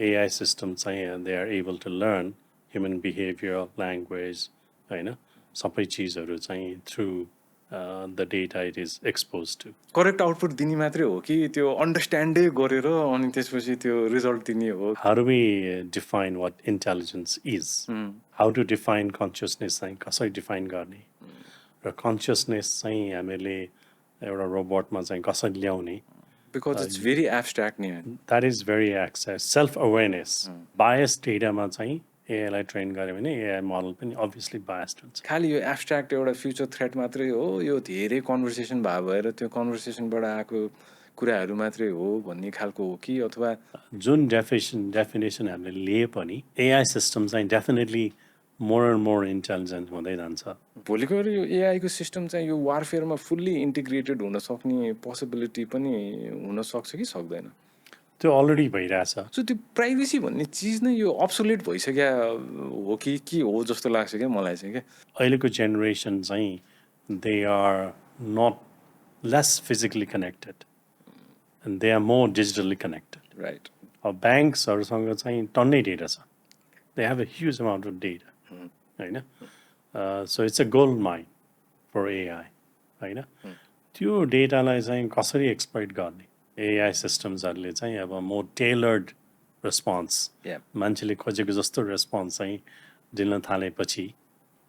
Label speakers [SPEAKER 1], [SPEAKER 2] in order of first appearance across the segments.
[SPEAKER 1] AI system चाहिँ they are able to learn human behaviour language होइन सबै चिजहरू चाहिँ through the data it is expose to
[SPEAKER 2] correct output दिने मात्रै हो कि त्यो अन्डरस्ट्यान्डै गरेर अनि त्यसपछि त्यो रिजल्ट दिने हो?
[SPEAKER 1] How do we define what intelligence is how to define consciousness चाहिँ कसरी डिफाइन गर्ने र कन्सियसनेस चाहिँ हामीले एउटा रोबोटमा चाहिँ कसरी ल्याउने
[SPEAKER 2] बिकज इट्स भेरी एब्स्ट्र्याक्ट नि
[SPEAKER 1] that is very access self awareness bias डेटामा चाहिँ एआईलाई ट्रेन गऱ्यो भने एआई मोडल पनि अभियसली बायस्ड हुन्छ
[SPEAKER 2] खालि यो एब्स्ट्र्याक्ट एउटा फ्युचर थ्रेट मात्रै हो यो धेरै कन्भर्सेसन भएर त्यो कन्भर्सेसनबाट आएको कुराहरू मात्रै हो भन्ने खालको हो कि अथवा
[SPEAKER 1] जुन डेफिनेसन हामीले लिए पनि एआई सिस्टम चाहिँ definitely more and more intelligent हुँदै जान्छ
[SPEAKER 2] भोलिको यो एआईको सिस्टम चाहिँ यो वारफेयरमा फुल्ली इन्टिग्रेटेड हुन सक्ने पोसिबिलिटी पनि हुन सक्छ कि सक्दैन?
[SPEAKER 1] त्यो अलरेडी भइरहेछ
[SPEAKER 2] सो त्यो प्राइभेसी भन्ने चिज नै यो अब्सोलेट भइसक्यो हो कि के हो जस्तो लाग्छ क्या मलाई चाहिँ क्या
[SPEAKER 1] अहिलेको जेनेरेसन चाहिँ they are not less physically connected and they are more digitally connected
[SPEAKER 2] right
[SPEAKER 1] अब ब्याङ्क्सहरूसँग चाहिँ टन्नै डेटा छ they have a huge amount of data होइन so it's a gold mine for AI होइन त्यो डेटालाई चाहिँ कसरी एक्सप्लोइट गर्ने एआई सिस्टम्सहरूले चाहिँ अब मोर टेलर्ड रेस्पोन्स मान्छेले खोजेको जस्तो रेस्पोन्स चाहिँ दिन थालेपछि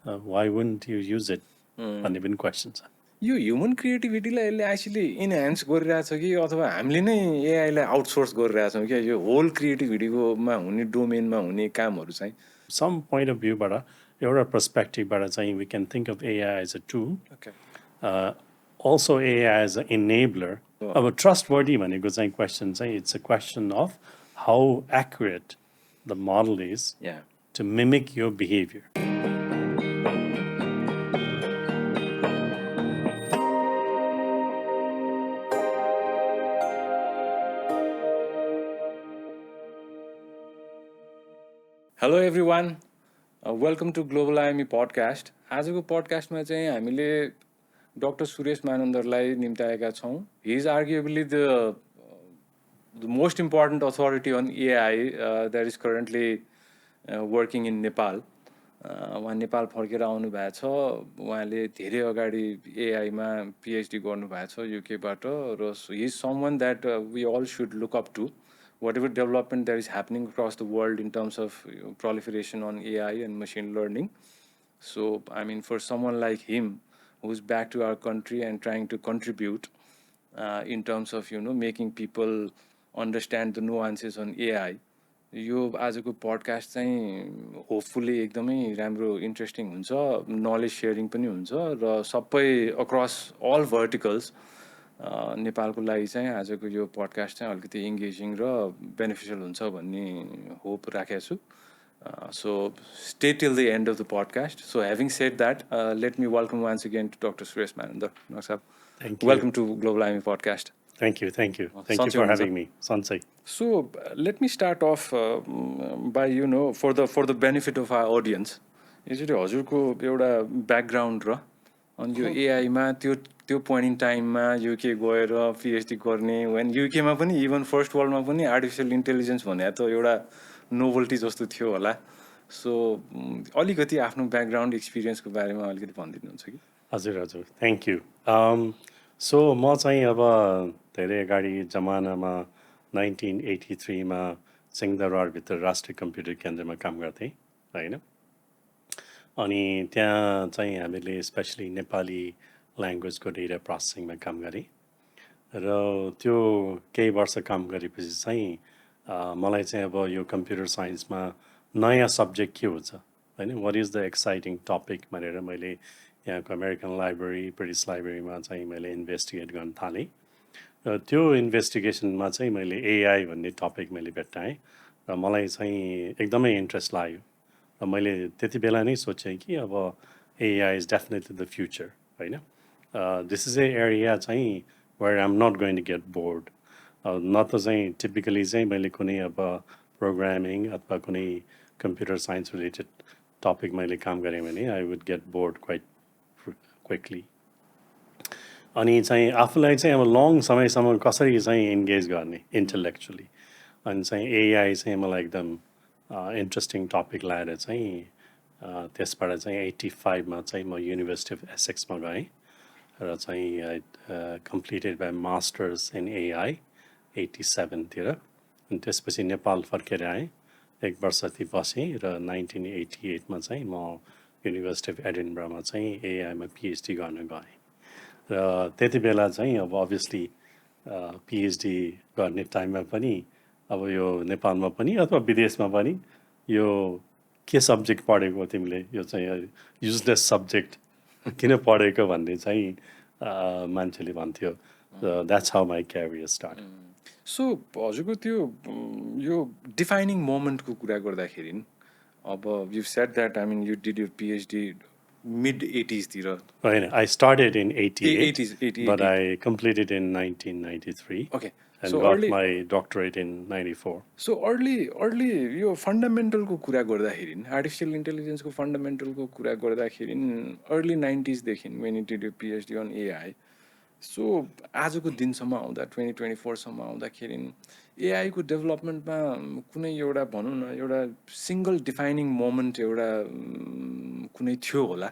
[SPEAKER 1] why won't you use it भन्ने पनि क्वेसन छ
[SPEAKER 2] यो ह्युमन क्रिएटिभिटीलाई यसले एक्चुली इन्हान्स गरिरहेछ कि अथवा हामीले नै एआईलाई आउटसोर्स गरिरहेछौँ क्या यो होल क्रिएटिभिटीकोमा हुने डोमेनमा हुने कामहरू चाहिँ
[SPEAKER 1] सम पोइन्ट अफ भ्यूबाट एउटा पर्सपेक्टिभबाट चाहिँ we can think of AI as a tool also AI as an enabler. अब trustworthy भनेको चाहिँ question चाहिँ it's a question of how accurate the model is to mimic your behavior.
[SPEAKER 2] Hello everyone, welcome to Global IME Podcast. आजको पडकास्टमा चाहिँ हामीले Dr. Suresh Manandharलाई निम्ताएका छौँ. He is arguably the most important authority on AI that is currently working in Nepal. उहाँ नेपाल फर्केर आउनु भएको छ. उहाँले धेरै अगाडि एआईमा पिएचडी गर्नुभएको छ युकेबाट र he is someone that we all should look up to. Whatever development that is happening across the world in terms of proliferation on AI and machine learning. So, I mean, for someone like him, who's back to our country and trying to contribute in terms of, making people understand the nuances on AI. यो आजको podcast चाहिँ hopefully एकदमै राम्रो interesting हुन्छ, knowledge sharing पनि हुन्छ र सबै अक्रस अल भर्टिकल्स नेपालको लागि चाहिँ आजको यो पडकास्ट चाहिँ अलिकति इङ्गेजिङ र बेनिफिसियल हुन्छ भन्ने होप राखेको छु. So stay till the end of the podcast. So having said that, let me welcome once again to Dr. Suresh Manandhar.
[SPEAKER 1] Thank you.
[SPEAKER 2] Welcome to Global IME Podcast.
[SPEAKER 1] Thank you. Thank you for having me. Sansai.
[SPEAKER 2] So let me start off by, for the benefit of our audience, यसरी हजुरको एउटा background र अनि यो एआईमा त्यो point in टाइममा UK गएर PhD गर्ने वेन युकेमा पनि इभन फर्स्ट वर्ल्डमा पनि आर्टिफिसियल इन्टेलिजेन्स भने त एउटा नोभल्टी जस्तो थियो होला. सो अलिकति आफ्नो ब्याकग्राउन्ड एक्सपिरियन्सको बारेमा अलिकति भनिदिनुहुन्छ कि?
[SPEAKER 1] हजुर थ्याङ्क यू. सो म चाहिँ अब धेरै अगाडि जमानामा 1983मा सिंहदरबारभित्र राष्ट्रिय कम्प्युटर केन्द्रमा काम गर्थेँ होइन. अनि त्यहाँ चाहिँ हामीले स्पेसली नेपाली ल्याङ्ग्वेजको डेटा प्रोसेसिङमा काम गरेँ र त्यो केही वर्ष काम गरेपछि चाहिँ मलाई चाहिँ अब यो कम्प्युटर साइन्समा नयाँ सब्जेक्ट के हुन्छ होइन, what is the exciting topic भनेर मैले यहाँको अमेरिकन लाइब्रेरी ब्रिटिस लाइब्रेरीमा चाहिँ मैले इन्भेस्टिगेट गर्न थालेँ र त्यो इन्भेस्टिगेसनमा चाहिँ मैले एआई भन्ने टपिक मैले भेट्टाएँ र मलाई चाहिँ एकदमै इन्ट्रेस्ट लाग्यो र मैले त्यति बेला नै सोचेँ कि अब AI is definitely the future होइन. दिस इज ए एरिया चाहिँ where I am not going to get bored. न त चाहिँ टिपिकली चाहिँ मैले कुनै अब प्रोग्रामिङ अथवा कुनै कम्प्युटर साइन्स रिलेटेड टपिक मैले काम गरेँ भने I would get bored quite quickly. अनि चाहिँ आफूलाई चाहिँ अब लङ समयसम्म कसरी चाहिँ इन्गेज गर्ने इन्टेलेक्चुअली अनि चाहिँ एआई चाहिँ मलाई एकदम इन्ट्रेस्टिङ टपिक लागेर चाहिँ त्यसबाट चाहिँ 85मा चाहिँ म युनिभर्सिटी अफ एसेक्समा गएँ र चाहिँ I completed by masters in AI 87तिर अनि त्यसपछि नेपाल फर्केर आएँ एक वर्ष ती बसेँ र 1988मा चाहिँ म युनिभर्सिटी अफ एडिनबरामा चाहिँ एआईमा पिएचडी गर्न गएँ र त्यति बेला चाहिँ अब अभियसली पिएचडी गर्ने टाइममा पनि अब यो नेपालमा पनि अथवा विदेशमा पनि यो के सब्जेक्ट पढेको तिमीले यो चाहिँ युजलेस सब्जेक्ट किन पढेको भन्ने चाहिँ मान्छेले भन्थ्यो that's how my career start
[SPEAKER 2] so हजुरको त्यो यो डिफाइनिङ मोमेन्टको कुरा गर्दाखेरि अब you said that I mean you did your PhD mid 80sतिर
[SPEAKER 1] होइन I started in
[SPEAKER 2] 80s,
[SPEAKER 1] 88 but I completed in 1993
[SPEAKER 2] Okay.
[SPEAKER 1] and
[SPEAKER 2] So
[SPEAKER 1] got
[SPEAKER 2] early-
[SPEAKER 1] my doctorate in 94
[SPEAKER 2] so early यो फन्डामेन्टलको कुरा गर्दाखेरि आर्टिफिसियल इन्टेलिजेन्सको फन्डामेन्टलको कुरा गर्दाखेरि अर्ली 90sदेखि when you did you PhD on AI so आजको दिनसम्म आउँदा 2024सम्म आउँदाखेरि एआईको डेभलपमेन्टमा कुनै एउटा भनौँ न एउटा सिङ्गल डिफाइनिङ मोमेन्ट एउटा कुनै थियो होला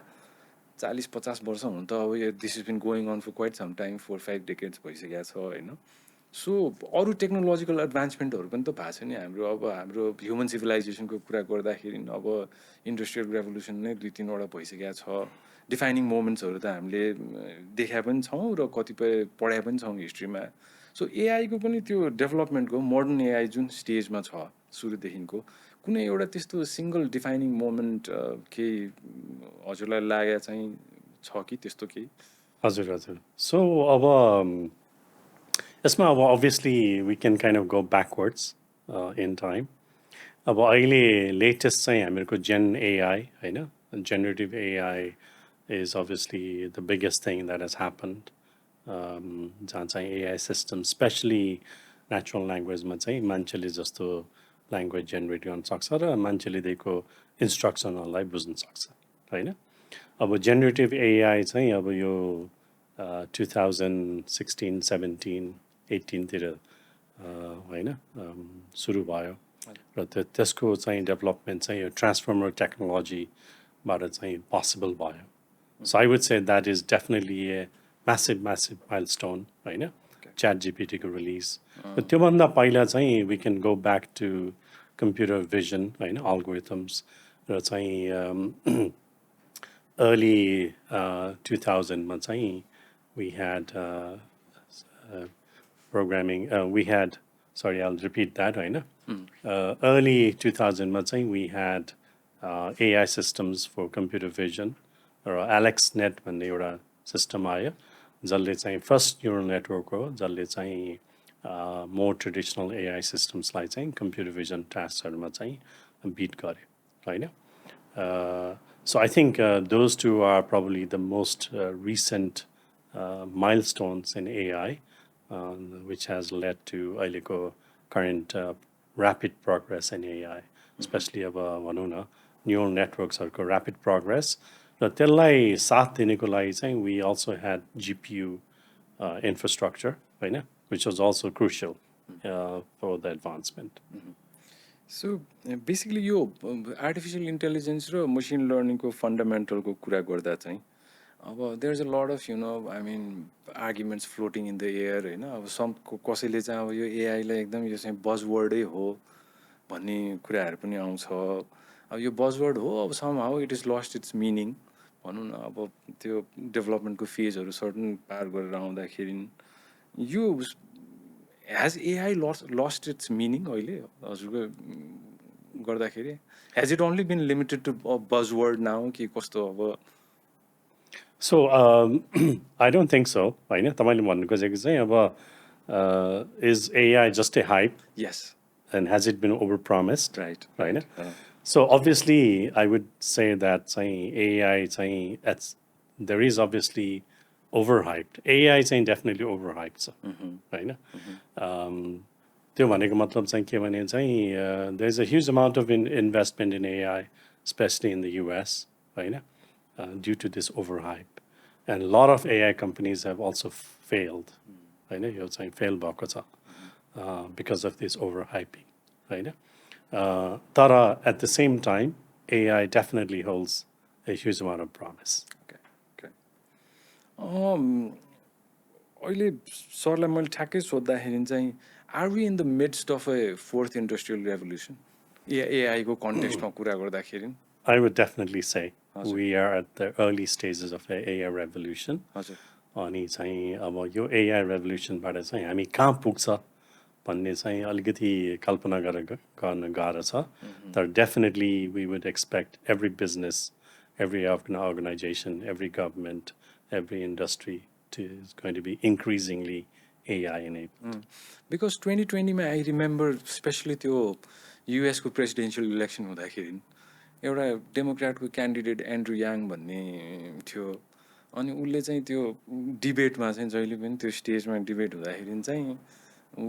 [SPEAKER 2] 40-50 वर्ष हुन त अब this is been going on for quite some time 4-5 decades भइसकेको छ होइन सो अरू टेक्नोलोजिकल एडभान्समेन्टहरू पनि त भएको छ नि हाम्रो ह्युमन सिभिलाइजेसनको कुरा गर्दाखेरि अब इन्डस्ट्रियल रेभोल्युसन नै 2-3वटा भइसकेको छ डिफाइनिङ मोमेन्ट्सहरू त हामीले देखा पनि छौँ र कतिपय पढाइ पनि छौँ हिस्ट्रीमा सो एआईको पनि त्यो डेभलपमेन्टको मोडर्न एआई जुन स्टेजमा छ सुरुदेखिको कुनै एउटा त्यस्तो सिङ्गल डिफाइनिङ मोमेन्ट केही हजुरलाई लागेको चाहिँ छ कि त्यस्तो केही
[SPEAKER 1] हजुर हजुर सो अब यसमा अब obviously we can kind of go backwards in time अब अहिले लेटेस्ट चाहिँ हामीहरूको जेन एआई होइन generative AI is obviously the biggest thing that has happened जहाँ चाहिँ एआई सिस्टम स्पेसली नेचुरल ल्याङ्ग्वेजमा चाहिँ मान्छेले जस्तो ल्याङ्ग्वेज जेनेरेट गर्न सक्छ र मान्छेले दिएको इन्स्ट्रक्सनहरूलाई बुझ्न सक्छ होइन अब जेनेरेटिभ एआई चाहिँ अब यो 2016, 17, 18तिर होइन सुरु भयो र त्यसको चाहिँ डेभलपमेन्ट चाहिँ यो ट्रान्सफर्मर टेक्नोलोजीबाट चाहिँ पोसिबल भयो so I would say that is definitely a massive milestone होइन च्याट जिपिटीको रिलिज त्योभन्दा पहिला चाहिँ we can go back to computer vision होइन अल्गोरिथम्स र चाहिँ early 2000 चाहिँ we had programming we had sorry I'll repeat that होइन early 2000 चाहिँ we had AI systems for computer vision र AlexNet भन्ने एउटा सिस्टम आयो जसले चाहिँ फर्स्ट न्युरल नेटवर्क हो जसले चाहिँ मोर ट्रेडिसनल एआई सिस्टम्सलाई चाहिँ कम्प्युटर भिजन टास्कहरूमा चाहिँ बिट गर्यो होइन So I think those two are probably the most recent milestones in AI, which has led to अहिलेको current rapid progress in AI, especially अब भनौँ न neural networksहरूको rapid progress. र त्यसलाई साथ दिनको लागि चाहिँ we also had GPU infrastructure, होइन, which was also crucial for the advancement.
[SPEAKER 2] So basically यो आर्टिफिसियल इन्टेलिजेन्स र मसिन लर्निङको फन्डामेन्टलको कुरा गर्दा चाहिँ अब there is a lot of I mean arguments floating in the air होइन अब कसैले चाहिँ अब यो एआईलाई एकदम यो चाहिँ बजवर्डै हो भन्ने कुराहरू पनि आउँछ अब यो बजवर्ड हो अब somehow it is lost its meaning भनौँ न अब त्यो डेभलपमेन्टको फेजहरू सर्टन पार गरेर आउँदाखेरि यो Has AI lost its meaning अहिले हजुरको गर्दाखेरि Has it only been limited to a buzzword now कि कस्तो अब
[SPEAKER 1] So I don't think so होइन तपाईँले भन्नु खोजेको चाहिँ अब is AI just a hype
[SPEAKER 2] Yes
[SPEAKER 1] and has it been overpromised
[SPEAKER 2] right
[SPEAKER 1] होइन So obviously I would say that चाहिँ AI चाहिँ there is obviously overhyped. AI चाहिँ definitely overhyped छ होइन त्यो भनेको मतलब चाहिँ के भने चाहिँ there is a huge amount of investment in AI, especially in the US, होइन due to this overhype. And a lot of AI companies have also failed. होइन यो चाहिँ fail भएको छ because of this overhyping, right? Tara, at the same time, AI definitely holds a huge amount of promise.
[SPEAKER 2] Okay. अहिले सरलाई मैले ठ्याक्कै सोद्धाखेरि चाहिँ are we in the midst of a fourth industrial revolution एआईको कन्टेक्स्टमा कुरा गर्दाखेरि
[SPEAKER 1] I would definitely say we are at the early stages of the AI revolution.
[SPEAKER 2] हजुर
[SPEAKER 1] अनि चाहिँ अब यो AI revolutionबाट चाहिँ हामी कहाँ पुग्छ भन्ने चाहिँ अलिकति कल्पना गर्न गाह्रो छ तर definitely we would expect every business, every organization, every government, every industry is going to be increasingly AI enabled.
[SPEAKER 2] Because 2020मा आई रिमेम्बर स्पेसली त्यो युएसको प्रेसिडेन्सियल इलेक्सन हुँदाखेरि एउटा डेमोक्रेटको क्यान्डिडेट एन्ड्रु याङ भन्ने थियो अनि उसले चाहिँ त्यो डिबेटमा चाहिँ जहिले पनि त्यो स्टेजमा डिबेट हुँदाखेरि चाहिँ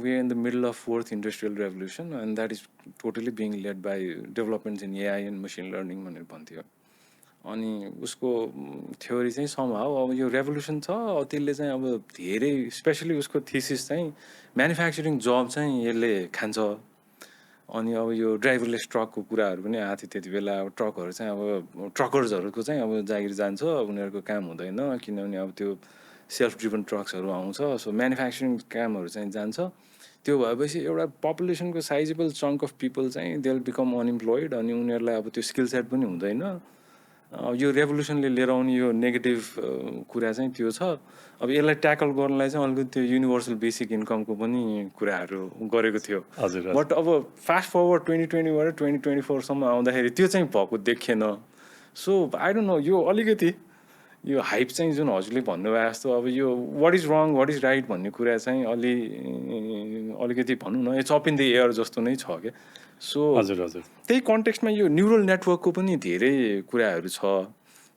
[SPEAKER 2] we in the middle of fourth industrial revolution and that is totally being led by developments in AI and machine learning भनेर भन्थ्यो अनि उसको थ्योरी चाहिँ समहाउ अब यो रेभोल्युसन छ त्यसले चाहिँ अब धेरै स्पेसली उसको थिसिस चाहिँ म्यानुफ्याक्चरिङ जब चाहिँ यसले खान्छ अनि अब यो ड्राइभरलेस ट्रकको कुराहरू पनि आएको थियो त्यति बेला अब ट्रकहरू चाहिँ अब ट्रकर्सहरूको चाहिँ अब जागिर जान्छ उनीहरूको काम हुँदैन किनभने अब त्यो सेल्फ ड्रिभन ट्रक्सहरू आउँछ सो म्यानुफ्याक्चरिङ कामहरू चाहिँ जान्छ त्यो भएपछि एउटा पपुलेसनको साइजेबल चङ्क अफ पिपल चाहिँ दे विल बिकम अनइम्प्लोइड अनि उनीहरूलाई अब त्यो स्किल सेट पनि हुँदैन यो रेभोल्युसनले लिएर आउने यो नेगेटिभ कुरा चाहिँ त्यो छ अब यसलाई ट्याकल गर्नलाई चाहिँ अलिकति त्यो युनिभर्सल बेसिक इन्कमको पनि कुराहरू गरेको थियो बट अब फास्ट फरवर्ड 2020बाट 2024सम्म आउँदाखेरि त्यो चाहिँ भएको देखिएन सो आई डोन्ट नो यो अलिकति यो हाइप चाहिँ जुन हजुरले भन्नुभयो जस्तो अब यो what is wrong what is right भन्ने कुरा चाहिँ अलिकति भनौँ न it's up in the air जस्तो नै छ क्या सो त्यही कन्टेक्स्टमा यो न्युरल नेटवर्कको पनि धेरै कुराहरू छ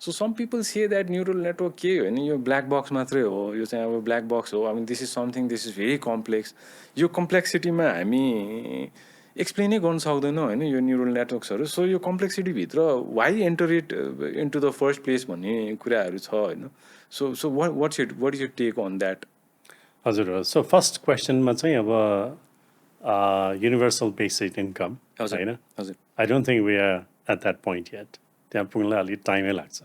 [SPEAKER 2] so some people say that neural network के होइन यो ब्ल्याक बक्स मात्रै हो यो चाहिँ अब ब्ल्याक बक्स हो I mean this is something this is very complex यो कम्प्लेक्सिटीमा हामी एक्सप्लेनै गर्न सक्दैनौँ होइन यो न्युरल नेटवर्क्सहरू सो यो कम्प्लेक्सिटीभित्र why enter it into the first place भन्ने कुराहरू छ होइन so so what is your take on that
[SPEAKER 1] हजुर सो फर्स्ट क्वेसनमा चाहिँ अब युनिभर्सल बेसिक इन्कम होइन I don't think we are at that point yet त्यहाँ पुग्नलाई अलिक टाइमै लाग्छ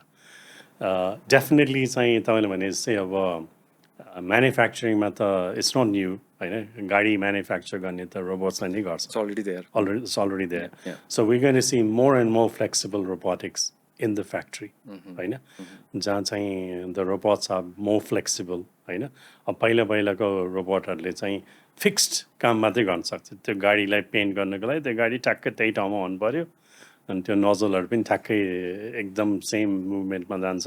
[SPEAKER 1] डेफिनेटली चाहिँ तपाईँले भने जस्तै अब म्यानुफ्याक्चरिङमा त इट्स नट न्यू होइन गाडी म्यानुफ्याक्चर गर्ने त रोबोट्सले नै गर्छ already there so we going to see more and more flexible robotics in the factory होइन जहाँ चाहिँ the robots are more flexible होइन अब पहिलाको रोबोटहरूले चाहिँ फिक्स्ड काम मात्रै गर्न सक्छ त्यो गाडीलाई पेन्ट गर्नको लागि त्यो गाडी ठ्याक्कै त्यही ठाउँमा हुनु पऱ्यो अनि त्यो नजलहरू पनि ठ्याक्कै एकदम सेम मुभमेन्टमा जान्छ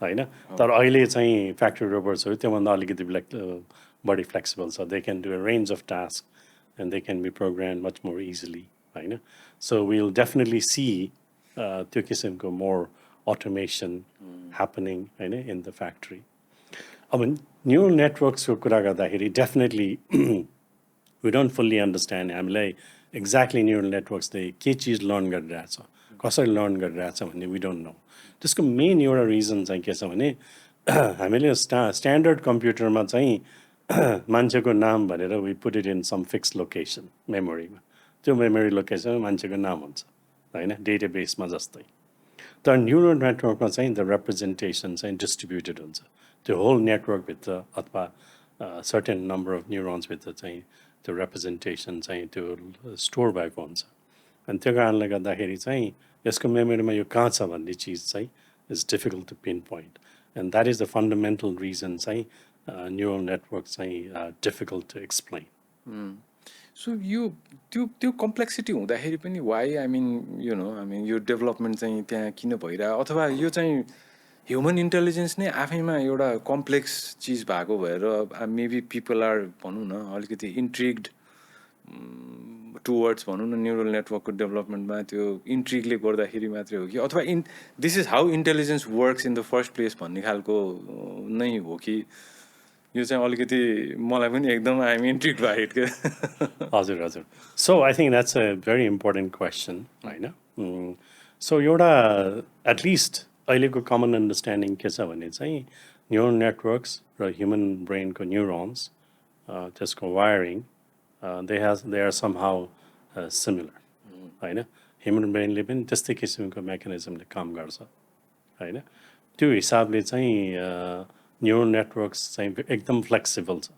[SPEAKER 1] होइन तर अहिले चाहिँ फ्याक्ट्री रोबोट्सहरू त्योभन्दा अलिकति बढी फ्लेक्सिबल छ they can do a range of task and they can be program much more easily होइन सो विल डेफिनेटली सी त्यो किसिमको मोर अटोमेसन ह्यापनिङ होइन इन द फ्याक्ट्री अब न्युरल नेटवर्क्सको कुरा गर्दाखेरि definitely we don't fully understand हामीलाई exactly neural नेटवर्क्सले के चिज लर्न गरिरहेछ कसरी लर्न गरिरहेछ भन्ने वी डोन्ट नो त्यसको मेन एउटा रिजन चाहिँ के छ भने हामीले स्ट्यान्डर्ड कम्प्युटरमा चाहिँ मान्छेको नाम भनेर we put it in some fix location मेमोरीमा त्यो मेमोरी लोकेसनमा मान्छेको नाम हुन्छ होइन डेटाबेसमा जस्तै तर न्युरल नेटवर्कमा चाहिँ द रिप्रेजेन्टेसन चाहिँ डिस्ट्रिब्युटेड हुन्छ त्यो होल नेटवर्कभित्र अथवा सर्टेन नम्बर अफ न्युरोन्सभित्र चाहिँ त्यो रिप्रेजेन्टेसन चाहिँ त्यो स्टोर भएको हुन्छ अनि त्यो कारणले गर्दाखेरि चाहिँ यसको मेमोरीमा यो कहाँ छ भन्ने चिज चाहिँ is difficult to pinpoint and that is the fundamental reason चाहिँ न्युरल नेटवर्क चाहिँ डिफिकल्ट टु एक्सप्लेन
[SPEAKER 2] सो यो त्यो कम्प्लेक्सिटी हुँदाखेरि पनि why I mean you know I mean यो डेभलपमेन्ट चाहिँ त्यहाँ किन भइरहेको अथवा यो चाहिँ ह्युमन इन्टेलिजेन्स नै आफैमा एउटा कम्प्लेक्स चिज भएको भएर मेबी पिपल आर भनौँ न अलिकति इन्ट्रिग्ड टुवर्ड्स भनौँ न न्युरल नेटवर्कको डेभलपमेन्टमा त्यो इन्ट्रिगले गर्दाखेरि मात्रै हो कि अथवा this is how intelligence works in the first place भन्ने खालको नै हो कि यो चाहिँ अलिकति मलाई पनि एकदम आइएम इन्ट्रिग्ड बाइ इट के
[SPEAKER 1] हजुर so I think that's a very important question होइन सो एउटा एटलिस्ट अहिलेको कमन अन्डरस्ट्यान्डिङ के छ भने चाहिँ न्युरल नेटवर्क्स र ह्युमन ब्रेनको न्युरोन्स त्यसको wiring they are somehow similar होइन ह्युमन ब्रेनले पनि त्यस्तै किसिमको मेकानिजमले काम गर्छ होइन त्यो हिसाबले चाहिँ न्युरल नेटवर्क्स चाहिँ एकदम फ्लेक्सिबल छ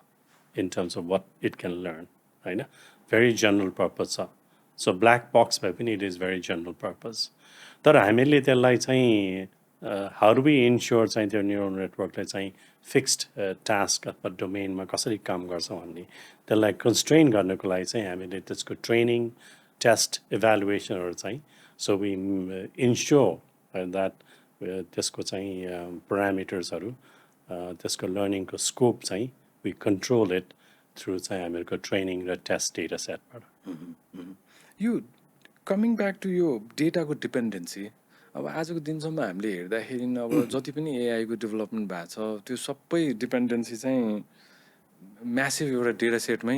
[SPEAKER 1] in terms of what it can learn होइन भेरी जनरल पर्पज छ सो ब्ल्याक बक्स भए पनि it is very general purpose तर हामीले त्यसलाई चाहिँ हाउ डु वी इन्स्योर चाहिँ त्यो न्युरल नेटवर्कले चाहिँ फिक्स्ड टास्क अथवा डोमेनमा कसरी काम गर्छ भन्ने त्यसलाई कन्स्ट्रेन गर्नको लागि चाहिँ हामीले त्यसको ट्रेनिङ टेस्ट इभ्यालुएसनहरू चाहिँ सो वी इन्स्योर द्याट त्यसको चाहिँ प्यारामिटर्सहरू त्यसको लर्निङको स्कोप चाहिँ वी कन्ट्रोल इट थ्रु चाहिँ हामीहरूको ट्रेनिङ र टेस्ट डेटा सेटबाट
[SPEAKER 2] यो कमिङ ब्याक टु यो डेटाको डिपेन्डेन्सी अब आजको दिनसम्म हामीले हेर्दाखेरि अब जति पनि एआईको डेभलपमेन्ट भएको छ त्यो सबै डिपेन्डेन्सी चाहिँ म्यासिभ एउटा डेटा सेटमै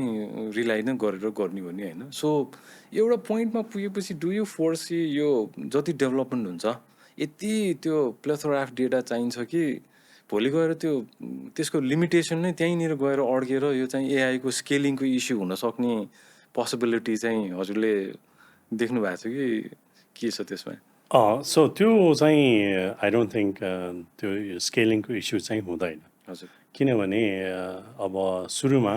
[SPEAKER 2] रिलाइ नै गरेर गर्ने हो नि होइन सो एउटा पोइन्टमा पुगेपछि डु यु फोर्सी यो जति डेभलपमेन्ट हुन्छ यति त्यो प्लेथोरा अफ डेटा चाहिन्छ कि भोलि गएर त्यो त्यसको लिमिटेसन नै त्यहीँनिर गएर अड्केर यो चाहिँ एआईको स्केलिङको इस्यु हुनसक्ने पोसिबिलिटी चाहिँ हजुरले देख्नु भएको छ कि के छ त्यसमा
[SPEAKER 1] सो त्यो चाहिँ आई डोन्ट थिङ्क त्यो स्केलिङको इस्यु चाहिँ हुँदैन
[SPEAKER 2] हजुर
[SPEAKER 1] किनभने अब सुरुमा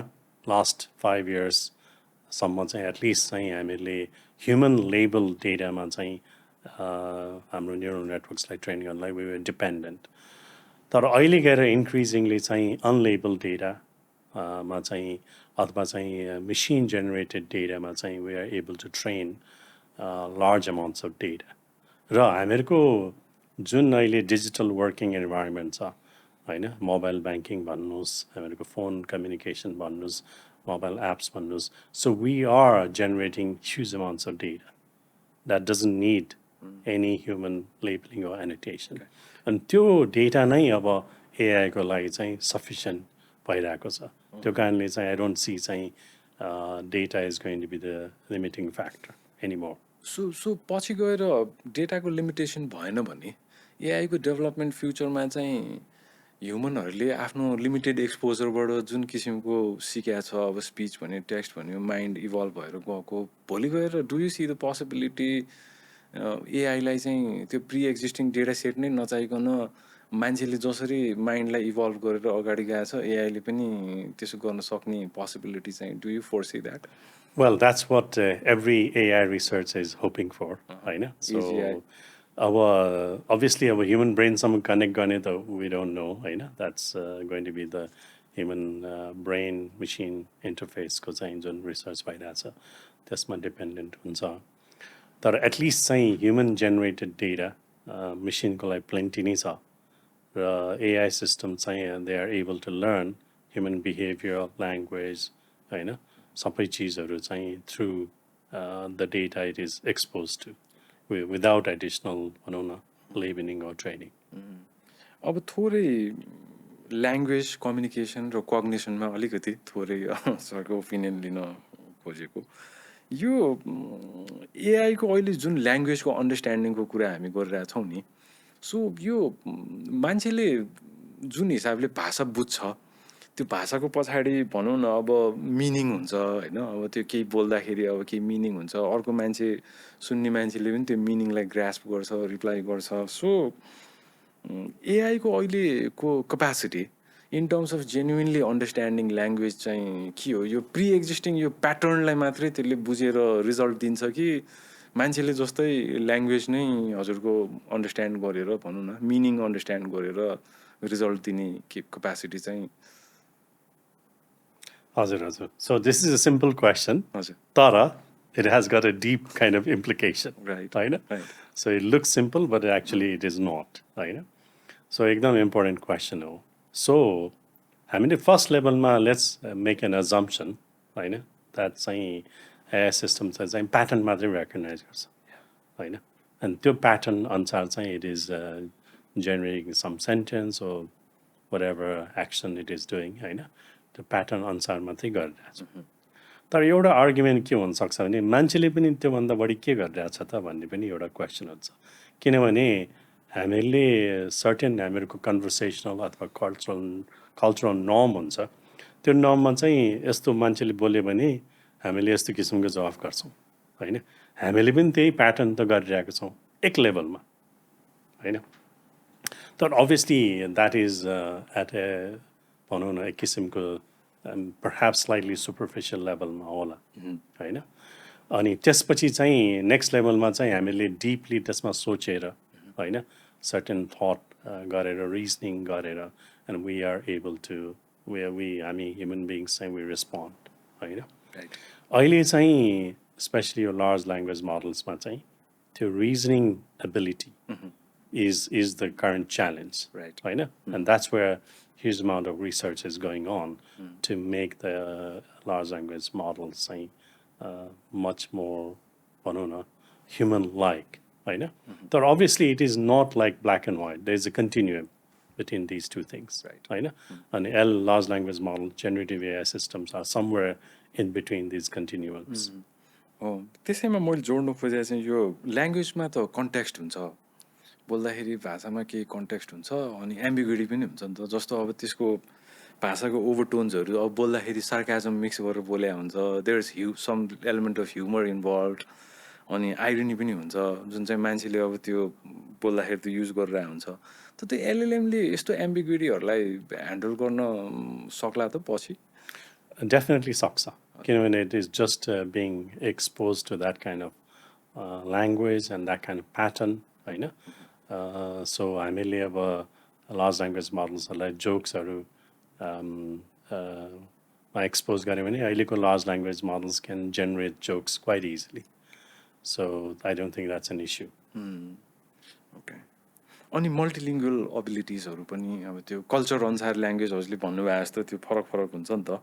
[SPEAKER 1] लास्ट 5 इयर्ससम्म चाहिँ एटलिस्ट चाहिँ हामीले ह्युमन लेबल डेटामा चाहिँ हाम्रो न्युरल नेटवर्क्सलाई ट्रेन गर्नलाई वी वर डिपेन्डेन्ट तर अहिले गएर इन्क्रिजिङली चाहिँ अनलेबल डेटामा चाहिँ अथवा चाहिँ मेसिन जेनेरेटेड डेटामा चाहिँ we are able to train large amounts of data र हामीहरूको जुन अहिले डिजिटल वर्किङ इन्भाइरोमेन्ट छ होइन मोबाइल ब्याङ्किङ भन्नुहोस् हामीहरूको फोन कम्युनिकेसन भन्नुहोस् मोबाइल एप्स भन्नुहोस् so we are generating huge amounts of data that doesn't need any human labeling or annotation अनि त्यो डेटा नै अब एआईको लागि चाहिँ सफिसियन्ट भइरहेको छ त्यो कारणले चाहिँ आई डोन्ट सी चाहिँ data is going to be the limiting factor anymore
[SPEAKER 2] so पछि गएर डेटाको लिमिटेसन भएन भने एआईको डेभलपमेन्ट फ्युचरमा चाहिँ ह्युमनहरूले आफ्नो लिमिटेड एक्सपोजरबाट जुन किसिमको सिकेको छ अब स्पिच भन्यो टेक्स्ट भन्यो माइन्ड इभल्भ भएर गएको भोलि गएर do you see the possibility एआईलाई चाहिँ त्यो प्रि एक्जिस्टिङ डेटा सेट नै नचाहिकन मान्छेले जसरी माइन्डलाई इभल्भ गरेर अगाडि गएको छ एआईले पनि त्यसो गर्न सक्ने पोसिबिलिटी चाहिँ do you फोर्सी that
[SPEAKER 1] Well, that's what every AI research is hoping for, right? So, obviously, our human brain, some connect gane to we don't know, right? That's going to be the human brain machine interface because I enjoy research by that. So, that's my dependent on so. But at least say human generated data, machine ko like plenty ni sa. AI systems they are able to learn human behavior, language, right? सबै चिजहरू चाहिँ through the data it is expose to without additional भनौँ न labelling or training
[SPEAKER 2] अब थोरै language communication र कग्निसनमा अलिकति थोरै सरको ओपिनियन लिन खोजेको यो एआईको अहिले जुन ल्याङ्ग्वेजको अन्डरस्ट्यान्डिङको कुरा हामी गरिरहेछौँ नि सो यो मान्छेले जुन हिसाबले भाषा बुझ्छ त्यो भाषाको पछाडि भनौँ न अब मिनिङ हुन्छ होइन अब त्यो केही बोल्दाखेरि अब केही मिनिङ हुन्छ अर्को मान्छे सुन्ने मान्छेले पनि त्यो मिनिङलाई ग्रास्प गर्छ रिप्लाई गर्छ सो एआईको अहिलेको capacity in terms of genuinely understanding language चाहिँ के हो यो प्रि एक्जिस्टिङ यो प्याटर्नलाई मात्रै त्यसले बुझेर रिजल्ट दिन्छ कि मान्छेले जस्तै ल्याङ्ग्वेज नै हजुरको अन्डरस्ट्यान्ड गरेर भनौँ न मिनिङ अन्डरस्ट्यान्ड गरेर रिजल्ट दिने क्यापासिटी चाहिँ
[SPEAKER 1] Hazır. So this is a simple question.
[SPEAKER 2] हजुर
[SPEAKER 1] Tara, it has got a deep kind of implication.
[SPEAKER 2] Right.
[SPEAKER 1] Right?
[SPEAKER 2] Right.
[SPEAKER 1] So it looks simple, but actually it is not. Right? So एकदम important question हो. So हामीले first level मा let's make an assumption, right? That चाहिँ AI system चाहिँ pattern मात्रै recognize गर्छ. होइन and त्यो pattern अनुसार चाहिँ it is generating some sentence or whatever action it is doing, होइन त्यो प्याटर्न अनुसार मात्रै गरिरहेछ तर एउटा आर्ग्युमेन्ट के हुनसक्छ भने मान्छेले पनि त्योभन्दा बढी के गरिरहेछ त भन्ने पनि एउटा क्वेसन हुन्छ किनभने हामीले सर्टेन हामीहरूको कन्भर्सेसनल अथवा कल्चरल नर्म हुन्छ त्यो नर्ममा चाहिँ यस्तो मान्छेले बोल्यो भने हामीले यस्तो किसिमको जवाफ गर्छौँ होइन हामीले पनि त्यही प्याटर्न त गरिरहेको छौँ एक लेभलमा होइन तर अभियसली द्याट इज एट ए भनौँ न एक किसिमको पर्ह्याप्स स्लाइटली सुपरफिसियल लेभलमा होला होइन अनि त्यसपछि चाहिँ नेक्स्ट लेभलमा चाहिँ हामीले डिपली त्यसमा सोचेर होइन सर्टेन थट गरेर रिजनिङ गरेर and we are able to हामी ह्युमन बिङ्स चाहिँ वी रेस्पोन्ड होइन अहिले चाहिँ स्पेसली यो लार्ज ल्याङ्ग्वेज मोडल्समा चाहिँ त्यो reasoning ability is the current challenge,
[SPEAKER 2] Right.
[SPEAKER 1] Right? And that's where huge amount of research is going on to make the large language models much more, human-like, right? But obviously, it is not like black and white. There's a continuum between these two things,
[SPEAKER 2] Right.
[SPEAKER 1] And large language model, generative AI systems are somewhere in between these continuums.
[SPEAKER 2] त्यसैमा मैले जोड्नु खोजेको चाहिँ यो ल्याङ्ग्वेजमा त context हुन्छ बोल्दाखेरि भाषामा केही कन्टेक्स्ट हुन्छ अनि एम्बिग्युटी पनि हुन्छ नि त जस्तो अब त्यसको भाषाको ओभरटोन्सहरू अब बोल्दाखेरि सार्काजम मिक्स गरेर बोले हुन्छ there is some element of humour involve अनि आइरोनी पनि हुन्छ जुन चाहिँ मान्छेले अब त्यो बोल्दाखेरि त्यो युज गरिरहेको हुन्छ त त्यो एलएलएमले यस्तो एम्बिग्युटीहरूलाई ह्यान्डल गर्न सक्ला त पछि
[SPEAKER 1] Definitely सक्छ किनभने it is just being exposed to that kind of language and that kind of pattern होइन सो हामीले अब लार्ज ल्याङ्ग्वेज मोडल्सहरूलाई जोक्सहरू एक्सपोज गऱ्यो भने अहिलेको large language models can generate jokes quite easily so I don't think that's an issue
[SPEAKER 2] okay अनि multilingual एबिलिटिजहरू पनि अब त्यो कल्चर अनुसार ल्याङ्ग्वेज हजुरले भन्नुभयो जस्तो त्यो फरक फरक हुन्छ नि त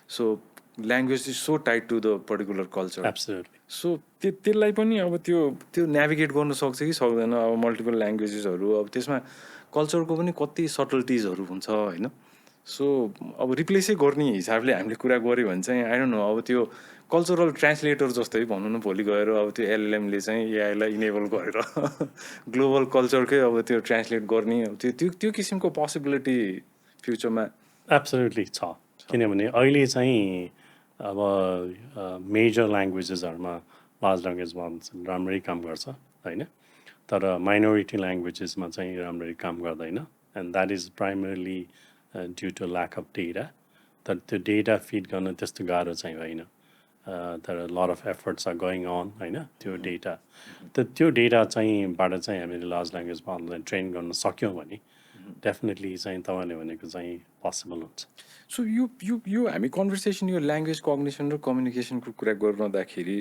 [SPEAKER 2] so language is so tied to the particular culture
[SPEAKER 1] absolutely
[SPEAKER 2] so त्यसलाई पनि अब त्यो नेभिगेट गर्न सक्छ कि सक्दैन अब मल्टिपल ल्याङ्ग्वेजेसहरू अब त्यसमा कल्चरको पनि कति सटल्टिजहरू हुन्छ होइन सो अब रिप्लेसै गर्ने हिसाबले हामीले कुरा गऱ्यो भने चाहिँ आई डोन्ट नो अब त्यो कल्चरल ट्रान्सलेटर जस्तै भनौँ न भोलि गएर अब त्यो एलएलएमले चाहिँ एआईलाई इनेबल गरेर ग्लोबल कल्चरकै अब त्यो ट्रान्सलेट गर्ने अब त्यो किसिमको पोसिबिलिटी फ्युचरमा
[SPEAKER 1] एब्सोल्युटली छ किनभने अहिले चाहिँ अब मेजर ल्याङ्ग्वेजेसहरूमा लार्ज ल्याङ्ग्वेज मोडल्स राम्ररी काम गर्छ होइन तर माइनोरिटी ल्याङ्ग्वेजेसमा चाहिँ राम्ररी काम गर्दैन and that is primarily due to lack of data तर त्यो डेटा फिड गर्न त्यस्तो गाह्रो चाहिँ होइन तर lot of efforts are going on होइन त्यो डेटा त त्यो डेटा चाहिँबाट चाहिँ हामीले लार्ज ल्याङ्ग्वेज मोडललाई ट्रेन गर्न सक्यौँ भने डेफिनेटली चाहिँ तपाईँले भनेको चाहिँ पोसिबल हुन्छ
[SPEAKER 2] सो यो हामी कन्भर्सेसन यो ल्याङ्ग्वेज कग्निसन र कम्युनिकेसनको कुरा गरिरहँदाखेरि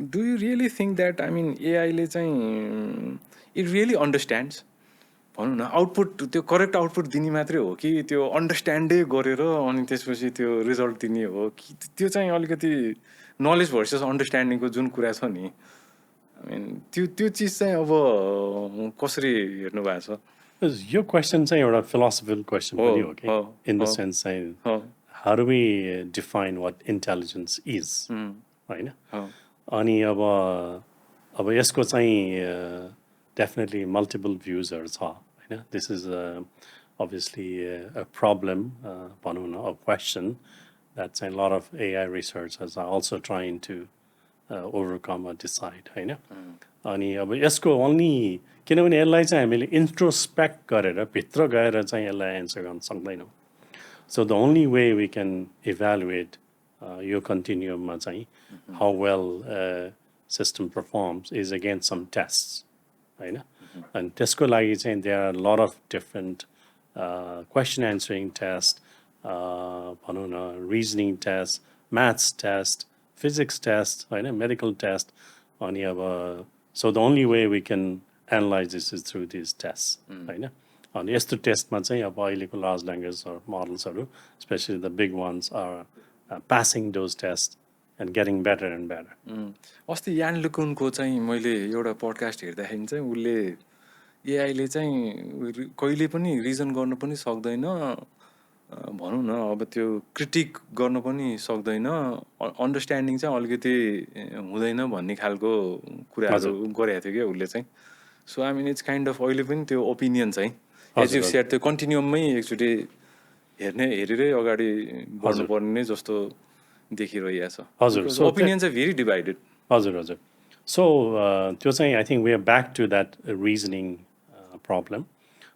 [SPEAKER 2] do you really think that I mean एआईले चाहिँ इट रियली अन्डरस्ट्यान्ड्स भनौँ न आउटपुट त्यो करेक्ट आउटपुट दिने मात्रै हो कि त्यो अन्डरस्ट्यान्डै गरेर अनि त्यसपछि त्यो रिजल्ट दिने हो कि त्यो चाहिँ अलिकति नलेज भर्सेस अन्डरस्ट्यान्डिङको जुन कुरा छ नि आई मिन त्यो चिज चाहिँ अब कसरी हेर्नु भएको छ
[SPEAKER 1] यो क्वेसन चाहिँ एउटा फिलोसफिकल क्वेसन पनि हो कि इन द सेन्स चाहिँ how do we define what intelligence is होइन अनि अब यसको चाहिँ डेफिनेटली मल्टिपल भ्युजहरू छ होइन this is obviously a problem भनौँ न a question that चाहिँ lot of AI researchers are also trying to overcome or decide होइन अनि अब यसको ओन्ली किनभने यसलाई चाहिँ हामीले इन्ट्रोस्पेक्ट गरेर भित्र गएर चाहिँ यसलाई एन्सर गर्न सक्दैनौँ so the only way we can evaluate यो कन्टिन्युममा चाहिँ how well system performs is against some test होइन अनि त्यसको लागि चाहिँ there are lot of different question answering test भनौँ न reasoning test maths test physics test होइन मेडिकल टेस्ट अनि अब so the only way we can analyse this is through this test होइन अनि यस्तो टेस्टमा चाहिँ अब अहिलेको large language मोडल्सहरू specially the big ones are passing those test and getting better and better
[SPEAKER 2] अस्ति यान लुकुनको चाहिँ मैले एउटा पडकास्ट हेर्दाखेरि चाहिँ उसले एआईले चाहिँ कहिले पनि रिजन गर्न पनि सक्दैन भनौँ न अब त्यो क्रिटिक गर्न पनि सक्दैन अन्डरस्ट्यान्डिङ चाहिँ अलिकति हुँदैन भन्ने खालको कुराहरू गरेको थियो क्या उसले चाहिँ so I mean it's kind of अहिले पनि त्यो ओपिनियन चाहिँ एज यु सेयर त्यो कन्टिन्युममै एकचोटि हेरेरै अगाडि बढ्नुपर्ने नै जस्तो देखिरहेको छ
[SPEAKER 1] हजुर,
[SPEAKER 2] बिकज
[SPEAKER 1] so
[SPEAKER 2] ओपिनियन चाहिँ भेरी डिभाइडेड
[SPEAKER 1] हजुर हजुर सो त्यो चाहिँ I think we are back to that reasoning problem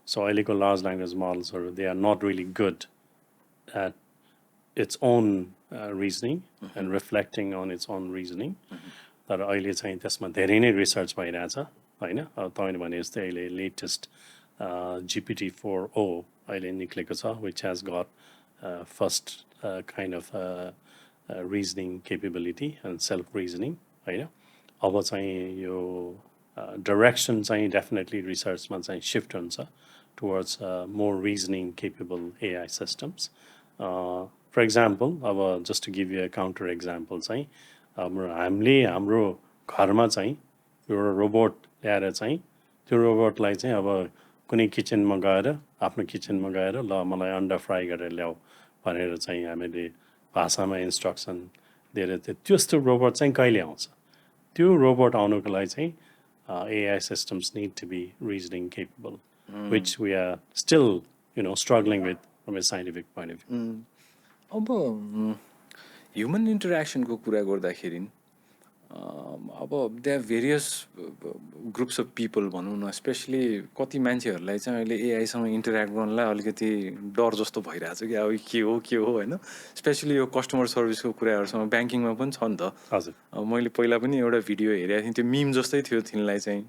[SPEAKER 1] so अहिलेको लार्ज ल्याङ्ग्वेज मोडल्सहरू they are not really good at its own reasoning and reflecting on its own reasoning तर अहिले चाहिँ त्यसमा धेरै नै रिसर्च भइरहेछ होइन अब तपाईँले भने जस्तै अहिले लेटेस्ट GPT-4o अहिले निक्लेको छ which has got first kind of reasoning capability and self reasoning होइन अब चाहिँ यो डाइरेक्सन चाहिँ डेफिनेटली रिसर्चमा चाहिँ सिफ्ट हुन्छ towards more reasoning capable AI systems for example अब just to give you a counter example चाहिँ हामीले हाम्रो घरमा चाहिँ एउटा रोबोट ल्याएर चाहिँ त्यो रोबोटलाई चाहिँ अब कुनै किचनमा गएर आफ्नो किचनमा गएर ल मलाई अन्डा फ्राई गरेर ल्याऊ भनेर चाहिँ हामीले भाषामा इन्स्ट्रक्सन दिएर त्यस्तो रोबोट चाहिँ कहिले आउँछ त्यो रोबोट आउनुको लागि चाहिँ AI systems need to be reasoning capable which we are still struggling with from a scientific point of view.
[SPEAKER 2] अब ह्युमन इन्टरेक्सनको कुरा गर्दाखेरि अब they are various groups of people भनौँ न स्पेसली कति मान्छेहरूलाई चाहिँ अहिले एआईसँग इन्टरेक्ट गर्नलाई अलिकति डर जस्तो भइरहेछ कि अब के हो होइन स्पेसली यो कस्टमर सर्भिसको कुराहरूसँग ब्याङ्किङमा पनि छ नि त
[SPEAKER 1] हजुर
[SPEAKER 2] मैले पहिला पनि एउटा भिडियो हेरेको थिएँ त्यो मिम जस्तै थियो तिनलाई चाहिँ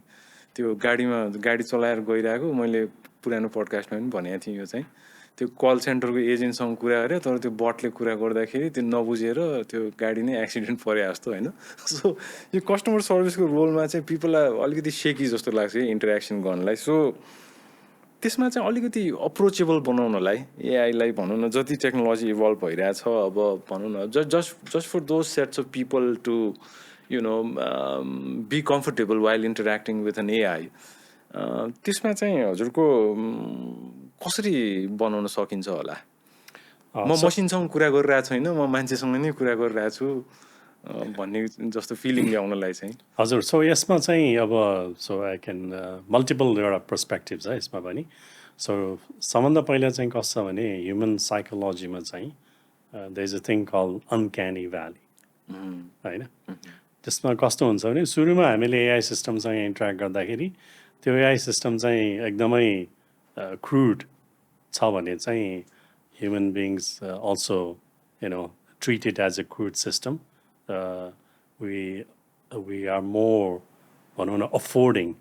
[SPEAKER 2] त्यो गाडी चलाएर गइरहेको मैले पुरानो पडकास्टमा पनि भनेको थिएँ यो चाहिँ त्यो कल सेन्टरको एजेन्टसँग कुरा गऱ्यो तर त्यो बटले कुरा गर्दाखेरि त्यो नबुझेर त्यो गाडी नै एक्सिडेन्ट परे जस्तो होइन सो यो कस्टमर सर्भिसको रोलमा चाहिँ पिपललाई अलिकति सेकी जस्तो लाग्छ इन्टरेक्सन गर्नलाई सो त्यसमा चाहिँ अलिकति अप्रोचेबल बनाउनलाई एआईलाई भनौँ न जति टेक्नोलोजी इभल्भ भइरहेछ अब भनौँ न just for those sets of people to be comfortable while interacting with an AI त्यसमा चाहिँ हजुरको कसरी बनाउन सकिन्छ होला म मसिनसँग कुरा गरिरहेको छैन म मान्छेसँग नै कुरा गरिरहेको छु भन्ने जस्तो फिलिङ ल्याउनलाई चाहिँ
[SPEAKER 1] हजुर सो यसमा चाहिँ अब सो आई क्यान मल्टिपल एउटा पर्सपेक्टिभ छ यसमा पनि सो सबभन्दा पहिला चाहिँ कस्तो छ भने ह्युमन साइकोलोजीमा चाहिँ there is a thing call uncanny valley होइन त्यसमा कस्तो हुन्छ भने सुरुमा हामीले एआई सिस्टमसँग इन्टरेक्ट गर्दाखेरि त्यो एआई सिस्टम चाहिँ एकदमै क्रुड छ भने चाहिँ human beings also treat it as a crude system we are more भनौँ न अफोर्डिङ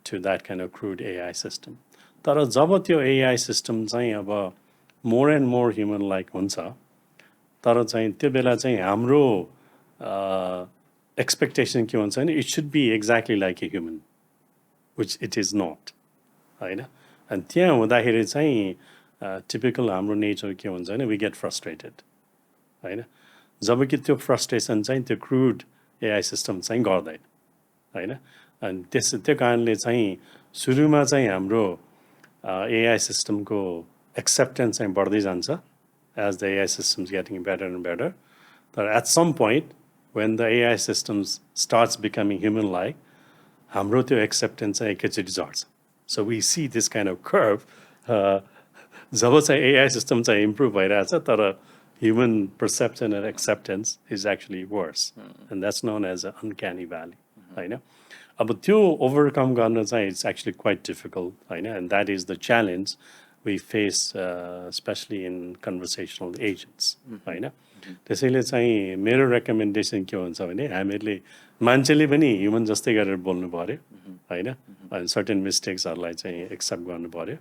[SPEAKER 1] to that kind of crude AI system. तर जब त्यो AI सिस्टम चाहिँ अब more and more human like हुन्छ तर चाहिँ त्यो बेला चाहिँ हाम्रो एक्सपेक्टेसन के हुन्छ भने it should be exactly like a human which it is not होइन अनि त्यहाँ हुँदाखेरि चाहिँ टिपिकल हाम्रो नेचर के हुन्छ भने वी गेट फ्रस्ट्रेटेड होइन जब कि त्यो फ्रस्ट्रेसन चाहिँ त्यो क्रुड एआई सिस्टम चाहिँ गर्दैन होइन अनि त्यो कारणले चाहिँ सुरुमा चाहिँ हाम्रो एआई सिस्टमको एक्सेप्टेन्स चाहिँ बढ्दै जान्छ as the AI systems getting better and better तर at some point when the AI systems starts becoming human-like, हाम्रो त्यो एक्सेप्टेन्स चाहिँ एकैचोटि झर्छ so we see this kind of curve जब चाहिँ एआई सिस्टम चाहिँ इम्प्रुभ भइरहेछ तर human perception and acceptance is actually worse and that's known as a uncanny valley होइन अब त्यो ओभरकम गर्न चाहिँ इट्स एक्चुली क्वाइट डिफिकल्ट होइन and that is the challenge we face specially in conversational agents होइन त्यसैले चाहिँ मेरो रेकमेन्डेसन के हुन्छ भने हामीहरूले मान्छेले पनि ह्युमन जस्तै गरेर बोल्नु पऱ्यो होइन अनि सर्टेन मिस्टेक्सहरूलाई चाहिँ एक्सेप्ट गर्नु पऱ्यो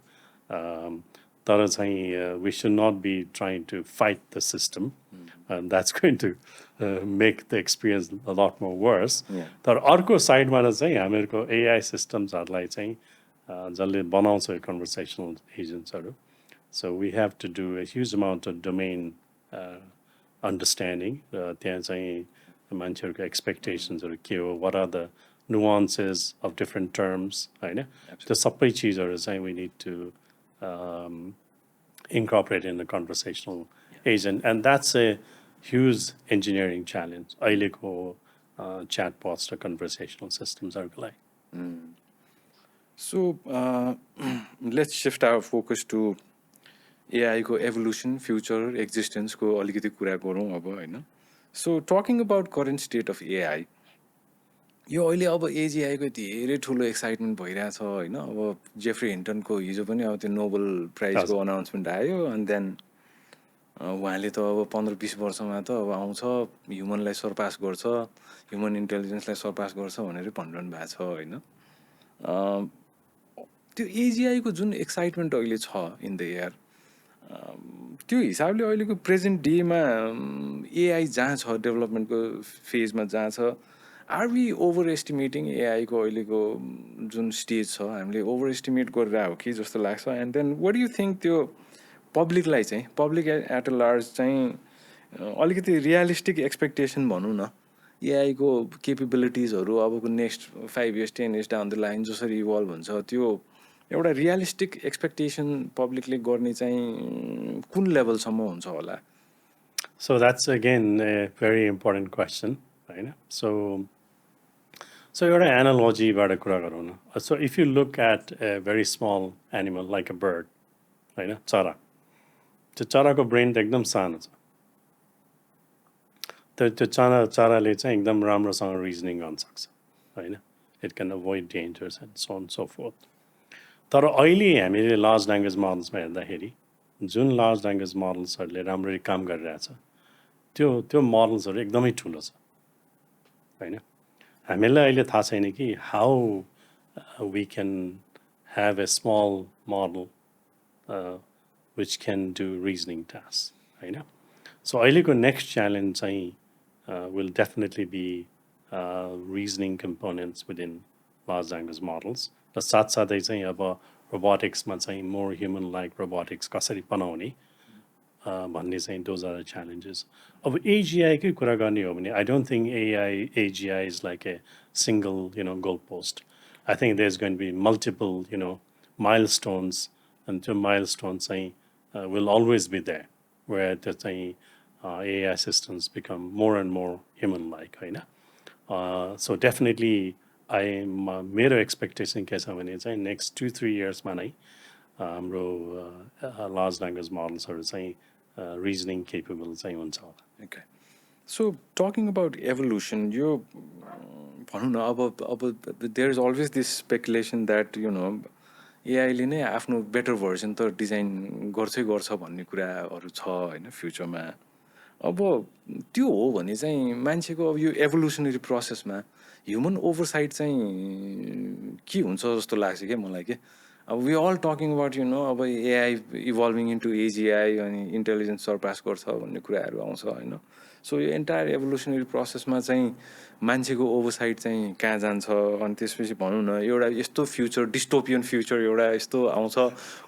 [SPEAKER 1] तर चाहिँ we should not be trying to fight the system that's going to make the experience a lot more worse तर अर्को साइडबाट चाहिँ हामीहरूको एआई सिस्टम्सहरूलाई चाहिँ जसले बनाउँछ कन्भर्सेसनल एजेन्ट्सहरू so we have to do a huge amount of domain understanding र त्यहाँ चाहिँ मान्छेहरूको एक्सपेक्टेसन्सहरू के हो what are the nuances of different terms होइन त्यो सबै चिजहरू चाहिँ we need to incorporate in the conversational agent and that's a huge engineering challenge अहिलेको च्याटबट्स र कन्भर्सेसनल सिस्टम्सहरूको लागि
[SPEAKER 2] so let's shift our focus to एआईको एभोल्युसन फ्युचर एक्जिस्टेन्सको अलिकति कुरा गरौँ अब होइन. So talking about current state of AI, यो अहिले अब एजिआईको धेरै ठुलो एक्साइटमेन्ट भइरहेछ होइन. अब जेफ्री हिन्टनको हिजो पनि अब त्यो नोबल प्राइजको अनाउन्समेन्ट आयो अनि देन उहाँले त अब 15-20 वर्षमा त अब आउँछ, ह्युमनलाई सरपास गर्छ, ह्युमन इन्टेलिजेन्सलाई सरपास गर्छ भनेर भनिरहनु भएको छ होइन. त्यो एजिआईको जुन एक्साइटमेन्ट अहिले छ इन द एयर, त्यो हिसाबले अहिलेको प्रेजेन्ट डेमा एआई जहाँ छ, डेभलपमेन्टको फेजमा जहाँ छ, आर वी ओभर एस्टिमेटिङ एआईको अहिलेको जुन स्टेज छ हामीले ओभर एस्टिमेट गरेर हो कि जस्तो लाग्छ. And then what do you think त्यो पब्लिकलाई चाहिँ, पब्लिक एट अ लार्ज चाहिँ अलिकति रियलिस्टिक एक्सपेक्टेसन भनौँ न, एआईको केपेबिलिटिजहरू अबको next 5 years 10 years down the line जसरी इभल्भ हुन्छ, त्यो एउटा रियलिस्टिक एक्सपेक्टेसन पब्लिकले गर्ने चाहिँ कुन लेभलसम्म हुन्छ होला?
[SPEAKER 1] So that's again a very important question, right? So एउटा एनालोजीबाट कुरा गरौँ न. So if you look at a very small animal like a bird, होइन, चरा, त्यो चराको ब्रेन त एकदम सानो छ. त्यो चराले चाहिँ एकदम राम्रोसँग रिजनिङ गर्न सक्छ होइन. It can avoid dangers and so on so forth. तर अहिले हामीले लार्ज ल्याङ्ग्वेज मोडल्समा हेर्दाखेरि जुन लार्ज ल्याङ्ग्वेज मोडल्सहरूले राम्ररी काम गरिरहेछ त्यो मोडल्सहरू एकदमै ठुलो छ होइन. हामीलाई अहिले थाहा छैन कि how we can have a small model which can do reasoning task होइन. सो अहिलेको नेक्स्ट च्यालेन्ज चाहिँ will definitely be reasoning components within large language models. र साथसाथै चाहिँ अब रोबोटिक्समा चाहिँ मोर ह्युमन लाइक रोबोटिक्स कसरी बनाउने भन्ने चाहिँ दोज आर द च्यालेन्जेस. अब एजिआईकै कुरा गर्ने हो भने I don't think AGI is like a single goal post. I think there is going to be multiple milestones, अनि त्यो माइल स्टोन चाहिँ will always be there where त्यो चाहिँ AI systems become more and more human-like, होइन. So definitely, मेरो expectation के छ भने चाहिँ next 2-3 yearsमा नै हाम्रो large language modelsहरू चाहिँ reasoning capable चाहिँ हुन्छ होला.
[SPEAKER 2] Okay. So talking about evolution, यो भनौँ न अब there is always this speculation that एआईले नै आफ्नो बेटर भर्जन त डिजाइन गर्छ भन्ने कुराहरू छ होइन फ्युचरमा. अब त्यो हो भने चाहिँ मान्छेको अब यो एभोल्युसनरी प्रोसेसमा ह्युमन ओभरसाइट चाहिँ के हुन्छ जस्तो लाग्छ क्या मलाई के. अब वी अल टकिङ अबाउट अब एआई इभल्भिङ इन्टु एजिआई अनि इन्टेलिजेन्स सरपास गर्छ भन्ने कुराहरू आउँछ होइन. सो यो एन्टायर एभोल्युसनरी प्रोसेसमा चाहिँ मान्छेको ओभरसाइट चाहिँ कहाँ जान्छ, अनि त्यसपछि भनौँ न एउटा यस्तो फ्युचर, डिस्टोपियन फ्युचर एउटा यस्तो आउँछ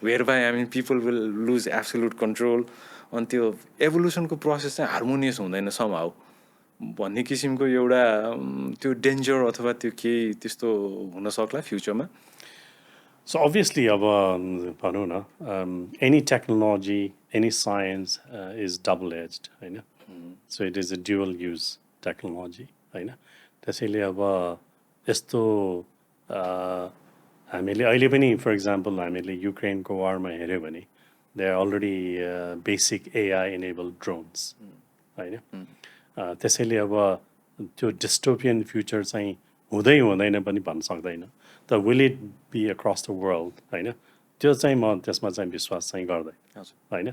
[SPEAKER 2] whereby people will lose absolute control, अनि त्यो एभोल्युसनको प्रोसेस चाहिँ हार्मोनियस हुँदैन समहाउ भन्ने किसिमको एउटा त्यो डेन्जर अथवा त्यो केही त्यस्तो हुन सक्ला फ्युचरमा.
[SPEAKER 1] So obviously अब भनौँ न any technology, any science is double-edged होइन. So it is a dual use technology होइन. त्यसैले अब यस्तो हामीले अहिले पनि फर इक्जाम्पल हामीले युक्रेनको वारमा हेऱ्यो भने they are already basic AI enabled drones होइन. त्यसैले अब त्यो डिस्टोपियन फ्युचर चाहिँ हुँदैन पनि भन्न सक्दैन. त will it be across the world होइन, त्यो चाहिँ म त्यसमा चाहिँ विश्वास चाहिँ गर्दैन होइन.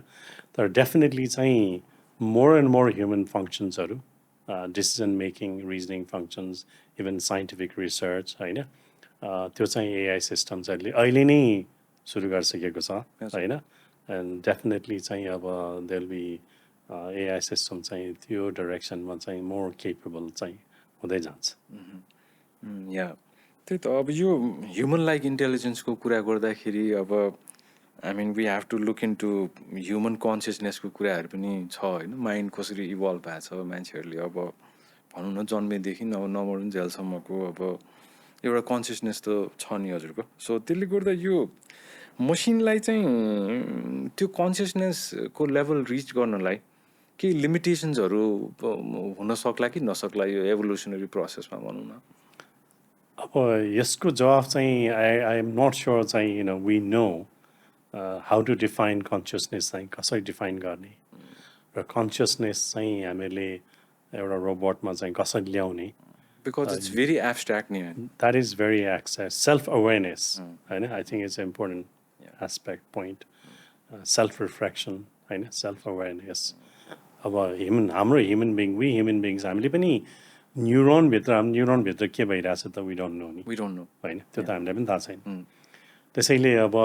[SPEAKER 1] तर डेफिनेटली चाहिँ मोर एन्ड मोर ह्युमन फङ्सन्सहरू, decision making, reasoning functions, even scientific research होइन, त्यो चाहिँ एआई सिस्टम्सहरूले अहिले नै सुरु गरिसकेको छ होइन. एन्ड डेफिनेटली चाहिँ अब there will be AI system चाहिँ त्यो डाइरेक्सनमा चाहिँ मोर केपेबल चाहिँ हुँदै जान्छ.
[SPEAKER 2] या त्यही त. अब यो ह्युमन लाइक इन्टेलिजेन्सको कुरा गर्दाखेरि अब we have to look into human कन्सियसनेसको कुराहरू पनि छ होइन. माइन्ड कसरी इभल्भ भएको छ मान्छेहरूले अब भनौँ न जन्मेदेखि अब नमरुन्जेलसम्मको अब एउटा कन्सियसनेस त छ नि हजुरको. सो त्यसले गर्दा यो मसिनलाई चाहिँ त्यो कन्सियसनेसको लेभल रिच गर्नलाई केही लिमिटेसन्सहरू हुन सक्ला कि नसक्ला यो एभोल्युसनरी प्रोसेसमा भनौँ न.
[SPEAKER 1] अब यसको जवाफ चाहिँ आई एम नट स्योर चाहिँ we know how to define consciousness चाहिँ कसरी डिफाइन गर्ने र कन्सियसनेस चाहिँ हामीले एउटा रोबोटमा चाहिँ कसरी ल्याउने
[SPEAKER 2] Because it's very abstract ni.
[SPEAKER 1] that is very access self-awareness होइन I think it's an important aspect point self reflection होइन self-awareness अब हाम्रो human being we human beings हामीले पनि न्युरोनभित्र के भइरहेछ त वी डोन्ट नो नि
[SPEAKER 2] We don't know.
[SPEAKER 1] होइन त्यो त हामीलाई पनि थाहा छैन त्यसैले अब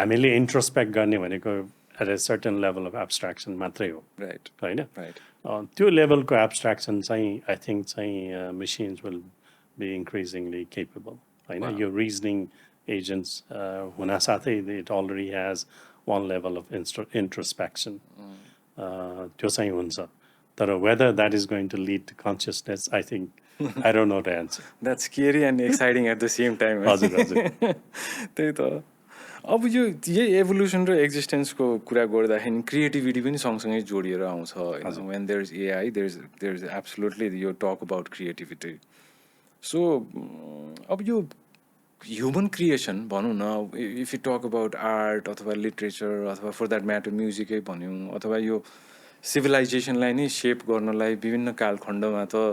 [SPEAKER 1] हामीले इन्ट्रोस्पेक्ट गर्ने भनेको at a certain level of abstraction मात्रै हो
[SPEAKER 2] Right.
[SPEAKER 1] होइन
[SPEAKER 2] Right.
[SPEAKER 1] त्यो लेभलको एब्स्ट्राक्सन चाहिँ आई थिङ्क चाहिँ machines will be increasingly capable होइन यो रिजनिङ एजेन्ट्स हुनासाथै it already has one level of introspection त्यो चाहिँ हुन्छ तर whether that is going to lead to consciousness I think I don't know the answer
[SPEAKER 2] That's scary and exciting at the same time.
[SPEAKER 1] हजुर हजुर
[SPEAKER 2] त्यही त अब यो यही एभोल्युसन र एक्जिस्टेन्सको कुरा गर्दाखेरि क्रिएटिभिटी पनि सँगसँगै जोडिएर आउँछ होइन when there is AI there is absolutely यो टक अबाउट क्रिएटिभिटी सो अब यो ह्युमन क्रिएसन भनौँ न if you talk about art अथवा लिट्रेचर अथवा फर द्याट म्याटर म्युजिकै भन्यौँ अथवा यो सिभिलाइजेसनलाई नै सेप गर्नलाई विभिन्न कालखण्डमा त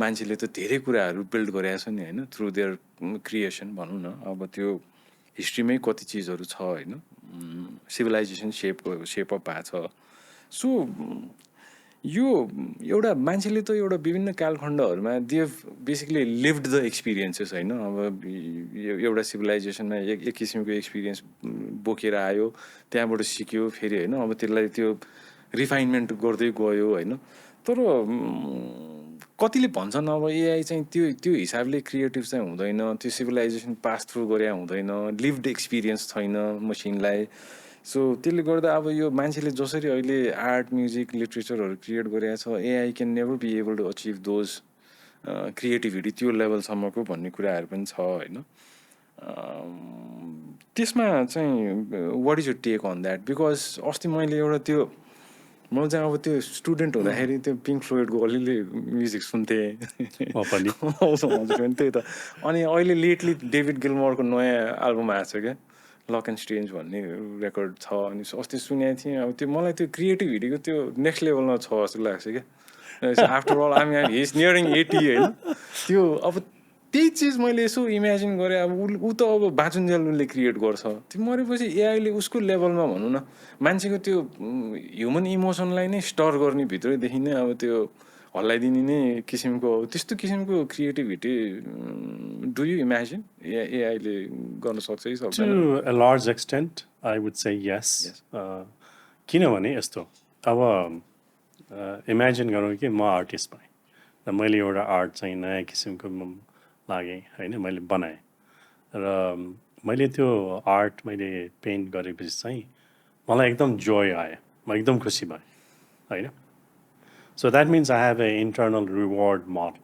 [SPEAKER 2] मान्छेले त धेरै कुराहरू बिल्ड गरेको छ नि होइन थ्रु देयर क्रिएसन भनौँ न अब त्यो हिस्ट्रीमै कति चिजहरू छ होइन सिभिलाइजेसन सेपअप भएको छ सो यो एउटा मान्छेले त एउटा विभिन्न कालखण्डहरूमा देव बेसिकली लिभड द एक्सपिरियन्सेस होइन अब एउटा सिभिलाइजेसनमा एक किसिमको एक्सपिरियन्स बोकेर आयो त्यहाँबाट सिक्यो फेरि होइन अब त्यसलाई त्यो रिफाइनमेन्ट गर्दै गयो होइन तर कतिले भन्छन् अब एआई चाहिँ त्यो हिसाबले क्रिएटिभ चाहिँ हुँदैन त्यो सिभिलाइजेसन पास थ्रु गरे हुँदैन लिभड एक्सपिरियन्स छैन मसिनलाई सो त्यसले गर्दा अब यो मान्छेले जसरी अहिले आर्ट म्युजिक लिट्रेचरहरू क्रिएट गरेको छ AI can never be able to achieve those creativity त्यो लेभलसम्मको भन्ने कुराहरू पनि छ होइन त्यसमा चाहिँ what is you take on that because अस्ति मैले एउटा त्यो म चाहिँ अब त्यो स्टुडेन्ट हुँदाखेरि त्यो पिङ्क फ्लोइडको अलिअलि म्युजिक सुन्थेँ त्यही त अनि अहिले लेटली डेभिड गिलमोरको नयाँ एल्बम आएको छ क्या लक एन्ड स्ट्रेन्ज भन्ने रेकर्ड छ अनि अस्ति सुनेको थिएँ अब त्यो मलाई त्यो क्रिएटिभिटीको त्यो नेक्स्ट लेभलमा छ जस्तो लाग्छ क्या आफ्टर अल आई हिज नियरिङ 80 होइन त्यो अब त्यही चिज मैले यसो इमेजिन गरेँ अब ऊ त अब बाँचुन्जेल उसले क्रिएट गर्छ त्यो मरेपछि एआईले उसको लेभलमा भनौँ न मान्छेको त्यो ह्युमन इमोसनलाई नै स्टर गर्ने भित्रैदेखि नै अब त्यो हल्लाइदिने नै किसिमको त्यस्तो किसिमको क्रिएटिभिटी डु यु इमेजिन एआईले गर्न सक्छ कि सक्दैन
[SPEAKER 1] to a large extent I would say yes किनभने यस्तो अब इमेजिन गरौँ कि म आर्टिस्ट भएँ र मैले एउटा आर्ट चाहिँ नयाँ किसिमको लागेँ होइन मैले बनाएँ र मैले त्यो आर्ट मैले पेन्ट गरेपछि चाहिँ मलाई एकदम जोय आयो म एकदम खुसी भएँ होइन so that means I have A internal reward model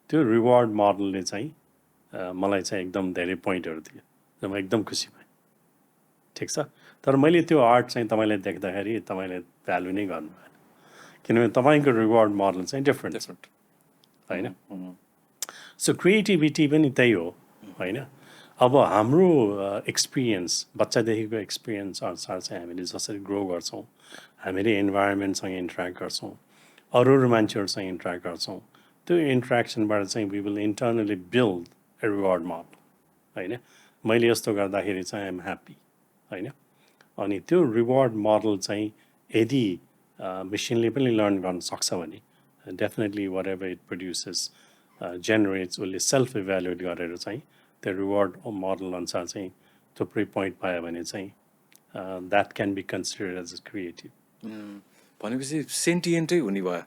[SPEAKER 1] त्यो रिवार्ड मोडलले चाहिँ मलाई चाहिँ एकदम धेरै पोइन्टहरू दियो र म एकदम खुसी भएँ ठिक छ तर मैले त्यो आर्ट चाहिँ तपाईँले देख्दाखेरि तपाईँले भ्यालु नै गर्नु भएन किनभने तपाईँको रिवार्ड मोडल चाहिँ डिफ्रेन्ट होइन सो क्रिएटिभिटी पनि त्यही हो होइन अब हाम्रो एक्सपिरियन्स बच्चादेखिको एक्सपिरियन्स अनुसार चाहिँ हामीले जसरी ग्रो गर्छौँ हामीले इन्भाइरोमेन्टसँग इन्ट्रेक्ट गर्छौँ अरू मान्छेहरूसँग इन्ट्रेक्ट गर्छौँ त्यो इन्ट्रेक्सनबाट चाहिँ we will internally build a reward model होइन मैले यस्तो गर्दाखेरि चाहिँ आइएम ह्याप्पी होइन अनि त्यो रिवार्ड मोडल चाहिँ यदि मेसिनले पनि लर्न गर्न सक्छ भने definitely whatever it produces generates उसले सेल्फ इभ्यालुएट गरेर चाहिँ त्यो रिवार्ड मोडल अनुसार चाहिँ थुप्रै पोइन्ट पायो भने चाहिँ that can be considered as a creative
[SPEAKER 2] भनेपछि सेन्टिएन्टै हुने भयो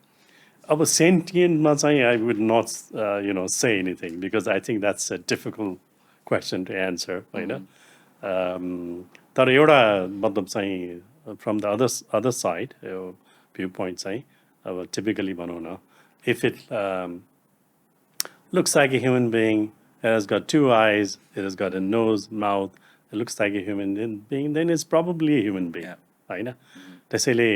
[SPEAKER 1] अब सेन्टिएन्टमा चाहिँ I would not you know say anything because I think that's a difficult question to answer होइन तर एउटा मतलब चाहिँ from the other side view point चाहिँ अब टिपिकली भनौँ न if it looks like a human being, it has got 2 eyes, it has got a nose, mouth, it looks like a human being, then it's probably a human being. होइन त्यसैले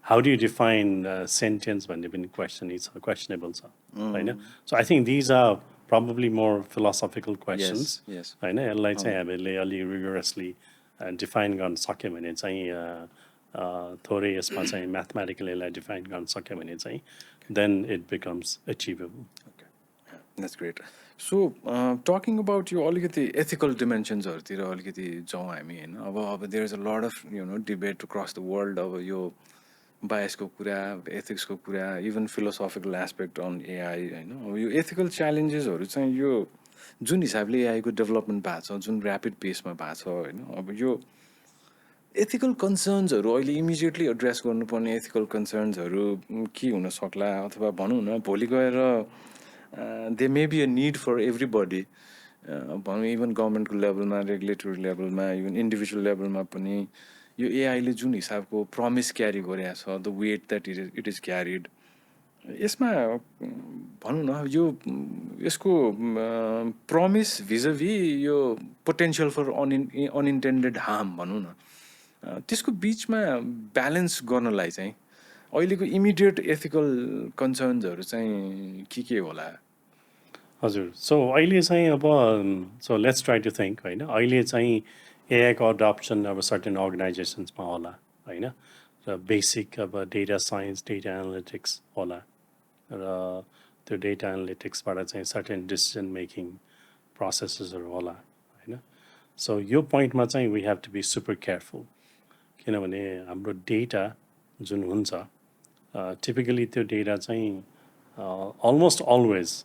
[SPEAKER 1] how do you define sentience भन्ने पनि question is questionable छ होइन so I think these are probably more philosophical questions होइन यसलाई चाहिँ हामीले अलि rigorously डिफाइन गर्न सक्यो भने चाहिँ थोरै यसमा चाहिँ म्याथमेटिकली यसलाई डिफाइन गर्न सक्यो भने चाहिँ then it becomes achievable.
[SPEAKER 2] That's great. So, talking about यो अलिकति ethical dimensionsहरूतिर अलिकति जाउँ हामी होइन. अब there is a lot of debate across the world अब यो बायसको कुरा, एथिक्सको कुरा, even philosophical aspect on AI होइन. अब यो एथिकल च्यालेन्जेसहरू चाहिँ यो जुन हिसाबले एआईको डेभलपमेन्ट भएको छ, जुन ऱ्यापिड पेसमा भएको छ होइन. अब यो एथिकल कन्सर्न्सहरू अहिले इमिडिएटली एड्रेस गर्नुपर्ने एथिकल कन्सर्न्सहरू के हुन सक्ला, अथवा भनौँ न भोलि गएर they may be a need for everybody, भनौँ इभन गभर्मेन्टको लेभलमा, रेगुलेटरी लेभलमा, इभन इन्डिभिजुअल लेभलमा पनि यो एआईले जुन हिसाबको प्रमिस क्यारी गरेको छ, the weight that it is carried, यसमा भनौँ न यो यसको प्रमिस भिजभी यो पोटेन्सियल फर अनइन्टेन्डेड हार्म भनौँ न, त्यसको बिचमा ब्यालेन्स गर्नलाई चाहिँ अहिलेको इमिडिएट एथिकल कन्सर्न्सहरू चाहिँ के होला?
[SPEAKER 1] हजुर, सो अहिले चाहिँ अब so let's try to think होइन. अहिले चाहिँ एआईको अडप्सन अब सर्टेन अर्गनाइजेसन्समा होला होइन, र बेसिक अब डेटा साइन्स, डेटा एनालिटिक्स होला, र त्यो डेटा एनालिटिक्सबाट चाहिँ सर्टेन डिसिजन मेकिङ प्रोसेसेसहरू होला होइन. सो यो पोइन्टमा चाहिँ we have to be super careful, किनभने हाम्रो डेटा जुन हुन्छ टिपिकली त्यो डेटा चाहिँ अलमोस्ट अलवेज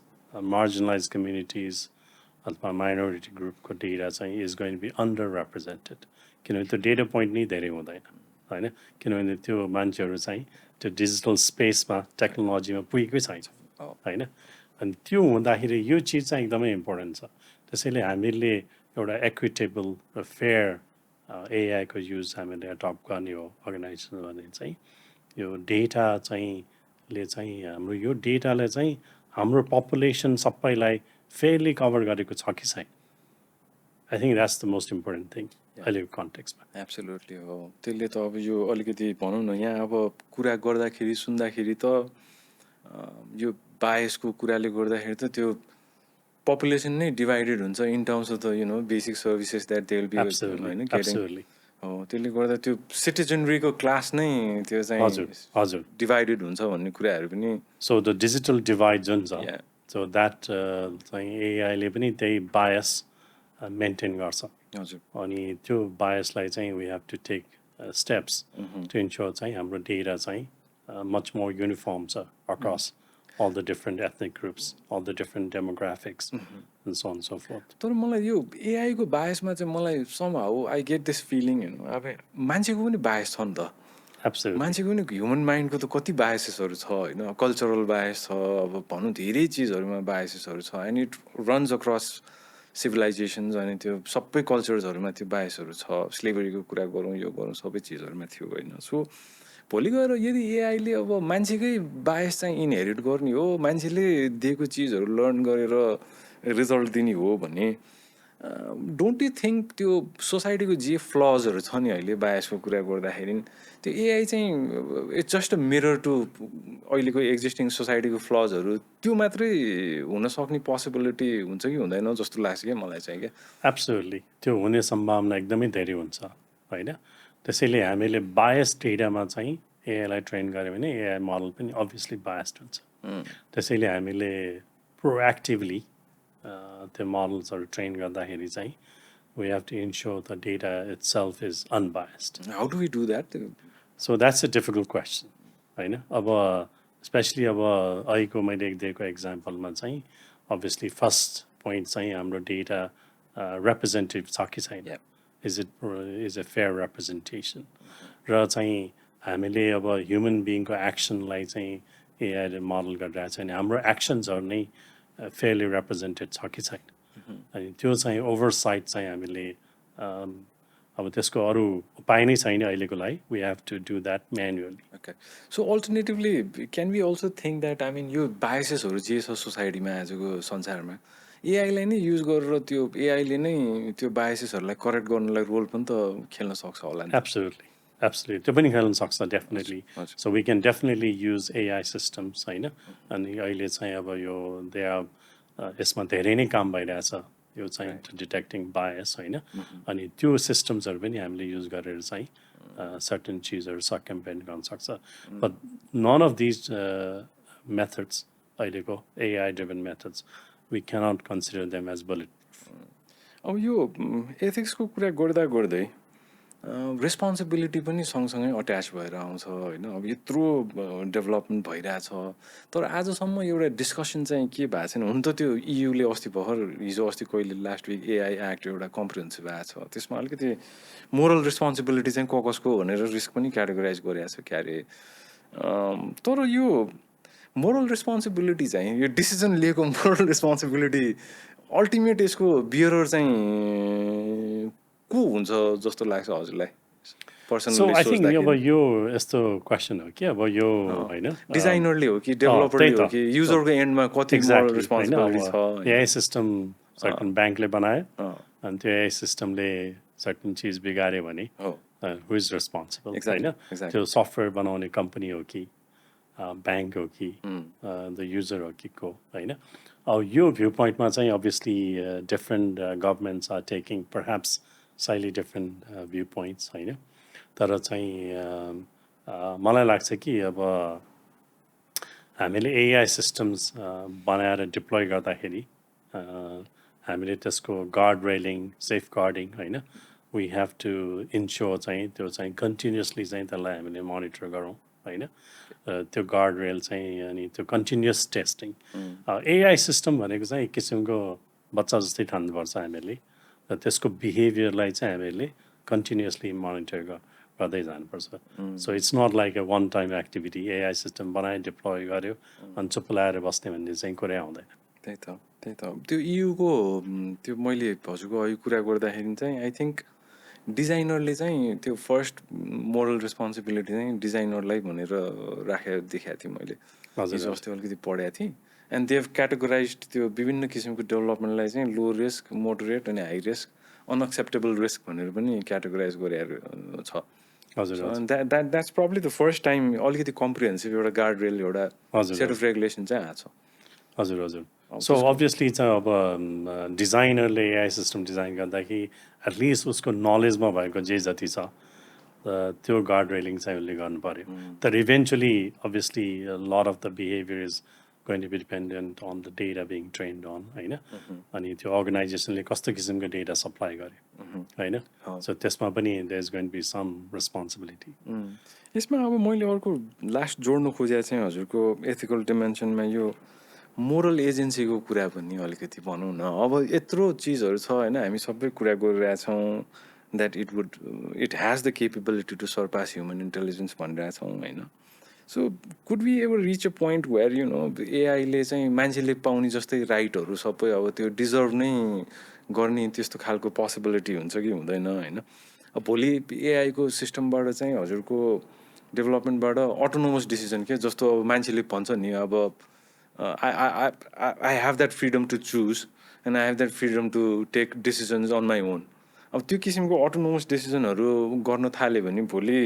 [SPEAKER 1] marginalized communities अथवा माइनोरिटी ग्रुपको डेटा चाहिँ is going be underrepresented, किनभने त्यो डेटा पोइन्ट नै धेरै हुँदैन होइन, किनभने त्यो मान्छेहरू चाहिँ त्यो डिजिटल स्पेसमा टेक्नोलोजीमा पुगेकै छैन होइन. अनि त्यो हुँदाखेरि यो चिज चाहिँ एकदमै इम्पोर्टेन्ट छ. त्यसैले हामीले एउटा इक्विटेबल र फेयर एआईको युज हामीले एडप्ट गर्ने हो अर्गनाइजेसन भने चाहिँ यो डेटा चाहिँ ले चाहिँ हाम्रो यो डेटाले चाहिँ हाम्रो पपुलेसन सबैलाई फेयरली कभर गरेको छ कि छैन. I think that's the most important thing अहिलेको कन्टेक्समा.
[SPEAKER 2] एब्सोल्युटली हो. त्यसले त अब यो अलिकति भनौँ न यहाँ अब कुरा गर्दाखेरि सुन्दाखेरि त यो बायसको कुराले गर्दाखेरि त त्यो पपुलेसन नै डिभाइडेड हुन्छ in terms of the basic services that they will be होइन गेटिङ. हो, त्यसले गर्दा त्यो सिटिजनरीको क्लास नै त्यो चाहिँ डिभाइडेड हुन्छ भन्ने कुराहरू पनि.
[SPEAKER 1] सो द डिजिटल डिभाइड जुन छ, सो द्याट चाहिँ एआईले पनि त्यही बायस मेन्टेन गर्छ.
[SPEAKER 2] हजुर.
[SPEAKER 1] अनि त्यो बायसलाई चाहिँ we have to take steps to ensure चाहिँ हाम्रो डेटा चाहिँ मच मोर युनिफर्म छ across all the different ethnic groups, all the different demographics, and so on and so forth.
[SPEAKER 2] तर मलाई यो एआईको बायसमा चाहिँ मलाई somehow I get this feeling अब मान्छेको पनि बायस छ नि त.
[SPEAKER 1] Absolutely.
[SPEAKER 2] मान्छेको पनि ह्युमन माइन्डको त कति बायसेसहरू छ होइन, कल्चरल बायस छ, अब भनौँ धेरै चिजहरूमा बायसेसहरू छ, and it runs across civilisations, अनि त्यो सबै कल्चर्सहरूमा त्यो बायसहरू छ. स्लेभरीको कुरा गरौँ, यो गरौँ, सबै चिजहरूमा थियो होइन. सो भोलि गएर यदि एआईले अब मान्छेकै बायस चाहिँ इनहेरिट गर्ने हो, मान्छेले दिएको चिजहरू लर्न गरेर रिजल्ट दिने हो भने डोन्ट यु थिङ्क त्यो सोसाइटीको जे फ्लजहरू छ नि अहिले बायसको कुरा गर्दाखेरि त्यो एआई चाहिँ it's just a mirror to अहिलेको एक्जिस्टिङ सोसाइटीको फ्लजहरू, त्यो मात्रै हुन सक्ने पोसिबिलिटी हुन्छ कि हुँदैन जस्तो लाग्छ क्या मलाई चाहिँ क्या.
[SPEAKER 1] एब्सोल्युटली त्यो हुने सम्भावना एकदमै धेरै हुन्छ होइन. त्यसैले हामीले बायस डेटामा चाहिँ एआईलाई ट्रेन गऱ्यो भने एआई मोडल पनि अभियसली बायस्ड हुन्छ. त्यसैले हामीले प्रोएक्टिभली त्यो मोडल्सहरू ट्रेन गर्दाखेरि चाहिँ we have to ensure the data itself is unbiased.
[SPEAKER 2] How do we do that?
[SPEAKER 1] So that's a difficult question होइन. अब स्पेसली अब अहिलेको मैले दिएको एक्जाम्पलमा चाहिँ अभियसली फर्स्ट पोइन्ट चाहिँ हाम्रो डेटा रिप्रेजेन्टेटिभ छ कि छैन, इज अ फेयर रिप्रेजेन्टेसन, र चाहिँ हामीले अब ह्युमन बिङको एक्सनलाई चाहिँ एआईले मोडल गरिरहेको छ भने हाम्रो एक्सन्सहरू नै फेयरली रिप्रेजेन्टेड छ कि छैन. अनि त्यो चाहिँ ओभरसाइट चाहिँ हामीले अब त्यसको अरू उपाय नै छैन अहिलेको लागि. We have to do that manually.
[SPEAKER 2] Okay. So alternatively can we also think that I mean यो बायसेसहरू जे छ सोसाइटीमा आजको संसारमा एआईलाई नै युज गरेर त्यो एआईले नै त्यो बायसेसहरूलाई करेक्ट गर्नलाई रोल पनि त खेल्न सक्छ होला नि?
[SPEAKER 1] एब्सोल्युटली एब्सोल्युटली त्यो पनि खेल्न सक्छ definitely. So we can definitely use AI systems होइन. अनि अहिले चाहिँ अब यो यसमा धेरै नै काम भइरहेछ यो चाहिँ डिटेक्टिङ बायस होइन अनि त्यो सिस्टम्सहरू पनि हामीले युज गरेर चाहिँ सर्टेन चिजहरू सर्कम्पेन्ट गर्न सक्छ but none of these methods अहिलेको AI driven methods we cannot consider them as bullet
[SPEAKER 2] अब यो एथिक्सको कुरा गर्दा गर्दै रेस्पोन्सिबिलिटी पनि सँगसँगै अट्याच भएर आउँछ होइन अब यत्रो डेभलपमेन्ट भइरहेछ तर आजसम्म एउटा डिस्कसन चाहिँ के भएको छैन हुन त त्यो इयुले अस्ति भर्खर हिजो अस्ति कहिले लास्ट विक एआई एक्ट एउटा कम्प्रिहेन्सिभ आएको छ त्यसमा अलिकति मोरल रेस्पोन्सिबिलिटी चाहिँ कसको भनेर रिस्क पनि क्याटेगोराइज गरेको छ क्यारे तर यो मोरल रेस्पोन्सिबिलिटी चाहिँ यो डिसिजन लिएको मोरल रेस्पोन्सिबिलिटी अल्टिमेट यसको बियरर चाहिँ को हुन्छ जस्तो लाग्छ हजुरलाई
[SPEAKER 1] सो आई थिङ्क अब यो यस्तो क्वेसन हो कि अब यो होइन
[SPEAKER 2] डिजाइनरले हो कि डेभलपरले हो कि युजरको एन्डमा कति मोरल रेस्पोन्सिबिलिटी छ
[SPEAKER 1] एआई सिस्टम सर्टन ब्याङ्कले बनायो अनि त्यो एआई सिस्टमले सर्टन चिज बिगाऱ्यो भने हु इज रेस्पोन्सिबल होइन त्यो सफ्टवेयर बनाउने कम्पनी हो कि ब्याङ्क हो कि द युजर हो कि को होइन अब यो भ्यू पोइन्टमा चाहिँ obviously different governments are taking perhaps slightly different viewpoints होइन तर चाहिँ मलाई लाग्छ कि अब हामीले एआई सिस्टम्स बनाएर डिप्लोय गर्दाखेरि हामीले त्यसको गार्ड रेलिङ सेफ गार्डिङ होइन वी हेभ टु इन्स्योर चाहिँ त्यो चाहिँ कन्टिन्युसली चाहिँ त्यसलाई हामीले मोनिटर गरौँ होइन त्यो गार्ड रेल चाहिँ अनि त्यो कन्टिन्युस टेस्टिङ एआई सिस्टम भनेको चाहिँ एक किसिमको बच्चा जस्तै ठान्नुपर्छ हामीले र त्यसको बिहेभियरलाई चाहिँ हामीले कन्टिन्युसली मोनिटर गर्दै जानुपर्छ so it's not like a one time activity AI system बनायो डिप्लोय गर्यो अनि चुप लगाएर बस्ने भन्ने चाहिँ कुरै आउँदैन
[SPEAKER 2] त्यही त त्यो इयुको त्यो मैले हजुरको अघि कुरा गर्दाखेरि चाहिँ आई थिङ्क डिजाइनरले चाहिँ त्यो फर्स्ट मोरल रेस्पोन्सिबिलिटी चाहिँ डिजाइनरलाई भनेर राखेर देखाएको थिएँ मैले हिजो अस्ति अलिकति पढाएको थिएँ एन्ड दे हेभ क्याटेगोराइज त्यो विभिन्न किसिमको डेभलपमेन्टलाई चाहिँ लो रिस्क मोडरेट अनि हाई रिस्क अनएक्सेप्टेबल रिस्क भनेर पनि क्याटेगोराइज गरेर छ that's probably the first time अलिकति कम्प्रिहेन्सिभ एउटा गार्ड रेल एउटा सेट अफ रेगुलेसन चाहिँ आएको छ
[SPEAKER 1] हजुर हजुर सो अभियसली चाहिँ अब डिजाइनरले एआई सिस्टम डिजाइन गर्दाखेरि एटलिस्ट उसको नलेजमा भएको जे जति छ त्यो गार्ड रेलिङ चाहिँ उसले गर्नु पऱ्यो तर eventually obviously lot of the behaviour is going to be dependent on the data being trained on होइन अनि त्यो अर्गनाइजेसनले कस्तो किसिमको डेटा सप्लाई गर्यो होइन सो त्यसमा पनि there is going to be some responsibility
[SPEAKER 2] यसमा अब मैले अर्को लास्ट जोड्नु खोजेको चाहिँ हजुरको एथिकल डिमेन्सनमा यो मोरल एजेन्सीको कुरा पनि अलिकति भनौँ न अब यत्रो चिजहरू छ होइन हामी सबै कुरा गरिरहेछौँ that it has the capability to surpass human intelligence भनिरहेछौँ होइन so could be ever reach a point where you know एआईले चाहिँ मान्छेले पाउने जस्तै राइटहरू सबै अब त्यो डिजर्भ नै गर्ने त्यस्तो खालको पोसिबिलिटी हुन्छ कि हुँदैन होइन अब भोलि एआईको सिस्टमबाट चाहिँ हजुरको डेभलपमेन्टबाट अटोनोमस डिसिजन के जस्तो अब मान्छेले भन्छ नि अब I have that freedom to choose and I have that freedom to take decisions on my own अब त्यो किसिमको अटोनोमस डिसिजनहरू गर्न थाल्यो भने भोलि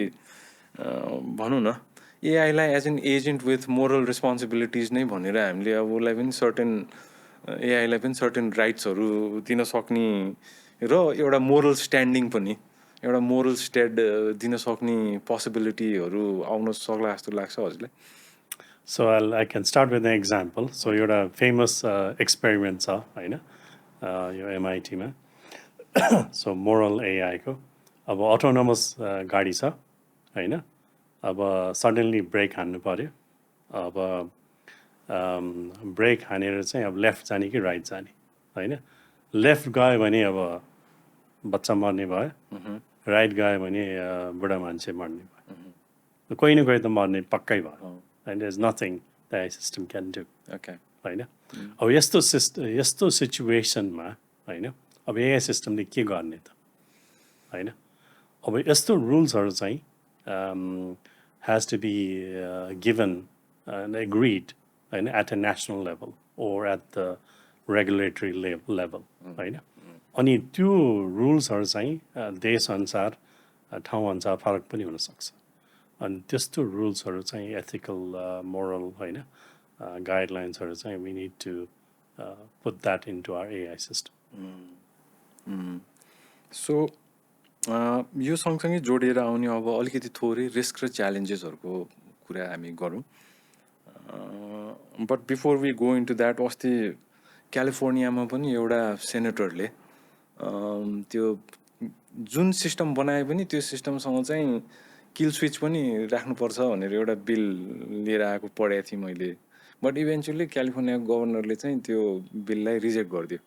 [SPEAKER 2] भनौँ न एआईलाई as an agent with moral responsibilities नै भनेर हामीले अब उसलाई पनि सर्टेन एआईलाई पनि सर्टेन राइट्सहरू दिन सक्ने र एउटा मोरल स्ट्यान्डिङ पनि एउटा मोरल स्ट्यान्ड दिन सक्ने पोसिबिलिटीहरू आउन सक्ला जस्तो लाग्छ हजुरलाई
[SPEAKER 1] so I can start with an example so एउटा फेमस एक्सपेरिमेन्ट छ होइन यो एमआइटीमा सो मोरल एआईको अब अटोनोमस गाडी छ होइन अब सडनली ब्रेक हान्नु पऱ्यो अब ब्रेक हानेर चाहिँ अब लेफ्ट जाने कि राइट जाने होइन लेफ्ट गयो भने अब बच्चा मर्ने भयो राइट गयो भने बुढा मान्छे मर्ने भयो कोही न कोही त मर्ने पक्कै भयो and is nothing the system can do होइन अब यस्तो सिचुएसनमा होइन अब एआई सिस्टमले के गर्ने त होइन अब यस्तो रुल्सहरू चाहिँ has to be given and agreed at a national level or at the regulatory level होइन अनि त्यो रुल्सहरू चाहिँ देशअनुसार ठाउँअनुसार फरक पनि हुनसक्छ अनि त्यस्तो रुल्सहरू चाहिँ एथिकल मोरल होइन गाइडलाइन्सहरू चाहिँ we need to put that into our AI system
[SPEAKER 2] so यो सँगसँगै जोडेर आउने अब अलिकति थोरै रिस्क र च्यालेन्जेसहरूको कुरा हामी गरौँ. But before we go into that, अस्ति क्यालिफोर्नियामा पनि एउटा सेनेटरले त्यो जुन सिस्टम बनाए पनि त्यो सिस्टमसँग चाहिँ किल स्विच पनि राख्नुपर्छ भनेर एउटा बिल लिएर आएको पढेको थिएँ मैले. बट इभेन्चुअली क्यालिफोर्नियाको गभर्नरले चाहिँ त्यो बिललाई रिजेक्ट गरिदियो.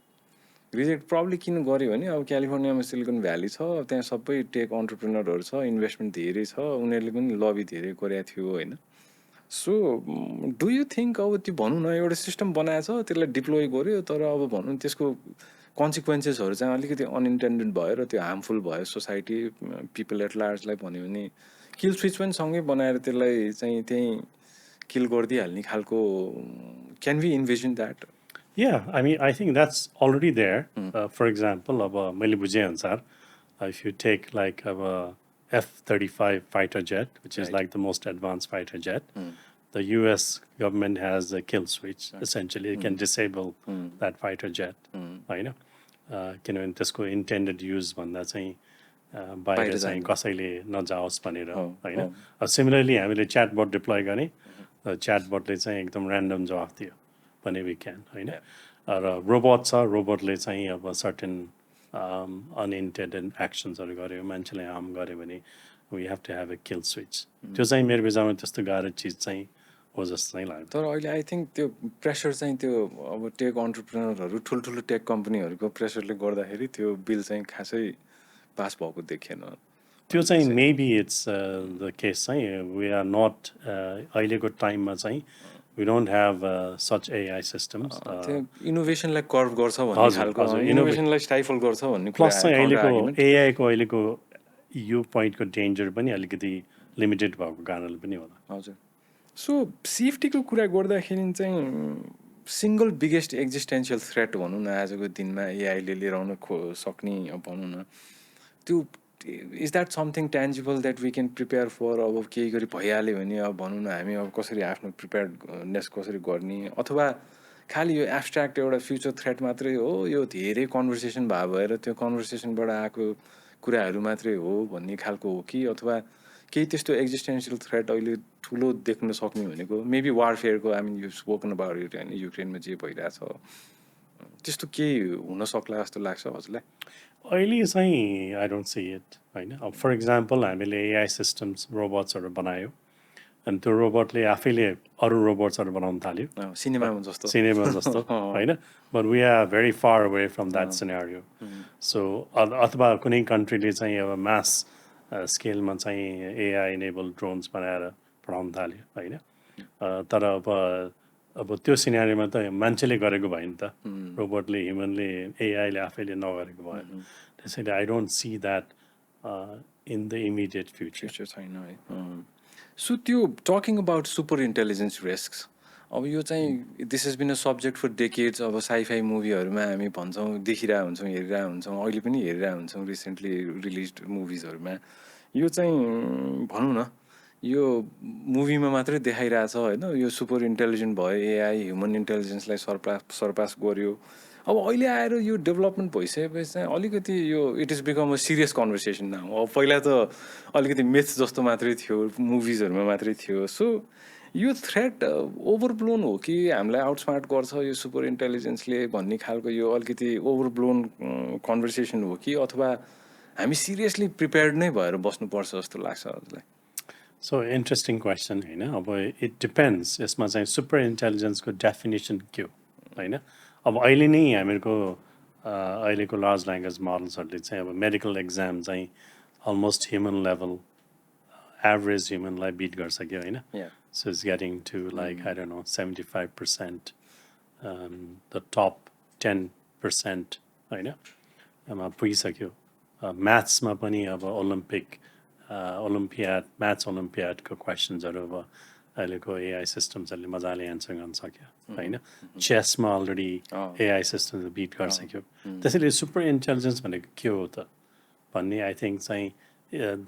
[SPEAKER 2] रिजेक्ट प्रब्लली किन गर्यो भने अब क्यालिफोर्नियामा सिलिकन भ्याली छ, त्यहाँ सबै टेक अन्टरप्रेनरहरू छ, इन्भेस्टमेन्ट धेरै छ, उनीहरूले पनि लबी धेरै गरेको थियो होइन. सो डु यु थिङ्क अब त्यो भनौँ न एउटा सिस्टम बनाएछ, त्यसलाई डिप्लोय गर्यो, तर अब भनौँ त्यसको कन्सिक्वेन्सेसहरू चाहिँ अलिकति अनइन्टेन्डेड भयो र त्यो हार्मफुल भयो सोसाइटी पिपल एट लार्जलाई भन्यो भने किल स्विच पनि सँगै बनाएर त्यसलाई चाहिँ त्यहीँ किल गरिदिइहाल्ने खालको can we envision that?
[SPEAKER 1] Yeah, I mean, I think that's already there. For example, मैले बुझेअनुसार, if you take like a F-35 fighter jet, which is like the most advanced fighter jet, the US government has a kill switch. Essentially, it can disable that fighter jet. होइन, किनभने त्यसको intended use भन्दा चाहिँ बाहिर चाहिँ कसैले नजाओस् भनेर होइन. सिमिलरली हामीले च्याटबोट डिप्लोय गरेँ, च्याटबोटले चाहिँ एकदम ऱ्यान्डम जवाफ दियो भने वी क्यान होइन. र रोबोट छ, रोबोटले चाहिँ अब सर्टेन अनइन्टेन्डेड एक्सन्सहरू गर्यो, मान्छेलाई हार्म गर्यो भने we have to have a kill switch. त्यो चाहिँ मेरो विचारमा त्यस्तो गाह्रो चिज चाहिँ हो जस्तो चाहिँ लाग्छ.
[SPEAKER 2] तर अहिले आई थिङ्क त्यो प्रेसर चाहिँ त्यो अब टेक अन्टरप्रेनरहरू ठुल्ठुलो टेक कम्पनीहरूको प्रेसरले गर्दाखेरि त्यो बिल चाहिँ खासै पास भएको देखेन.
[SPEAKER 1] त्यो चाहिँ मेबी इट्स द केस चाहिँ वी आर नट अहिलेको टाइममा चाहिँ we don't have such AI systems.
[SPEAKER 2] इनोभेसनलाई कर्भ गर्छ भन्ने खालको, इनोभेसनलाई स्टाइफल गर्छ भन्ने कुरा.
[SPEAKER 1] प्लस चाहिँ अहिलेको एआईको अहिलेको यो पोइन्टको डेन्जर पनि अलिकति लिमिटेड भएको कारणले पनि होला.
[SPEAKER 2] हजुर. सो सेफ्टीको कुरा गर्दाखेरि चाहिँ सिङ्गल बिगेस्ट एक्जिस्टेन्सियल थ्रेट भनौँ न आजको दिनमा एआईले लिएर आउन सक्ने भनौँ न, त्यो is that something tangible that we can prepare for? अब केही गरी भइहाल्यो भने अब भनौँ न हामी अब कसरी आफ्नो प्रिपेयर्डनेस कसरी गर्ने, अथवा खालि यो एब्स्ट्र्याक्ट एउटा फ्युचर थ्रेट मात्रै हो, यो धेरै कन्भर्सेसन भएर त्यो कन्भर्सेसनबाट आएको कुराहरू मात्रै हो भन्ने खालको हो कि, अथवा केही त्यस्तो एक्जिस्टेन्सियल थ्रेट अहिले ठुलो देख्न सक्ने भनेको मेबी वारफेयरको, I mean you spoken about it होइन, युक्रेनमा जे भइरहेछ त्यस्तो केही हुन सक्ला जस्तो लाग्छ हजुरलाई?
[SPEAKER 1] अहिले चाहिँ आई डोन्ट सी इट होइन. अब फर इक्जाम्पल हामीले एआई सिस्टम्स रोबोट्सहरू बनायो अनि त्यो रोबोटले आफैले अरू रोबोट्सहरू बनाउन थाल्यो
[SPEAKER 2] सिनेमामा
[SPEAKER 1] जस्तो होइन. But we are very far away from that scenario. So अथवा कुनै कन्ट्रीले चाहिँ अब मास स्केलमा चाहिँ एआई इनेबल ड्रोन्स बनाएर पढाउन थाल्यो होइन. तर अब त्यो सिनेरियोमा त मान्छेले गरेको भयो नि त, रोबोटले ह्युमनले एआईले आफैले नगरेको भयो. त्यसैले I don't see that in the immediate future
[SPEAKER 2] छैन है. सो त्यो talking about super intelligence risk, अब यो चाहिँ this has been a subject for decades. अब साइफाई मुभीहरूमा हामी भन्छौँ, देखिरहेको हुन्छौँ, हेरिरहेको हुन्छौँ, अहिले पनि हेरिरहेको हुन्छौँ रिसेन्टली रिलिज मुभिजहरूमा. यो चाहिँ भनौँ न यो मुभीमा मात्रै देखाइरहेछ होइन, यो सुपर इन्टेलिजेन्ट भयो एआई, ह्युमन इन्टेलिजेन्सलाई सरपास गर्यो. अब अहिले आएर यो डेभलपमेन्ट भइसकेपछि चाहिँ अलिकति यो it is become a serious conversation now. अब पहिला त अलिकति मिथ जस्तो मात्रै थियो, मुभिजहरूमा मात्रै थियो. सो यो थ्रेट ओभरब्लोन हो कि हामीलाई आउटस्मार्ट गर्छ यो सुपर इन्टेलिजेन्सले भन्ने खालको यो अलिकति ओभरब्लोन कन्भर्सेसन हो कि, अथवा हामी सिरियसली प्रिपेयर्ड नै भएर बस्नुपर्छ जस्तो लाग्छ हजुरलाई?
[SPEAKER 1] सो इन्ट्रेस्टिङ क्वेसन होइन. अब इट डिपेन्ड्स यसमा चाहिँ सुपर इन्टेलिजेन्सको डेफिनेसन के हो होइन. अब अहिले नै हामीहरूको अहिलेको लार्ज ल्याङ्ग्वेज मोडल्सहरूले चाहिँ अब मेडिकल एक्जाम चाहिँ अलमोस्ट ह्युमन लेभल एभरेज ह्युमनलाई बिट गरिसक्यो होइन. So it's getting to like I don't know 75% the top 10% होइन पुगिसक्यो. म्याथ्समा पनि अब म्याथ्स ओलम्पियाडको क्वेसन्सहरू अब अहिलेको एआई सिस्टम्सहरूले मजाले एन्सर गर्न सक्यो होइन. चेसमा अलरेडी एआई सिस्टम्सले बिट गरिसक्यो. त्यसैले सुपर इन्टेलिजेन्स भनेको के हो त भन्ने आई थिङ्क चाहिँ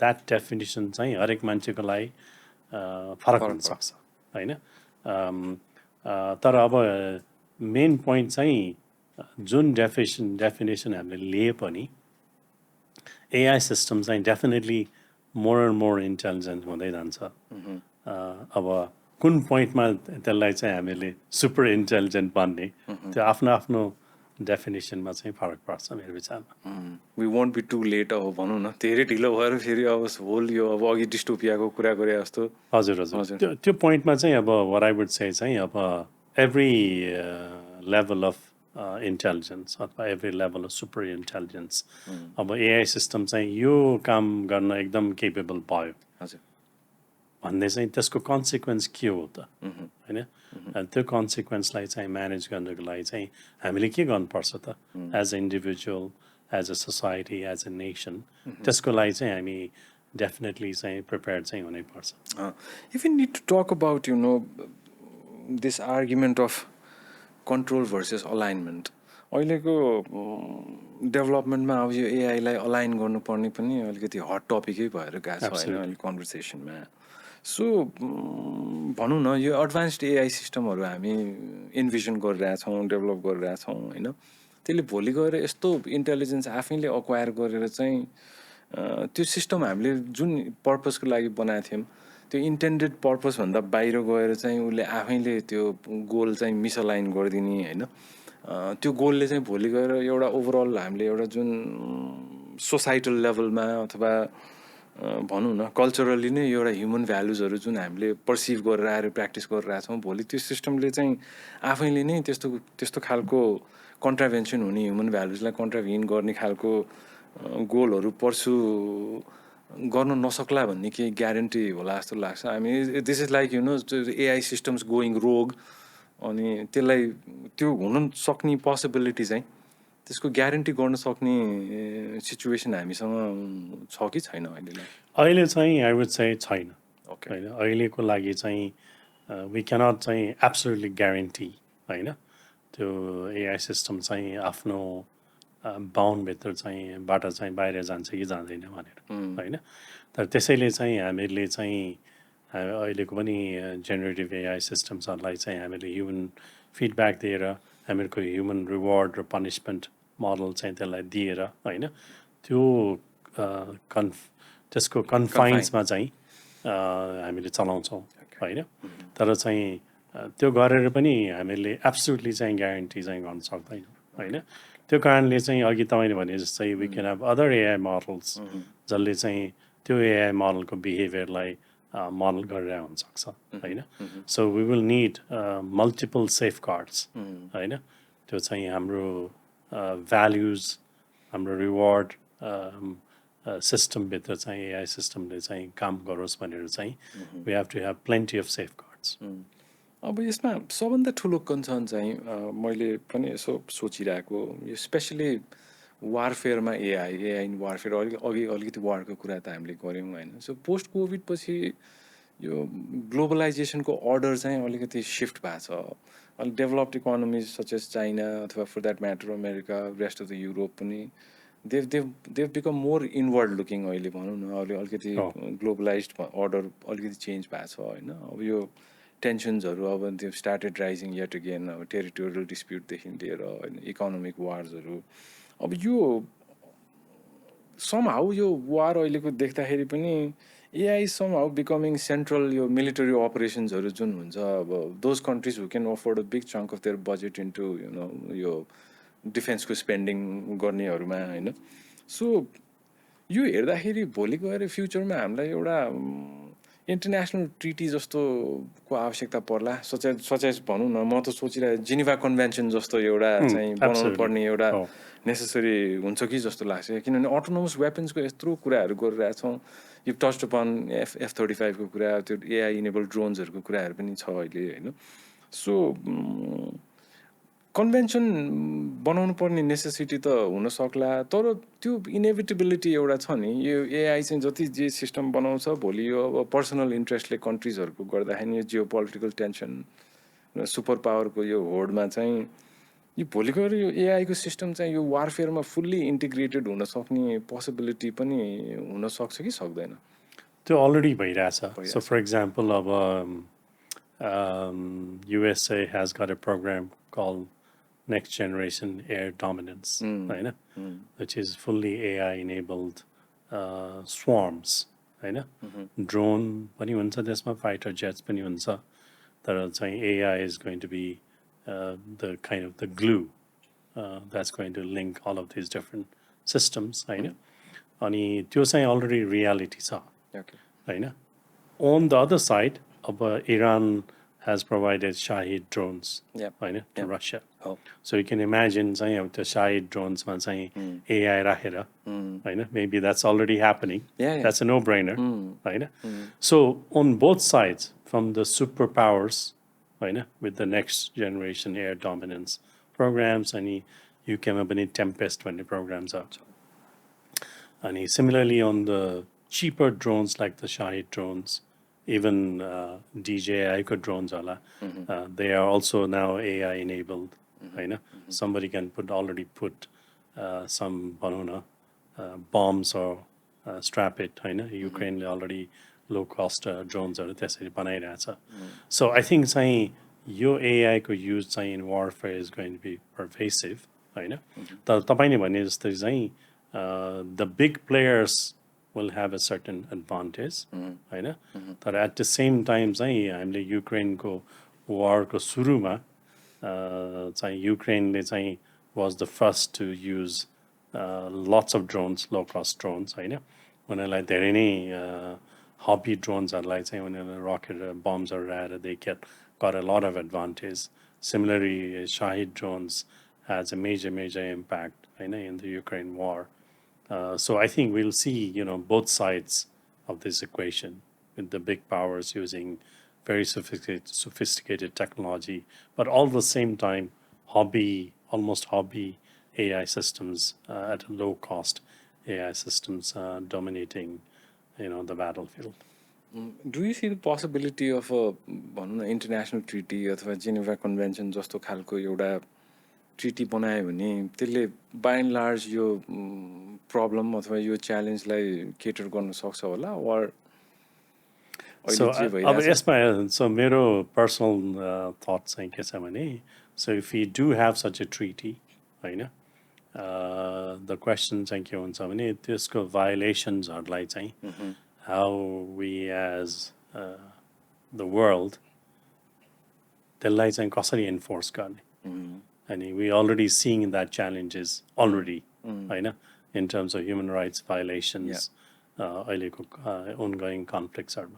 [SPEAKER 1] द्याट डेफिनेसन चाहिँ हरेक मान्छेको लागि फरक हुनसक्छ होइन. तर अब मेन पोइन्ट चाहिँ जुन डेफिनेसन हामीले लिए पनि एआई सिस्टम चाहिँ definitely more and more intelligent हुँदै जान्छ अब कुन पोइन्टमा त्यसलाई चाहिँ हामीले सुपर इन्टेलिजेन्ट भन्ने त्यो आफ्नो आफ्नो डेफिनेसनमा चाहिँ फरक पर्छ मेरो विचारमा
[SPEAKER 2] we won't be to let अब भनौँ न धेरै ढिलो भएर फेरि अब होल यो अब अघि डिस्टोपियाको कुरा गरे जस्तो
[SPEAKER 1] हजुर हजुर त्यो पोइन्टमा चाहिँ अब वर आई वुड से चाहिँ अब एभ्री लेभल अफ इन्टेलिजेन्स अथवा every level of super intelligence अब एआई सिस्टम चाहिँ यो काम गर्न एकदम केपेबल भयो
[SPEAKER 2] हजुर
[SPEAKER 1] भन्ने चाहिँ त्यसको कन्सिक्वेन्स के हो त होइन त्यो कन्सिक्वेन्सलाई चाहिँ म्यानेज गर्नको लागि चाहिँ हामीले के गर्नुपर्छ त as a individual as a society as a nation त्यसको लागि चाहिँ हामी डेफिनेटली चाहिँ प्रिपेयर चाहिँ हुनैपर्छ
[SPEAKER 2] if you need to talk about you know this argument of control versus alignment अहिलेको डेभलपमेन्टमा अब यो एआईलाई अलाइन गर्नुपर्ने पनि अलिकति हट टपिकै भएर गएको छ होइन अहिले कन्भर्सेसनमा सो भनौँ न यो एडभान्स्ड एआई सिस्टमहरू हामी इन्भिजन गरिरहेछौँ डेभलप गरिरहेछौँ होइन त्यसले भोलि गएर यस्तो इन्टेलिजेन्स आफैले अक्वायर गरेर चाहिँ त्यो सिस्टम हामीले जुन पर्पजको लागि बनाएको थियौँ त्यो इन्टेन्डेड पर्पजभन्दा बाहिर गएर चाहिँ उसले आफैले त्यो गोल चाहिँ मिसअलाइन गरिदिने होइन त्यो गोलले चाहिँ भोलि गएर एउटा ओभरअल हामीले एउटा जुन सोसाइटल लेभलमा अथवा भनौँ न कल्चरली नै एउटा ह्युमन भ्यालुजहरू जुन हामीले पर्सिभ गरेर आएर प्र्याक्टिस गरिरहेछौँ भोलि त्यो सिस्टमले चाहिँ आफैले नै त्यस्तो खालको कन्ट्राभेन्सन हुने ह्युमन भ्यालुजलाई कन्ट्राभेन गर्ने खालको गोलहरू पर्सु गर्न नसक्ला भन्ने केही ग्यारेन्टी होला जस्तो लाग्छ हामी this is like you know AI systems going रोग अनि त्यसलाई त्यो हुन सक्ने पोसिबिलिटी चाहिँ त्यसको ग्यारेन्टी गर्न सक्ने सिचुएसन हामीसँग छ कि छैन अहिलेलाई
[SPEAKER 1] अहिले चाहिँ आई वुड चाहिँ छैन
[SPEAKER 2] ओके
[SPEAKER 1] होइन अहिलेको लागि चाहिँ वी क्यानट चाहिँ एब्सोल्युटली ग्यारेन्टी होइन त्यो एआई सिस्टम चाहिँ आफ्नो बााउन्डभित्र चाहिँ बाट चाहिँ बाहिर जान्छ कि जाँदैन भनेर होइन तर त्यसैले चाहिँ हामीले चाहिँ अहिलेको पनि जेनेरेटिभ एआई सिस्टम्सहरूलाई चाहिँ हामीले ह्युमन फिडब्याक दिएर हामीहरूको ह्युमन रिवार्ड र पनिसमेन्ट मोडल चाहिँ त्यसलाई दिएर होइन त्यो त्यसको कन्फाइन्समा चाहिँ हामीले चलाउँछौँ होइन तर चाहिँ त्यो गरेर पनि हामीले एब्सोल्युटली चाहिँ ग्यारेन्टी चाहिँ गर्न सक्दैनौँ होइन त्यो कारणले चाहिँ अघि तपाईँले भने जस्तै we can have other AI models जसले चाहिँ त्यो एआई मोडलको बिहेभियरलाई मोडल गरेर हुनसक्छ होइन so we will need multiple safeguards होइन त्यो चाहिँ हाम्रो भ्याल्युज हाम्रो रिवार्ड सिस्टमभित्र चाहिँ एआई सिस्टमले चाहिँ काम गरोस् भनेर चाहिँ we have to have plenty of safeguards
[SPEAKER 2] अब यसमा सबभन्दा ठुलो कन्सर्न चाहिँ मैले पनि यसो सोचिरहेको यो स्पेसली वारफेयरमा एआई इन वारफेयर अलिकति वारको कुरा त हामीले गऱ्यौँ होइन सो पोस्ट कोभिड पछि यो ग्लोबलाइजेसनको अर्डर चाहिँ अलिकति सिफ्ट भएको छ अलिक developed economies such as China अथवा for that matter America rest of the Europe पनि they've become more inward looking अहिले भनौँ न अहिले अलिकति ग्लोबलाइज अर्डर अलिकति चेन्ज भएको छ होइन अब यो टेन्सन्सहरू अब त्यो स्टार्टेड राइजिङ यट अगेन अब टेरिटोरियल डिस्प्युटदेखि लिएर होइन इकोनोमिक वार्सहरू अब यो समहाउ यो वार अहिलेको देख्दाखेरि पनि एआई समहाउ बिकमिङ सेन्ट्रल यो मिलिटरी अपरेसन्सहरू जुन हुन्छ अब those countries who can afford a big chunk of there budget into you know यो डिफेन्सको स्पेन्डिङ गर्नेहरूमा होइन सो यो हेर्दाखेरि भोलि गएर फ्युचरमा हामीलाई एउटा इन्टरनेसनल ट्रिटी जस्तोको आवश्यकता पर्ला सचेज भनौँ न म त सोचिरहेको जिनिभा कन्भेन्सन जस्तो एउटा चाहिँ बनाउनु पर्ने एउटा नेसेसरी हुन्छ कि जस्तो लाग्छ किनभने अटोनोमस वेपन्सको यत्रो कुराहरू गरिरहेछौँ यो टच अपन F-35को कुरा त्यो एआई इनेबल ड्रोन्सहरूको कुराहरू पनि छ अहिले होइन सो कन्भेन्सन बनाउनु पर्ने नेसेसिटी त हुन सक्ला तर त्यो इनेभिटेबिलिटी एउटा छ नि यो एआई चाहिँ जति जे सिस्टम बनाउँछ भोलि यो अब पर्सनल इन्ट्रेस्टले कन्ट्रिजहरूको गर्दाखेरि यो जियो पोलिटिकल टेन्सन सुपर पावरको यो होडमा चाहिँ यो भोलि गएर यो एआईको सिस्टम चाहिँ यो वारफेयरमा फुल्ली इन्टिग्रेटेड हुन सक्ने पोसिबिलिटी पनि हुन सक्छ कि सक्दैन
[SPEAKER 1] त्यो अलरेडी भइरहेछ सो फर इक्जाम्पल अब USA has got a program called next generation air dominance, होइन, which is fully AI enabled swarms, होइन, ड्रोन पनि हुन्छ त्यसमा, फाइटर जेट्स पनि हुन्छ, तर चाहिँ AI is going to be the kind of the glue that's going to link all of these different systems, होइन, अनि त्यो चाहिँ already reality छ,
[SPEAKER 2] Okay.
[SPEAKER 1] होइन. On the other side, Iran has provided Shahid drones,
[SPEAKER 2] Yep.
[SPEAKER 1] होइन, to Russia.
[SPEAKER 2] Oh.
[SPEAKER 1] So you can imagine चाहिँ अब त्यो Shahid drones मा चाहिँ AI राखेर, होइन, maybe that's already happening.
[SPEAKER 2] Yeah.
[SPEAKER 1] That's a no-brainer, होइन. So on both sides, from the superpowers, होइन, with the next generation air dominance programs, अनि UK मा पनि Tempest भन्ने programs are. And similarly, on the cheaper drones like the Shahid drones, even DJI drones, they are also now AI enabled. Somebody can already put some bombs or strap it. Ukraine already low cost drones are त्यसरी बनाइरहेछ. So I think चाहिँ यो AI को use चाहिँ in warfare is going to be pervasive. होइन, तर तपाईँले भने जस्तै चाहिँ the big players will have a certain advantage, होइन, तर at the same time चाहिँ हामीले युक्रेनको वारको सुरुमा चाहिँ युक्रेनले चाहिँ was the first to use lots of drones, low cost drones, होइन, उनीहरूलाई धेरै नै hobby dronesहरूलाई चाहिँ उनीहरूले rocket bombsहरू ल्याएर they got a lot of advantage. Similarly, Shahid drones has a major impact, in the Ukraine war. So I think we'll see, both sides of this equation, with the big powers using very sophisticated technology, but all the same time, almost hobby AI systems at a low cost AI systems dominating, the battlefield.
[SPEAKER 2] Do you see the possibility of a international treaty अथवा Geneva Convention जस्तो खालको एउटा treaty बनायो भने त्यसले by and large यो problem अथवा यो च्यालेन्जलाई केटर गर्न सक्छ होला or
[SPEAKER 1] So अब यसमा so मेरो personal thoughts चाहिँ के छ भने, so if we do have such a treaty, होइन, the question चाहिँ के हुन्छ भने त्यसको violationsहरूलाई चाहिँ how we as the world त्यसलाई चाहिँ कसरी enforce गर्ने. And we already seeing that challenges already, होइन, in terms of human rights violations, अहिलेको ongoing conflicts are.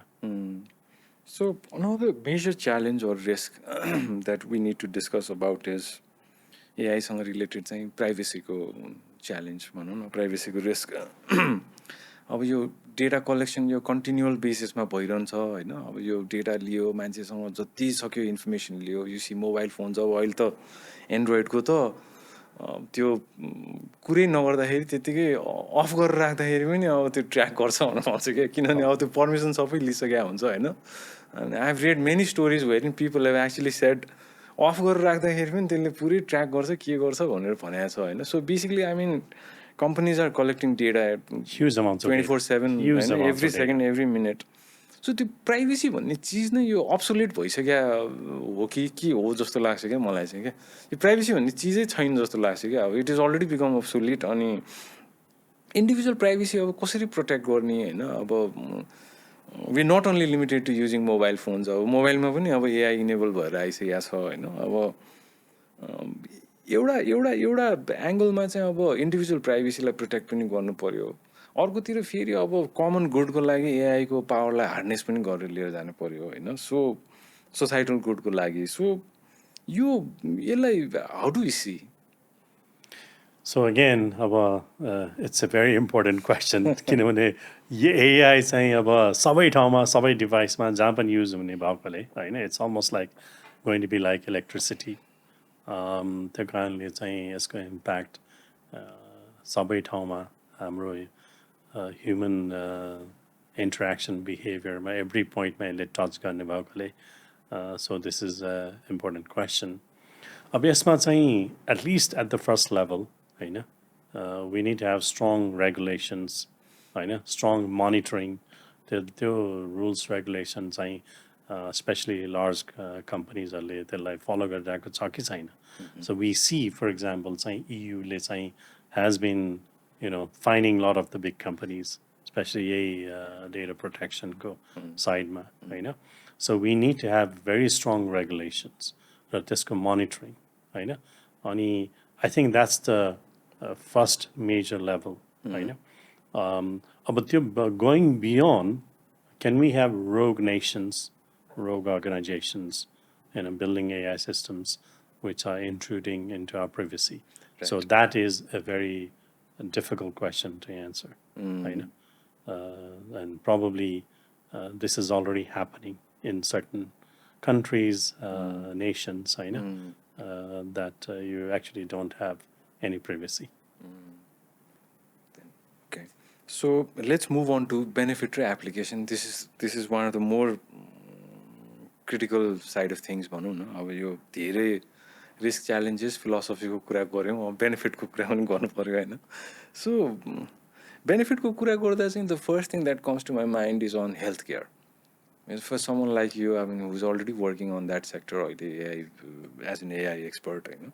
[SPEAKER 2] So another major challenge or risk that we need to discuss about is AI सँग related चाहिँ privacy को challenge भनौँ न, privacy को risk. अब यो डेटा कलेक्सन यो कन्टिन्युअल बेसिसमा भइरहन्छ, होइन, अब यो डेटा लियो मान्छेसँग जति सक्यो इन्फर्मेसन लियो. यु सी मोबाइल फोन्स अब अहिले त एन्ड्रोइडको त त्यो कुरै नगर्दाखेरि त्यत्तिकै अफ गरेर राख्दाखेरि पनि अब त्यो ट्र्याक गर्छ भनेर भन्छु क्या, किनभने अब त्यो पर्मिसन सबै लिइसकेको हुन्छ, होइन. I have read many stories wherein people have actually shut off गरेर राख्दाखेरि पनि त्यसले पुरै ट्र्याक गर्छ के गर्छ भनेर भनेको छ, होइन. So basically I mean companies are collecting data
[SPEAKER 1] huge amounts
[SPEAKER 2] 24/7, every second, every minute. So the privacy भन्ने चिज नै यो अब्सोलेट भइसक्यो हो कि के हो जस्तो लाग्छ क्या मलाई चाहिँ क्या. यो प्राइभेसी भन्ने चिजै छैन जस्तो लाग्छ क्या. अब it is already become obsolete. अनि इन्डिभिजुअल प्राइभेसी अब कसरी प्रोटेक्ट गर्ने, होइन. अब we not only limited to using mobile phones. अब मोबाइलमा पनि अब एआई इनेबल भएर आइसकेको छ, होइन. अब एउटा एङ्गलमा चाहिँ अब इन्डिभिजुअल प्राइभेसीलाई प्रोटेक्ट पनि गर्नु पर्यो. अर्कोतिर फेरि अब कमन गुडको लागि एआईको पावरलाई हार्नेस पनि गरेर लिएर जानु पर्यो, होइन. सो सोसाइटल गुडको लागि. सो यो यसलाई how do you see?
[SPEAKER 1] So again, it's a very important question. किनभने एआई चाहिँ अब सबै ठाउँमा सबै डिभाइसमा जहाँ पनि युज हुने भएकोले, होइन, it's almost like going to be like electricity. त्यो कारणले चाहिँ यसको इम्प्याक्ट सबै ठाउँमा हाम्रो ह्युमन इन्टरेक्सन बिहेभियरमा एभ्री पोइन्टमा यसले टच गर्ने भएकोले, so this is a important question. अब यसमा चाहिँ at least at the first level, होइन, we need to have strong regulations, होइन, स्ट्रङ मोनिटरिङ. त्यो रुल्स रेगुलेसन चाहिँ especially large companiesहरूले त्यसलाई फलो गरिरहेको छ कि छैन. So we see, for example, चाहिँ EU-ले चाहिँ has been, finding a lot of the big companies, especially data protection को साइडमा होइन. So we need to have very strong regulations र त्यसको monitoring होइन. अनि I think that's the first major level होइन. अब त्यो going beyond, can we have rogue nations, rogue organizations, building AI systems which are intruding into our privacy? Right. So that is a very difficult question to answer. होइन. And probably this is already happening in certain countries, nations, होइन, that you actually don't have any privacy.
[SPEAKER 2] Okay, so let's move on to benefit application. This is one of the more critical side of things भनौँ न. अब यो धेरै risk challenges फिलोसफीको कुरा गऱ्यौँ, अब बेनिफिटको कुरा पनि गर्नु पर्यो होइन. सो बेनिफिटको कुरा गर्दा चाहिँ the first thing that comes to my mind is on health care. For someone like you, I mean, who's already working on that sector as an AI expert, होइन.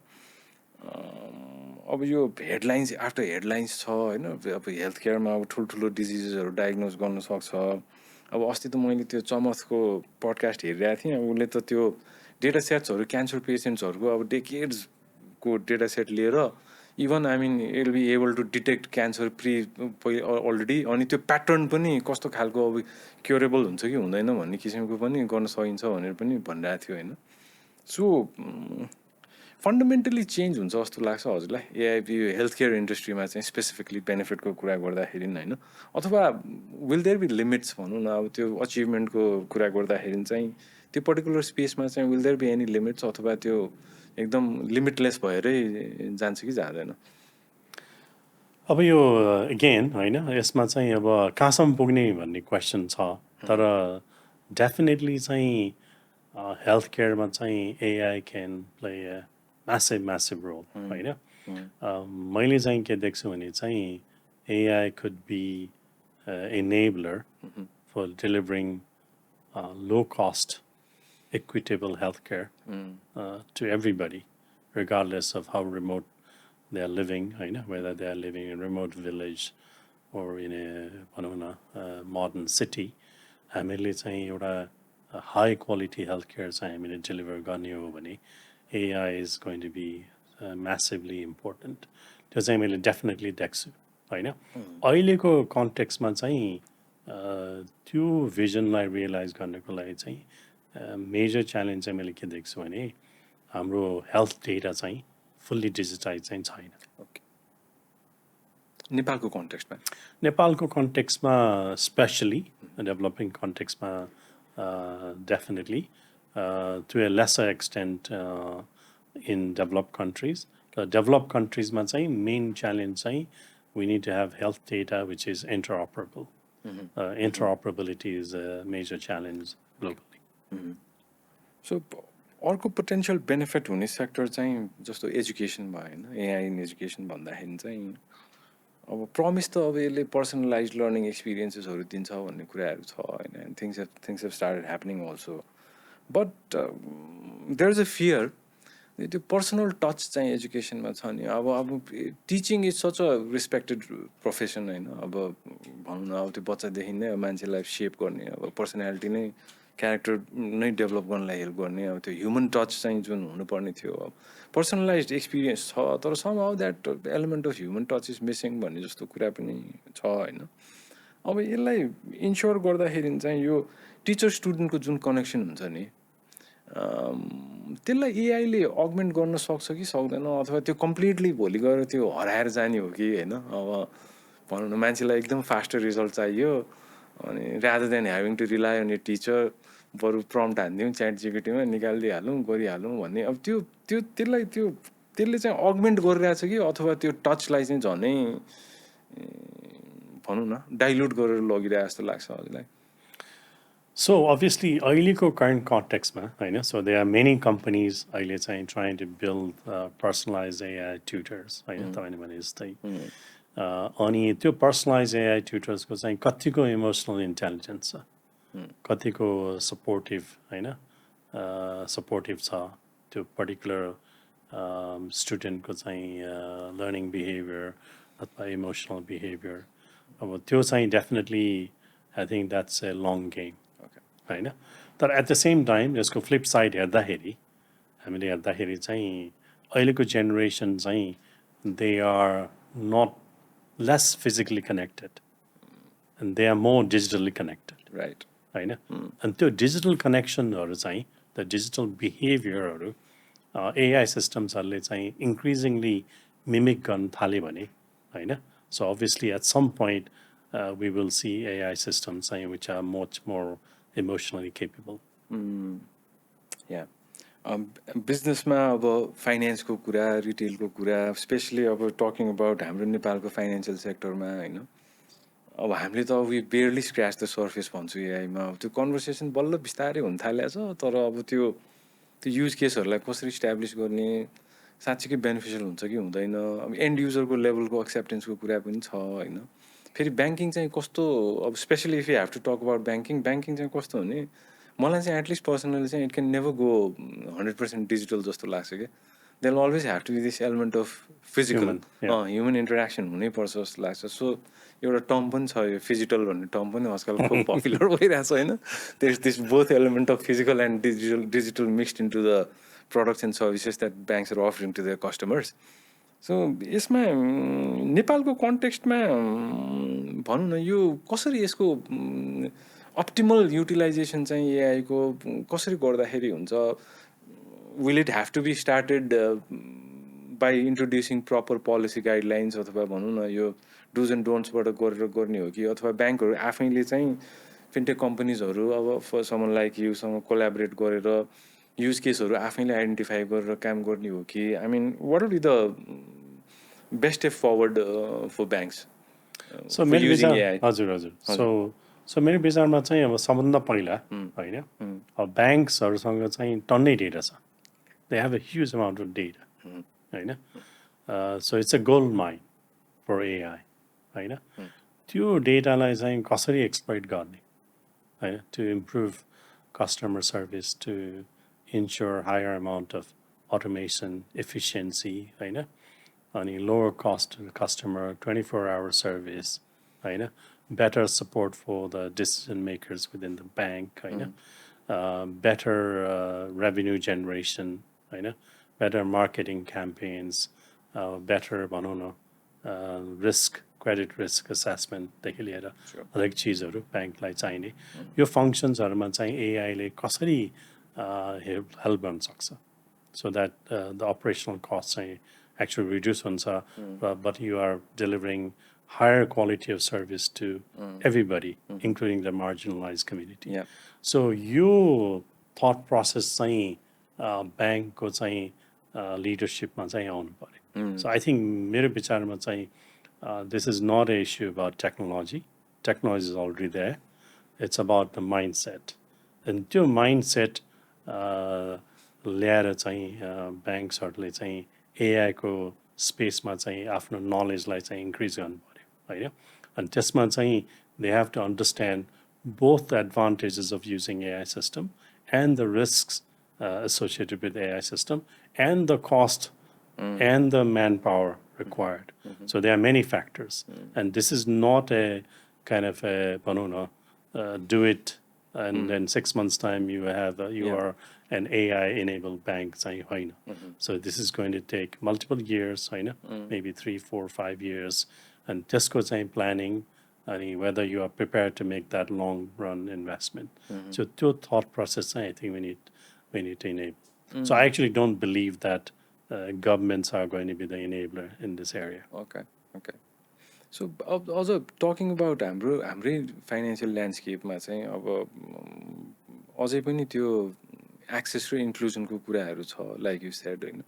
[SPEAKER 2] अब यो हेडलाइन्स आफ्टर हेडलाइन्स छ होइन. अब health केयरमा अब ठुल्ठुलो डिजिजेसहरू diagnose गर्न सक्छ. अब अस्ति त मैले त्यो चमथको पडकास्ट हेरिरहेको थिएँ. अब उसले त त्यो डेटा सेट्सहरू क्यान्सर पेसेन्ट्सहरूको अब डेकेड्सको डेटा सेट लिएर even I mean it be able to detect cancer already. अनि त्यो प्याटर्न पनि कस्तो खालको अब क्योरेबल हुन्छ कि हुँदैन भन्ने किसिमको पनि गर्न सकिन्छ भनेर पनि भनिरहेको थियो होइन. सो फन्डामेन्टली चेन्ज हुन्छ जस्तो लाग्छ हजुरलाई एआई हेल्थ केयर इन्डस्ट्रीमा चाहिँ स्पेसिफिकली बेनिफिटको कुरा गर्दाखेरि होइन. अथवा विल देयर बी लिमिट्स भनौँ न. अब त्यो अचिभमेन्टको कुरा गर्दाखेरि चाहिँ त्यो पर्टिकुलर स्पेसमा चाहिँ will there be any limits, अथवा त्यो एकदम लिमिटलेस भएरै जान्छ कि जाँदैन?
[SPEAKER 1] अब यो अगेन होइन, यसमा चाहिँ अब कहाँसम्म पुग्ने भन्ने क्वेसन छ. तर डेफिनेटली चाहिँ हेल्थ केयरमा चाहिँ AI can play a massive role होइन. मैले चाहिँ के देख्छु भने चाहिँ AI could be enabler for delivering low cost, equitable healthcare to everybody, regardless of how remote they are living, whether they are living in a remote village or in a modern city. हामीले चाहिँ एउटा high quality healthcare चाहिँ हामीले deliver गर्ने हो भने AI is going to be massively important. त्यो चाहिँ मैले definitely देख्छु होइन. अहिलेको कन्टेक्स्टमा चाहिँ त्यो भिजनलाई रियलाइज गर्नको लागि चाहिँ मेजर च्यालेन्ज चाहिँ मैले के देख्छु भने हाम्रो हेल्थ डेटा चाहिँ फुल्ली डिजिटाइज चाहिँ छैन. नेपालको कन्टेक्स्टमा स्पेसली डेभलपिङ कन्टेक्स्टमा definitely to a lesser extent in develop countries. र डेभलप कन्ट्रिजमा चाहिँ मेन च्यालेन्ज चाहिँ we need to have health data which is interoperable. Interoperability is a major challenge globally.
[SPEAKER 2] So अर्को पोटेन्शियल बेनिफिट हुने sector चाहिँ जस्तो education भयो होइन. एआई इन एजुकेसन भन्दाखेरि चाहिँ अब प्रमिस त अब यसले पर्सनलाइज लर्निङ एक्सपिरियन्सेसहरू दिन्छ भन्ने कुराहरू छ होइन. Things have started happening also. But there is a fear त्यो पर्सनल टच चाहिँ एजुकेसनमा छ नि. अब teaching is such a respected profession होइन. अब भनौँ न अब त्यो बच्चादेखि नै मान्छेलाई सेप गर्ने, अब पर्सनालिटी नै क्यारेक्टर नै डेभलप गर्नलाई हेल्प गर्ने, अब त्यो ह्युमन टच चाहिँ जुन हुनुपर्ने थियो. अब पर्सनलाइज एक्सपिरियन्स छ तर somehow that element of human touch is missing भन्ने जस्तो कुरा पनि छ होइन. अब यसलाई इन्स्योर गर्दाखेरि चाहिँ यो टिचर स्टुडेन्टको जुन कनेक्सन हुन्छ नि त्यसलाई एआईले अगमेन्ट गर्न सक्छ कि सक्दैन, अथवा त्यो कम्प्लिटली भोलि गएर त्यो हराएर जाने हो कि होइन. अब भनौँ न मान्छेलाई एकदम फास्टर रिजल्ट चाहियो अनि rather than having to rely on a teacher बरु प्रम्प्ट हानिदिउँ च्याट जिपिटीमा निकालिदिइहालौँ गरिहालौँ भन्ने. अब त्यसले चाहिँ अगमेन्ट गरिरहेछ कि अथवा त्यो टचलाई चाहिँ झनै भनौँ न डाइल्युट गरेर लगिरहेको जस्तो लाग्छ हजुरलाई?
[SPEAKER 1] So obviously अहिलेको current context मा होइन. So there are many companies अहिले चाहिँ trying to build personalized AI tutors होइन. तपाईँले भने जस्तै अनि त्यो personalized AI tutors को चाहिँ कतिको इमोसनल इन्टेलिजेन्स छ कतिको सपोर्टिभ होइन सपोर्टिभ छ त्यो पर्टिकुलर स्टुडेन्टको चाहिँ लर्निङ बिहेभियर अथवा इमोसनल बिहेभियर अब त्यो चाहिँ definitely I think that's a long game होइन तर एट द सेम टाइम यसको फ्लिप साइड हेर्दाखेरि हामीले हेर्दाखेरि चाहिँ अहिलेको जेनेरेसन चाहिँ they are not less physically connected and they are more digitally connected
[SPEAKER 2] right
[SPEAKER 1] होइन अनि त्यो डिजिटल कनेक्सनहरू चाहिँ द डिजिटल बिहेभियरहरू एआई सिस्टम्सहरूले चाहिँ इन्क्रिजिङली मिमिक गर्न थाल्यो भने होइन so obviously at some point we will see AI systems चाहिँ which are much more emotionally capable
[SPEAKER 2] या बिजनेसमा अब फाइनेन्सको कुरा रिटेलको कुरा स्पेसली अब टकिङ अबाउट हाम्रो नेपालको फाइनेन्सियल सेक्टरमा होइन अब हामीले त we barely scratch the surface भन्छु एआईमा त्यो कन्भर्सेसन बल्ल बिस्तारै हुन थालेको छ तर अब त्यो युज केसहरूलाई कसरी इस्ट्याब्लिस गर्ने साँच्चीकै बेनिफिसियल हुन्छ कि हुँदैन अब एन्ड युजरको लेभलको एक्सेप्टेन्सको कुरा पनि छ होइन फेरि ब्याङ्किङ चाहिँ कस्तो अब specially if you have to talk about banking चाहिँ कस्तो हुने मलाई चाहिँ एटलिस्ट पर्सनली चाहिँ it can never go 100% digital जस्तो लाग्छ क्या there always have to be this element of physical human interaction हुनैपर्छ जस्तो लाग्छ सो एउटा टर्म पनि छ यो फिजिटल भन्ने टर्म पनि आजकल खुब पपुलर भइरहेको छ होइन there is this both element of physical and digital mixed into the products and services that banks are offering to their customers. So यसमा नेपालको कन्टेक्स्टमा भनौँ न यो कसरी यसको अप्टिमल युटिलाइजेसन चाहिँ एआईको कसरी गर्दाखेरि हुन्छ will it have to be started by introducing proper policy guidelines अथवा भनौँ न यो डुज एन्ड डोन्ट्सबाट गरेर गर्ने हो कि अथवा ब्याङ्कहरू आफैले चाहिँ फिन्टेक कम्पनीजहरू अब फर समन लाइक युसँग कोलाबोरेट गरेर युज केसहरू आफैले आइडेन्टिफाई गरेर काम गर्ने हो कि I mean what will be the best step forward for banks
[SPEAKER 1] so मेरो विचार हजुर हजुर सो मेरो विचारमा चाहिँ अब सबभन्दा पहिला होइन अब ब्याङ्क्सहरूसँग चाहिँ टन्नै डेटा छ they have a huge amount of data होइन so it's a gold mine for AI होइन त्यो डेटालाई चाहिँ कसरी एक्सप्लोइट गर्ने होइन to improve customer service to ensure higher amount of automation, efficiency, होइन अनि lower cost to the customer, 24-hour service, होइन better support for the decision makers within the bank, होइन better revenue generation, होइन better marketing campaigns, better भनौँ न risk, credit risk assessmentदेखि लिएर हरेक चिजहरू ब्याङ्कलाई चाहिने यो फङ्सन्सहरूमा चाहिँ एआईले कसरी help गर्न सक्छ so that the operational costs actually reduce हुन्छ but you are delivering higher quality of service to everybody including the marginalized community so यो thought process चाहिँ ब्याङ्कको चाहिँ लिडरसिपमा चाहिँ आउनु पर्यो so I think मेरो विचारमा चाहिँ this is not an issue about technology is already there it's about the mindset and त्यो mindset ल्याएर चाहिँ ब्याङ्क्सहरूले चाहिँ एआईको स्पेसमा चाहिँ आफ्नो नलेजलाई चाहिँ इन्क्रिज गर्नु पऱ्यो होइन अनि त्यसमा चाहिँ they have to understand both the advantages of using AI system and the risks associated with AI system and the cost and the manpower required. So there are many factors. And this is not a kind of a banana, do it and then 6 months time you have you are an AI enabled bank. So this is going to take multiple years, maybe 3, 4, 5 years. And just go planning whether you are prepared to make that long run investment. So to thought process, I think we need to enable. So I actually don't believe that governments are going to be the enabler in this area.
[SPEAKER 2] Okay. So also talking about हाम्रै financial ल्यान्डस्केपमा चाहिँ अब अझै पनि त्यो access र इन्क्लुजनको कुराहरू छ like you said होइन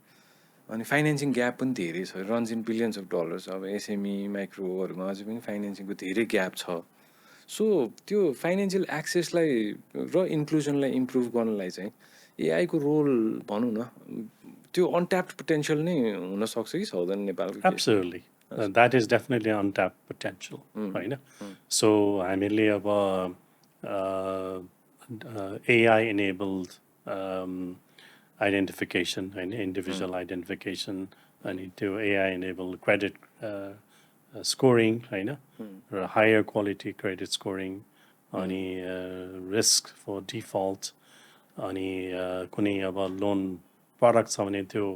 [SPEAKER 2] अनि फाइनेन्सिङ ग्याप पनि धेरै छ runs in billions of dollars अब एसएमई माइक्रोहरूमा अझै पनि फाइनेन्सिङको धेरै ग्याप छ सो त्यो फाइनेन्सियल एक्सेसलाई र इन्क्लुजनलाई इम्प्रुभ गर्नलाई चाहिँ एआईको रोल भनौँ न त्यो अनट्याप्ड पोटेन्सियल नै हुनसक्छ कि सक्दैन नेपालको
[SPEAKER 1] Absolutely. That is definitely untapped potential, होइन सो हामीले अब AI enabled identification and individual identification अनि त्यो AI enabled credit scoring होइन र higher quality credit scoring अनि risk for default अनि कुनै अब लोन प्रडक्ट छ भने त्यो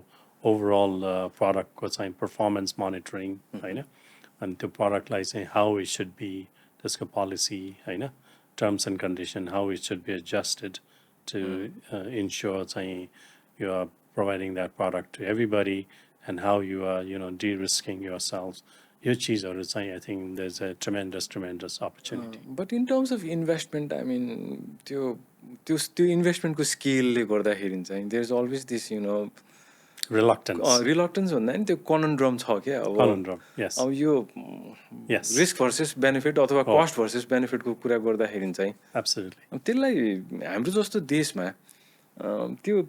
[SPEAKER 1] ओभरअल प्रडक्टको चाहिँ पर्फर्मेन्स मोनिटरिङ होइन अनि त्यो प्रडक्टलाई चाहिँ हाउ इट सुड बी त्यसको पोलिसी होइन terms and condition how it should be adjusted to ensure चाहिँ you are providing that product to everybody and how you are de-risking yourselves यो चिजहरू चाहिँ I think there's a tremendous opportunity.
[SPEAKER 2] But in terms of investment, I mean, त्यो इन्भेस्टमेन्टको स्केलले गर्दाखेरि चाहिँ there's always this,
[SPEAKER 1] reluctance
[SPEAKER 2] भन्दा नि त्यो कनन्ड्रम छ क्या अब
[SPEAKER 1] conundrum yes
[SPEAKER 2] अब यो
[SPEAKER 1] yes
[SPEAKER 2] रिस्क भर्सेस बेनिफिट अथवा कस्ट भर्सेस बेनिफिटको कुरा गर्दाखेरि चाहिँ
[SPEAKER 1] absolutely
[SPEAKER 2] अब त्यसलाई हाम्रो जस्तो देशमा त्यो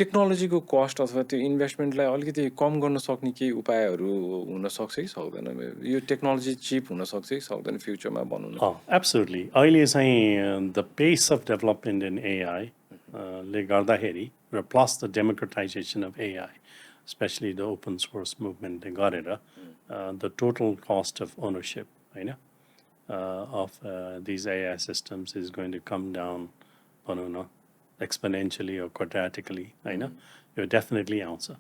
[SPEAKER 2] टेक्नोलोजीको कस्ट अथवा त्यो इन्भेस्टमेन्टलाई अलिकति कम गर्न सक्ने केही उपायहरू हुन सक्छ कि सक्दैन यो टेक्नोलोजी चिप हुन सक्छ कि सक्दैन फ्युचरमा भनौँ न
[SPEAKER 1] absolutely अहिले चाहिँ the pace of development in AI ले गर्दाखेरि र plus the democratization of AI especially the open source movement ले गरेर the total cost of ownership होइन of these AI systems is going to come down भनौँ न exponentially or quadratically होइन यो definitely आउँछ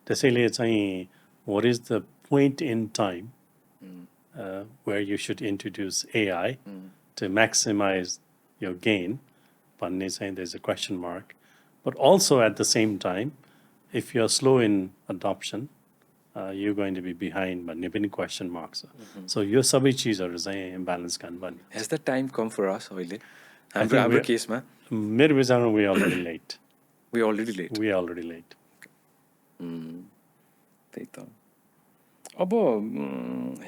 [SPEAKER 1] त्यसैले चाहिँ what is the point in time where you should introduce AI to maximize your gain भन्ने चाहिँ there's a question mark but also at the same time if you're slow in adoption you're going to be behind भन्ने पनि question mark छ so यो सबै चिजहरू चाहिँ imbalance गर्नुपर्ने
[SPEAKER 2] Has the time come for us अहिले हाम्रो केसमा
[SPEAKER 1] मेरो विचारमा we already late
[SPEAKER 2] we already late त्यही त अब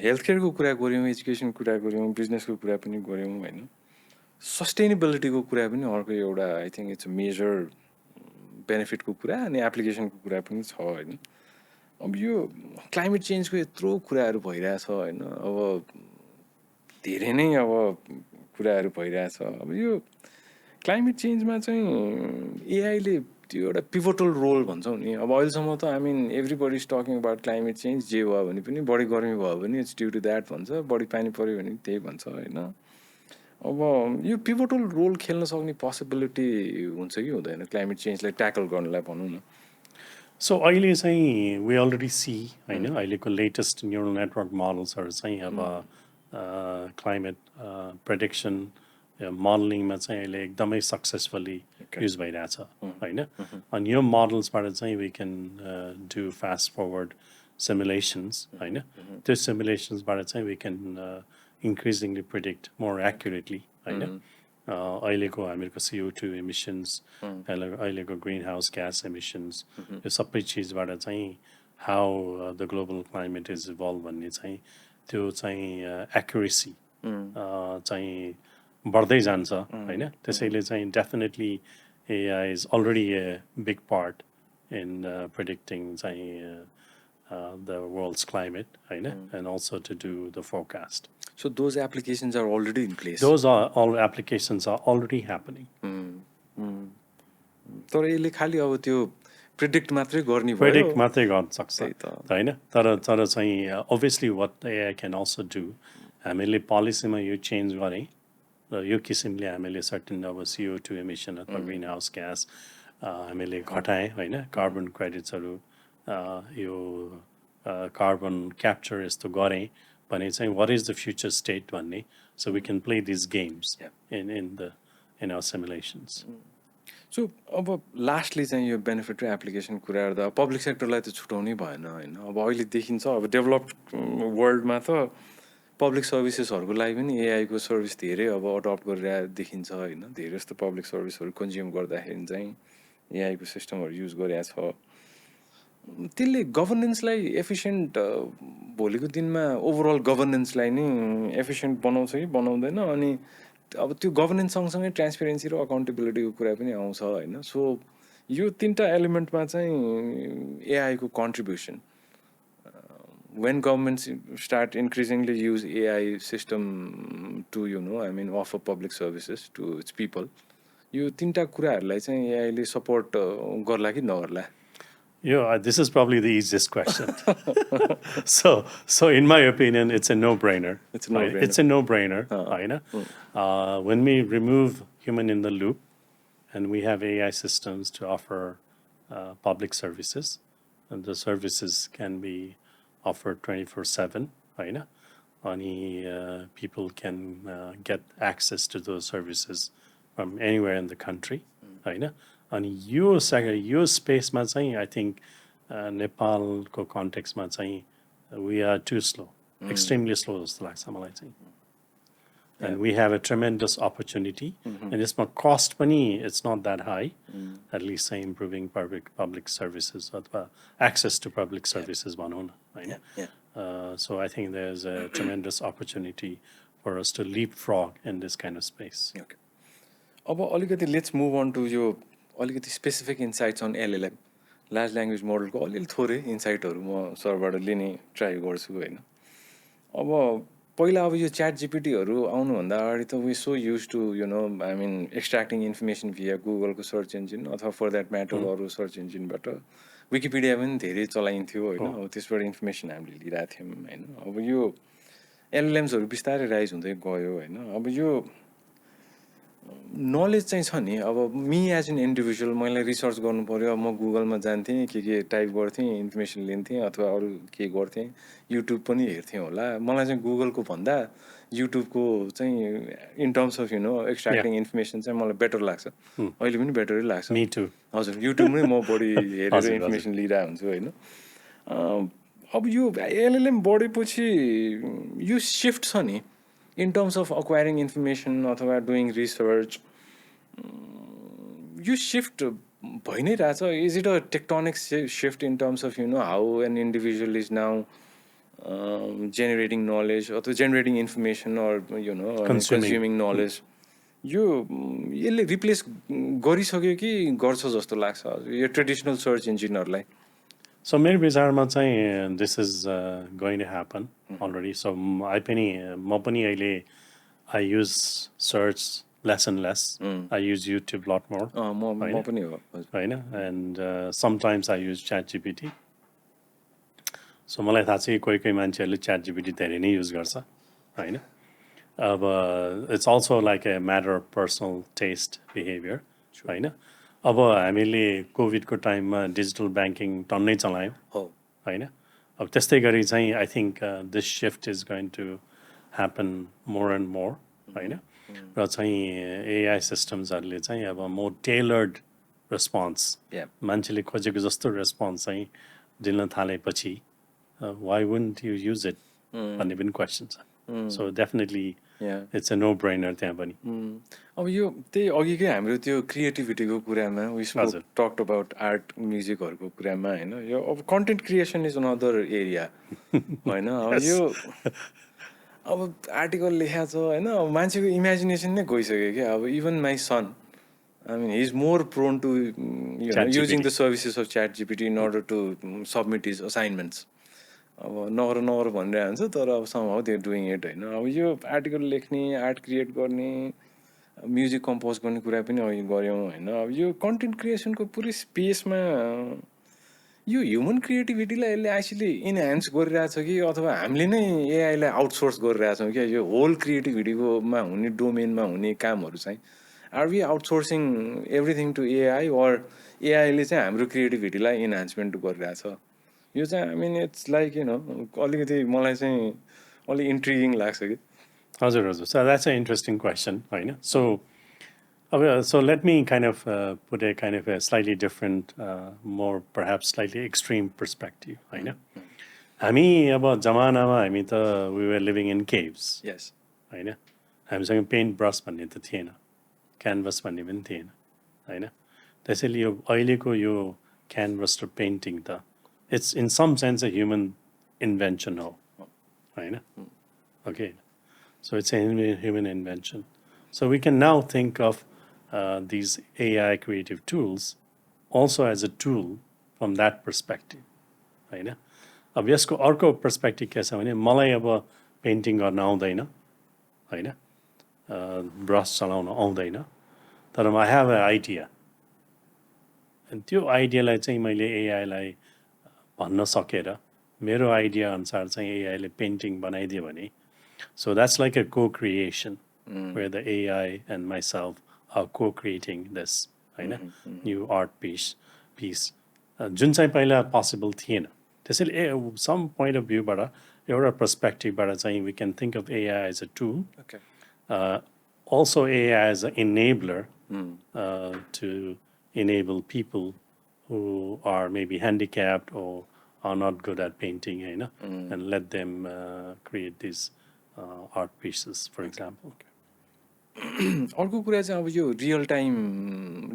[SPEAKER 2] हेल्थ केयरको कुरा गऱ्यौँ एजुकेसनको कुरा गऱ्यौँ बिजनेसको कुरा पनि गऱ्यौँ होइन सस्टेनेबिलिटीको कुरा पनि अर्को एउटा आई थिङ्क इट्स मेजर बेनिफिटको कुरा अनि एप्लिकेसनको कुरा पनि छ होइन अब यो क्लाइमेट चेन्जको यत्रो कुराहरू भइरहेछ होइन अब धेरै नै अब कुराहरू भइरहेछ अब यो क्लाइमेट चेन्जमा चाहिँ एआईले त्यो एउटा पिभोटल रोल भन्छौँ नि अब अहिलेसम्म त I mean everybody is talking about climate change जे भयो भने पनि बढी गर्मी भयो भने इट्स ड्यु टु द्याट भन्छ बढी पानी पऱ्यो भने त्यही भन्छ होइन अब यो पिभोटल रोल खेल्न सक्ने पोसिबिलिटी हुन्छ कि हुँदैन क्लाइमेट चेन्जलाई ट्याकल गर्नलाई भनौँ न
[SPEAKER 1] सो अहिले चाहिँ वी अलरेडी सी होइन अहिलेको लेटेस्ट न्युरल नेटवर्क मोडल्सहरू चाहिँ अब क्लाइमेट प्रेडिक्सन मोडलिङमा चाहिँ अहिले एकदमै सक्सेसफुली युज भइरहेछ होइन अनि यो मोडल्सबाट चाहिँ we can do fast forward simulations होइन त्यो सिमुलेसन्सबाट चाहिँ we can increasingly predict more accurately होइन अहिलेको हामीहरूको CO2 इमिसन्स अहिलेको ग्रिन हाउस ग्यास इमिसन्स यो सबै चिजबाट चाहिँ how the global climate is evolve भन्ने चाहिँ त्यो चाहिँ एक्युरेसी चाहिँ बढ्दै जान्छ होइन त्यसैले चाहिँ definitely AI is already a big part in predicting चाहिँ the world's climate, and also to do the forecast.
[SPEAKER 2] So those applications are already in place.
[SPEAKER 1] Those are all applications are already happening.
[SPEAKER 2] तर यसले खालि अब त्यो predict मात्रै गर्ने भयो
[SPEAKER 1] predict मात्रै गर्न सक्छ होइन तर चाहिँ obviously what AI can also do हामीले पोलिसीमा यो चेन्ज गरेँ र यो किसिमले हामीले सर्टेन अब CO2 इमिसन अथवा ग्रिन हाउस ग्यास हामीले घटाएँ होइन कार्बन क्रेडिट्सहरू यो कार्बन क्याप्चर यस्तो गरेँ भने चाहिँ what is the future state भन्ने so we can play this games in our simulations
[SPEAKER 2] so अब लास्टली चाहिँ यो बेनिफिट र एप्लिकेसन कुरा गर्दा पब्लिक सेक्टरलाई त छुटाउनै भएन होइन अब अहिले देखिन्छ अब डेभलप्ड वर्ल्डमा त पब्लिक सर्भिसेसहरूको लागि पनि एआईको सर्भिस धेरै अब अडप्ट गरेर देखिन्छ होइन धेरै जस्तो पब्लिक सर्भिसहरू कन्ज्युम गर्दाखेरि चाहिँ एआईको सिस्टमहरू युज गरिरहेछ त्यसले गभर्नेन्सलाई एफिसियन्ट भोलिको दिनमा ओभरअल गभर्नेन्सलाई नै एफिसियन्ट बनाउँछ कि बनाउँदैन अनि अब त्यो गभर्नेन्स सँगसँगै ट्रान्सपेरेन्सी र अकाउन्टेबिलिटीको कुरा पनि आउँछ होइन सो यो तिनवटा एलिमेन्टमा चाहिँ एआईको contribution when governments start increasingly use AI system to offer public services to its people. यो तीनटा कुराहरूलाई चाहिँ एआईले सपोर्ट गर्ला कि नगर्ला?
[SPEAKER 1] This is probably the easiest question. So in my opinion, it's a no-brainer.
[SPEAKER 2] It's a no-brainer.
[SPEAKER 1] It's a no-brainer. When we remove human in the loop, and we have AI systems to offer public services, and the services can be offered 24/7. And people can get access to those services from anywhere in the country. And यो स्पेसमा चाहिँ I think नेपालको कन्टेक्स्टमा चाहिँ we are too slow, extremely slow जस्तो लाग्छ मलाई चाहिँ. And we have a tremendous opportunity. And यसमा cost पनि it's not that high, at least say improving public services अथवा access to public services भनौँ न, होइन? So I think there's a tremendous opportunity for us to leapfrog in this kind of space.
[SPEAKER 2] Okay. अब अलिकति let's move on to यो अलिकति specific insights on LLM, large language मोडलको अलिअलि थोरै इन्साइटहरू म सरबाट लिने ट्राई गर्छु होइन. अब पहिला अब यो च्याट जिपिटीहरू आउनुभन्दा अगाडि त we so used to I mean extracting information via गुगलको सर्च इन्जिन अथवा फर द्याट म्याटर अरू सर्च इन्जिनबाट विकिपिडिया पनि धेरै चलाइन्थ्यो होइन. अब त्यसबाट इन्फर्मेसन हामीले लिइरहेको थियौँ होइन. अब यो एलएलएम्सहरू बिस्तारै राइज हुँदै गयो होइन. अब यो नलेज चाहिँ छ नि. अब मी एज एन इन्डिभिजुअल मैले रिसर्च गर्नु पऱ्यो, म गुगलमा जान्थेँ, के टाइप गर्थेँ, इन्फर्मेसन लिन्थेँ अथवा अरू के गर्थेँ, युट्युब पनि हेर्थेँ होला. मलाई चाहिँ गुगलको भन्दा युट्युबको चाहिँ इन टर्म्स अफ एक्सट्र्याक्टिङ इन्फर्मेसन चाहिँ मलाई बेटर लाग्छ. अहिले पनि बेटरै लाग्छ. हजुर, युट्युबमै म बढी हेरेर इन्फर्मेसन लिइरहेको हुन्छु होइन. अब यो एलएलएम बढेपछि यो सिफ्ट छ नि in terms of acquiring information अथवा doing research, you shift भइ नै रहेछ. Is it a tectonic shift in terms of how an individual is now generating knowledge or generating information or consuming knowledge? यो यसले replace गरिसक्यो कि गर्छ जस्तो लाग्छ यो ट्रेडिसनल सर्च इन्जिनहरूलाई?
[SPEAKER 1] So मेरो विचारमा चाहिँ this is going to happen already. So म पनि अहिले I use search less and less. I use YouTube a lot more.
[SPEAKER 2] म पनि हो
[SPEAKER 1] होइन. And sometimes I use ChatGPT. So मलाई थाहा छ कोही कोही मान्छेहरूले ChatGPT धेरै नै युज गर्छ होइन. अब it's also like a matter of personal taste behavior होइन. अब हामीले कोभिडको टाइममा डिजिटल ब्याङ्किङ टन्नै चलायौँ होइन. अब त्यस्तै गरी चाहिँ I think this shift is going to happen more and more होइन. र चाहिँ एआई सिस्टम्सहरूले चाहिँ अब मोर टेलर्ड रेस्पोन्स मान्छेले खोजेको जस्तो रेस्पोन्स चाहिँ दिन थालेपछि why won't you use it भन्ने पनि क्वेसन छ. So definitely it's a no brainer त्यहाँ पनि.
[SPEAKER 2] अब यो त्यही अघिकै हाम्रो त्यो क्रिएटिभिटीको कुरामा वी टक्ड अबाउट आर्ट म्युजिकहरूको कुरामा होइन. यो अब content creation is another area होइन. अब यो अब आर्टिकल लेखा छ होइन. अब मान्छेको इमेजिनेसन नै गइसक्यो क्या. अब even my son I mean he's more prone to using the services of ChatGPT in order to submit his assignments. अब नगर भनिरहेको हुन्छ तर अब somehow they're doing it होइन. अब यो आर्टिकल लेख्ने, आर्ट क्रिएट गर्ने, म्युजिक कम्पोज गर्ने कुरा पनि अघि गऱ्यौँ होइन. अब यो कन्टेन्ट क्रिएसनको पुरै स्पेसमा यो ह्युमन क्रिएटिभिटीलाई यसले एक्चुली इन्हान्स गरिरहेछ कि अथवा हामीले नै एआईलाई आउटसोर्स गरिरहेछौँ क्या. यो होल क्रिएटिभिटीकोमा हुने डोमेनमा हुने कामहरू चाहिँ are we outsourcing everything to AI or एआईले चाहिँ हाम्रो क्रिएटिभिटीलाई इन्हान्समेन्ट गरिरहेछ? यो चाहिँ आई मिन इट्स लाइक अलिकति मलाई चाहिँ अलिक इन्ट्रिगिङ लाग्छ कि.
[SPEAKER 1] हजुर हजुर. So that's an interesting question होइन. So let me kind of put a kind of a slightly different, more perhaps slightly extreme perspective होइन. हामी अब जमानामा हामी त we were living in caves.
[SPEAKER 2] Yes.
[SPEAKER 1] होइन. हामीसँग पेन्ट ब्रस भन्ने त थिएन, क्यानभस भन्ने पनि थिएन होइन. त्यसैले यो अहिलेको यो क्यानभस र पेन्टिङ त it's in some sense a human invention हो होइन. Okay. So it's a human invention. So we can now think of these AI creative tools also as a tool from that perspective होइन. अब यसको अर्को perspective के छ भने मलाई अब पेन्टिङ गर्न आउँदैन होइन. ब्रस चलाउन आउँदैन तर I have an idea अनि त्यो आइडियालाई चाहिँ मैले एआईलाई भन्न सकेर मेरो आइडिया अनुसार चाहिँ एआईले पेन्टिङ बनाइदियो भने so that's like a co-creation where the AI and myself are co-creating this होइन new art piece जुन चाहिँ पहिला possible थिएन त्यसैले some point of viewबाट एउटा पर्सपेक्टिभबाट चाहिँ we can think of AI as a tool
[SPEAKER 2] Okay.
[SPEAKER 1] Also AI as an enabler to enable people who are maybe handicapped or are not good at painting and let them create these art pieces for example.
[SPEAKER 2] अर्को कुरा चाहिँ अब यो real time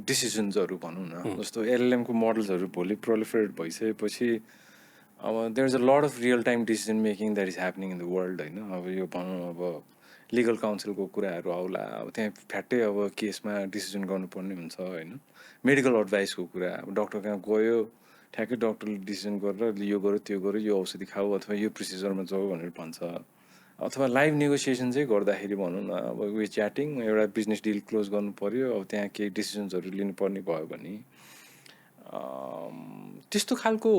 [SPEAKER 2] डिसिजन्सहरू भनौँ न जस्तो एलएलएमको मोडल्सहरू भोलि proliferate भइसकेपछि अब there is a lot of real time decision making that is happening in the world होइन अब यो भनौँ अब लिगल काउन्सिलको कुराहरू आउला अब त्यहाँ फ्याट्टै अब केसमा डिसिजन गर्नुपर्ने हुन्छ होइन मेडिकल एडभाइसको कुरा अब डक्टर कहाँ गयो ठ्याक्कै डक्टरले डिसिजन गरेर यो गर्यो त्यो गर्यो यो औषधि खाऊ अथवा यो प्रोसिजरमा जाऊ भनेर भन्छ अथवा लाइभ नेगोसिएसन चाहिँ गर्दाखेरि भनौँ न अब वे च्याटिङ एउटा बिजनेस डिल क्लोज गर्नु पऱ्यो अब त्यहाँ केही डिसिजन्सहरू लिनुपर्ने भयो भने त्यस्तो खालको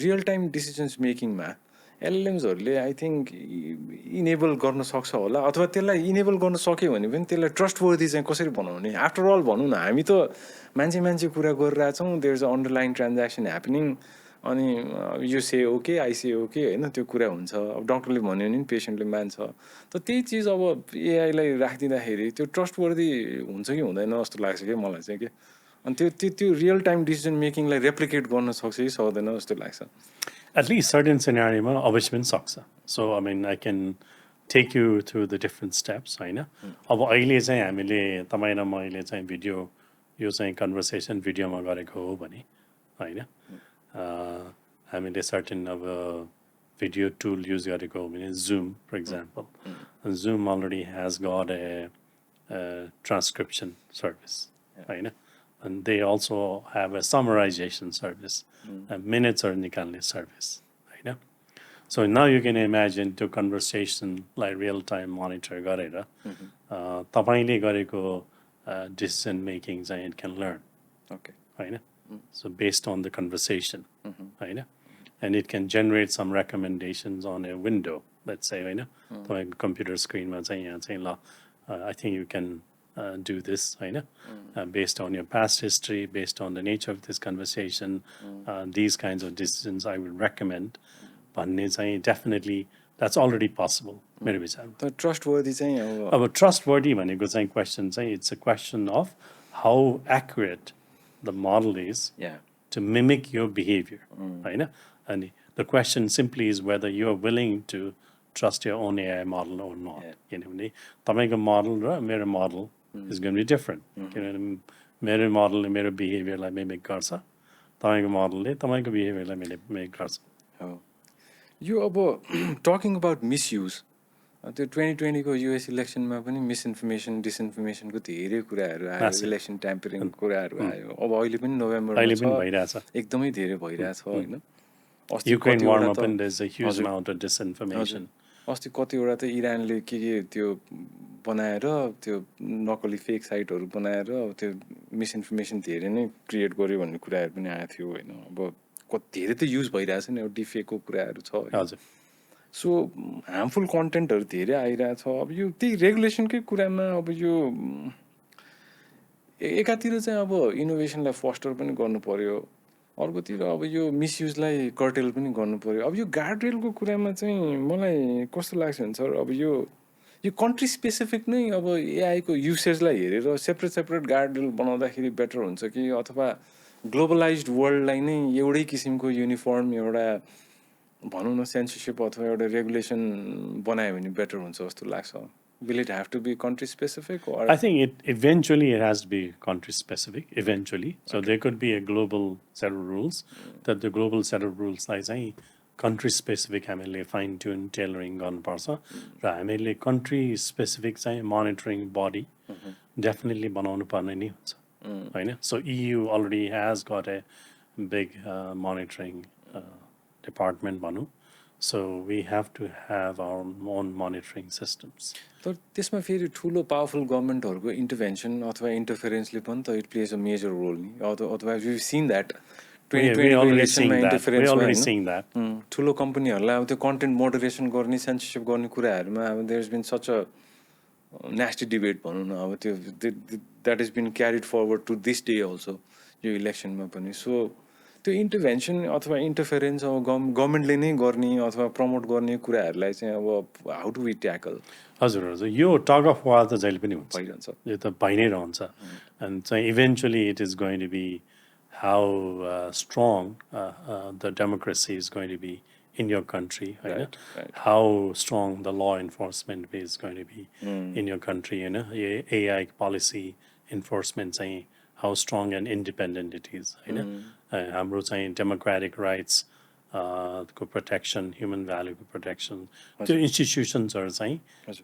[SPEAKER 2] रियल टाइम डिसिजन्स मेकिङमा एलएलएम्सहरूले आई थिङ्क इनेबल गर्न सक्छ होला अथवा त्यसलाई इनेबल गर्न सक्यो भने पनि त्यसलाई ट्रस्टवर्दी चाहिँ कसरी बनाउने आफ्टर अल भनौँ न हामी त मान्छे कुरा गरिरहेछौँ there is a underline transaction happening अनि यो say okay I say okay होइन त्यो कुरा हुन्छ अब डक्टरले भन्यो भने पेसेन्टले मान्छ त त्यही चिज अब एआईलाई राखिदिँदाखेरि त्यो ट्रस्टवर्दी हुन्छ कि हुँदैन जस्तो लाग्छ क्या मलाई चाहिँ के अनि त्यो रियल टाइम डिसिजन मेकिङलाई रेप्लिकेट गर्न सक्छ कि सक्दैन जस्तो लाग्छ
[SPEAKER 1] At least certain scenario ma obviously पनि सक्छ so I mean I can take you through the different steps होइन अब अहिले चाहिँ हामीले तपाईँ र मैले चाहिँ भिडियो यो चाहिँ कन्भर्सेसन भिडियोमा गरेको हो भने होइन हामीले सर्टेन अब भिडियो टुल युज गरेको हो भने Zoom for example Zoom already has got a transcription service होइन and they also have a summarization service minutes or nikalne service होइन so now you can imagine to conversation like real time monitor garera तपाईले गरेको decision making चाहिँ it can learn
[SPEAKER 2] okay
[SPEAKER 1] होइन so based on the conversation होइन and it can generate some recommendations on a window let's say होइन तपाईको computer screen मा चाहिँ यहाँ चाहिँ ल I think you can do this होइन based on your past history based on the nature of this conversation these kinds of decisions I would recommend भन्ने चाहिँ definitely that's already possible मेरो विचारमा
[SPEAKER 2] त ट्रस्टवर्दी चाहिँ
[SPEAKER 1] अब trustworthy भनेको चाहिँ question चाहिँ it's a question of how accurate the model is to mimic your behavior होइन अनि the question simply is whether you are willing to trust your own AI model or not किनभने तपाईँको model र मेरो model is going to be different किनभने मेरो मोडलले मेरो बिहेभियरलाई mimic गर्छ तपाईँको मोडलले तपाईँको बिहेभियरलाई मिमिक गर्छ
[SPEAKER 2] यो अब टकिङ अबाउट मिसयुज त्यो 2020को युएस इलेक्सनमा पनि मिसइन्फर्मेसन डिसइन्फर्मेसनको धेरै कुराहरू आयो इलेक्सन ट्याम्परिङको कुराहरू आयो अब अहिले पनि नोभेम्बरमा
[SPEAKER 1] अहिले पनि भइरहेछ
[SPEAKER 2] एकदमै धेरै भइरहेछ होइन
[SPEAKER 1] युक्रेन वारमा पनि there is a huge amount of disinformation
[SPEAKER 2] अस्ति कतिवटा त इरानले के त्यो बनाएर त्यो नकली फेक साइटहरू बनाएर त्यो मिसइन्फर्मेसन धेरै नै क्रिएट गर्यो भन्ने कुराहरू पनि आएको थियो होइन अब धेरै त युज भइरहेछ नि अब डिफेकको कुराहरू छ
[SPEAKER 1] हजुर
[SPEAKER 2] सो हार्मफुल कन्टेन्टहरू धेरै आइरहेछ अब यो त्यही रेगुलेसनकै कुरामा अब यो एकातिर चाहिँ अब इनोभेसनलाई फस्टर पनि गर्नु पर्यो अर्कोतिर अब यो मिसयुजलाई कर्टेल पनि गर्नु पर्यो अब यो गार्डरेलको कुरामा चाहिँ मलाई कस्तो लाग्छ भने सर अब यो कन्ट्री स्पेसिफिक नै अब एआईको युसेजलाई हेरेर सेपरेट गार्डरेल बनाउँदाखेरि बेटर हुन्छ कि अथवा ग्लोबलाइज्ड वर्ल्डलाई नै एउटै किसिमको युनिफर्म एउटा भनौँ न सेन्सरसिप अथवा एउटा रेगुलेसन बनायो भने बेटर हुन्छ जस्तो लाग्छ Will it have to be country specific or?
[SPEAKER 1] I think it eventually it has to be country specific eventually. So there could be a global set of rules that the global set of rules like चाहिँ country specific हामीले fine tune tailoring गर्नुपर्छ र हामीले country specific चाहिँ monitoring body definitely बनाउनु पर्ने नै हुन्छ होइन so EU already has got a big monitoring department भनौँ So we have to have our own monitoring systems.
[SPEAKER 2] तर त्यसमा फेरि ठुलो पावरफुल गभर्मेन्टहरूको इन्टरभेन्सन अथवा इन्टरफेरेन्सले पनि त it plays a major role नि अथवा यु सिन द्याट
[SPEAKER 1] We
[SPEAKER 2] 2020 को
[SPEAKER 1] already
[SPEAKER 2] इलेक्सनमा
[SPEAKER 1] seeing that. We
[SPEAKER 2] इन्टरफेरेन्समा
[SPEAKER 1] already
[SPEAKER 2] होइन
[SPEAKER 1] seeing that.
[SPEAKER 2] ठुलो कम्पनीहरूलाई अब त्यो कन्टेन्ट मोडरेसन गर्ने सेन्सरसिप गर्ने कुराहरूमा अब there is been such a nasty debate भनौँ न अब त्यो that is been carried forward to this day also यो इलेक्सनमा पनि सो त्यो इन्टरभेन्सन अथवा इन्टरफेरेन्स अब गभर्मेन्टले नै गर्ने अथवा प्रमोट गर्ने कुराहरूलाई चाहिँ अब हाउ डु वी ट्याकल
[SPEAKER 1] हजुर हजुर यो टग अफ वार त जहिले पनि हुन्छ
[SPEAKER 2] भइरहन्छ
[SPEAKER 1] यो त भइ नै रहन्छ एन्ड चाहिँ eventually it is going to be how strong the democracy is going to be in your country, right? How strong the law enforcement is going to be in your country, AI policy enforcement, how strong and independent it is, हाम्रो चाहिँ democratic rights को protection, human value को protection, त्यो institutionsहरू चाहिँ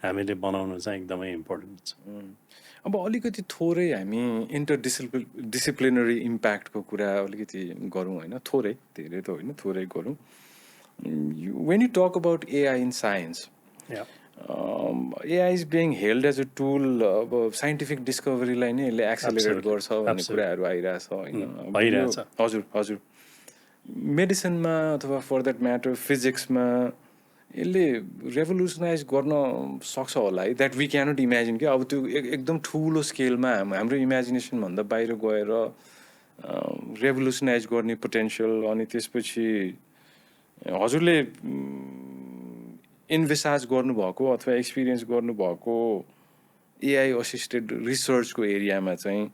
[SPEAKER 1] हामीले बनाउनु चाहिँ एकदमै इम्पोर्टेन्ट छ
[SPEAKER 2] अब अलिकति थोरै हामी डिसिप्लिनरी इम्प्याक्टको कुरा अलिकति गरौँ होइन थोरै धेरै त होइन थोरै गरौँ when you talk about AI in science AI is being held as a tool अब साइन्टिफिक डिस्कभरीलाई नै यसले एक्सेलरेट गर्छ भन्ने कुराहरू आइरहेछ होइन हजुर हजुर मेडिसिनमा अथवा फर द्याट म्याटर फिजिक्समा यसले रेभोल्युसनाइज गर्न सक्छ होला है द्याट वी क्यानट इमेजिन कि अब त्यो एकदम ठुलो स्केलमा हाम्रो इमेजिनेसनभन्दा बाहिर गएर रेभोल्युसनाइज गर्ने पोटेन्सियल अनि त्यसपछि हजुरले इन्भेसाज गर्नुभएको अथवा एक्सपिरियन्स गर्नुभएको एआई असिस्टेड रिसर्चको एरियामा चाहिँ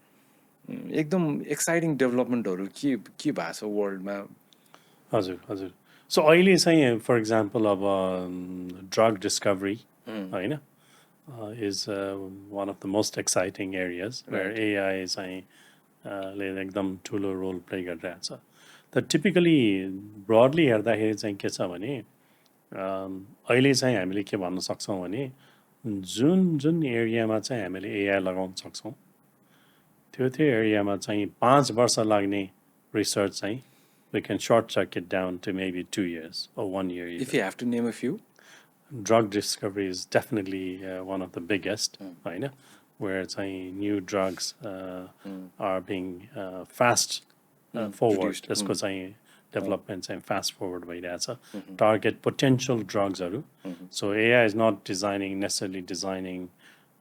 [SPEAKER 2] एकदम एक्साइटिङ डेभलपमेन्टहरू के भएको छ वर्ल्डमा
[SPEAKER 1] हजुर हजुर सो अहिले चाहिँ फर इक्जाम्पल अब ड्रग डिस्कभरी होइन is one of the most exciting areas where AI चाहिँ ले एकदम ठुलो रोल प्ले गरिरहेछ त टिपिकली ब्रडली हेर्दाखेरि चाहिँ के छ भने अहिले चाहिँ हामीले के भन्न सक्छौँ भने जुन एरियामा चाहिँ हामीले एआई लगाउन सक्छौँ त्यो एरियामा चाहिँ 5 वर्ष लाग्ने रिसर्च चाहिँ we can short circuit down to maybe 2 years or 1 year even.
[SPEAKER 2] If you have to name a few?
[SPEAKER 1] Drug discovery is definitely one of the biggest, right? Where new drugs are being fast forward. That's because developments and fast forward way that's target potential drugs are. So AI is not necessarily designing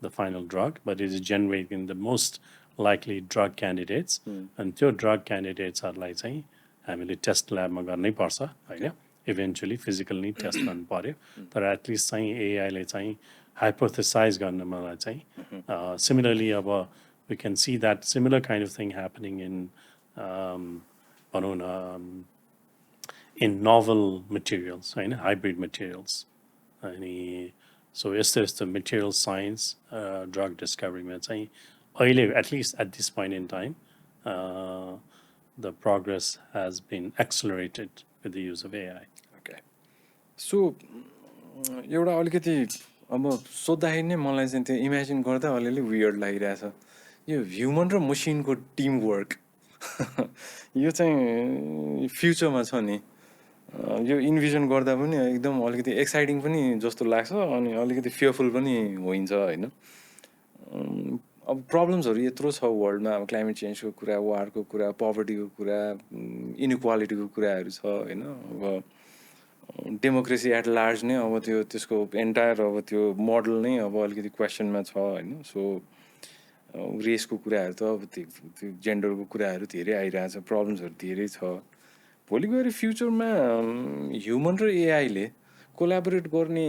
[SPEAKER 1] the final drug, but it is generating the most likely drug candidates. And two drug candidates are like saying हामीले test ल्याबमा गर्नै पर्छ होइन eventually physically test गर्नु पऱ्यो तर at least चाहिँ एआईले चाहिँ hypothesised गर्नुमा चाहिँ सिमिलरली अब we can see that similar kind of thing happening in भनौँ न इन नोभल मटेरियल्स होइन हाइब्रिड मटेरियल्स अनि सो यस्तो यस्तो मटेरियल साइन्स ड्रग डिस्कभरीमा चाहिँ अहिले at least at this point in time the progress has been accelerated with the use of AI.
[SPEAKER 2] Okay. So, एउटा अलिकति अब सोद्धाखेरि नै मलाई चाहिँ त्यो इमेजिन गर्दा अलिअलि वियर्ड लागिरहेछ यो ह्युमन र मसिनको टिम वर्क यो चाहिँ फ्युचरमा छ नि यो इन्भिजन गर्दा पनि एकदम अलिकति एक्साइटिङ पनि जस्तो लाग्छ अनि अलिकति फियरफुल पनि होइन्छ होइन अब प्रब्लम्सहरू यत्रो छ वर्ल्डमा अब क्लाइमेट चेन्जको कुरा वारको कुरा पवर्टीको कुरा इनइक्वालिटीको कुराहरू छ होइन अब डेमोक्रेसी एट लार्ज नै अब त्यसको एन्टायर अब त्यो मोडल नै अब अलिकति क्वेसनमा छ होइन सो रेसको कुराहरू त अब त्यो जेन्डरको कुराहरू धेरै आइरहेछ प्रब्लम्सहरू धेरै छ भोलि गएर फ्युचरमा ह्युमन र एआईले कोलाबोरेट गर्ने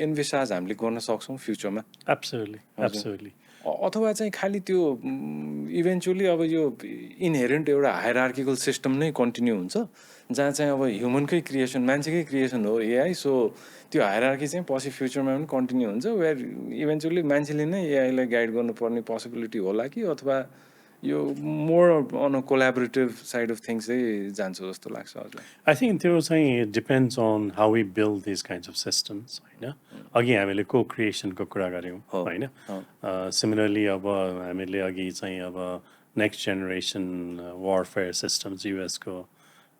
[SPEAKER 2] एन्भिसाज हामीले गर्न सक्छौँ फ्युचरमा
[SPEAKER 1] एब्सोल्युटली
[SPEAKER 2] अथवा चाहिँ खालि त्यो इभेन्चुअली अब यो इनहेरेन्ट एउटा हायरार्किकल सिस्टम नै कन्टिन्यू हुन्छ जहाँ चाहिँ अब ह्युमनकै क्रिएसन मान्छेकै क्रिएसन हो एआई सो त्यो हायरार्की चाहिँ पछि फ्युचरमा पनि कन्टिन्यू हुन्छ वेयर इभेन्चुअली मान्छेले नै एआईलाई गाइड गर्नुपर्ने पोसिबिलिटी होला कि अथवा यो more on a collaborative side of things चाहिँ जान्छ जस्तो लाग्छ हजुर
[SPEAKER 1] आई थिङ्क त्यो चाहिँ depends on how we build this kinds of systems होइन अघि हामीले को क्रिएसनको कुरा गऱ्यौँ होइन सिमिलरली अब हामीले अघि चाहिँ अब नेक्स्ट जेनेरेसन वारफेयर सिस्टम्स युएसको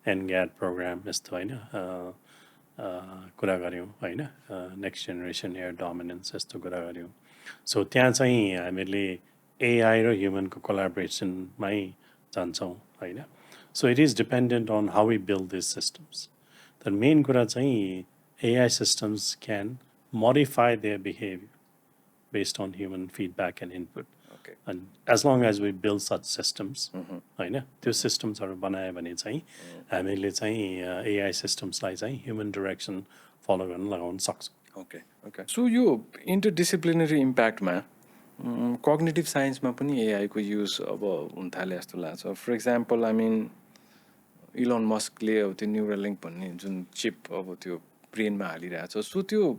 [SPEAKER 1] एनग्याट प्रोग्राम यस्तो होइन कुरा गऱ्यौँ होइन नेक्स्ट जेनेरेसन एयर डोमिनेन्स यस्तो कुरा गऱ्यौँ सो त्यहाँ चाहिँ हामीले एआई र ह्युमनको कोलाबोरेसनमै जान्छौँ होइन so it is dependent on how we build this systems तर मेन कुरा चाहिँ AI systems can modify their behaviour based on human feedback and input.
[SPEAKER 2] Okay.
[SPEAKER 1] And as long as we build such systems, होइन त्यो सिस्टम्सहरू बनायो भने चाहिँ हामीले चाहिँ एआई सिस्टम्सलाई चाहिँ ह्युमन डिरेक्सन फलो गर्न लगाउन सक्छौँ
[SPEAKER 2] ओके ओके सो यो इन्टरडिसिप्लिनरी इम्प्याक्टमा कग्नेटिभ साइन्समा पनि एआईको युज अब हुन थाले जस्तो लाग्छ for example I mean Elon मस्कले अब त्यो न्युरल लिङ्क भन्ने जुन चिप अब त्यो ब्रेनमा हालिरहेछ सो त्यो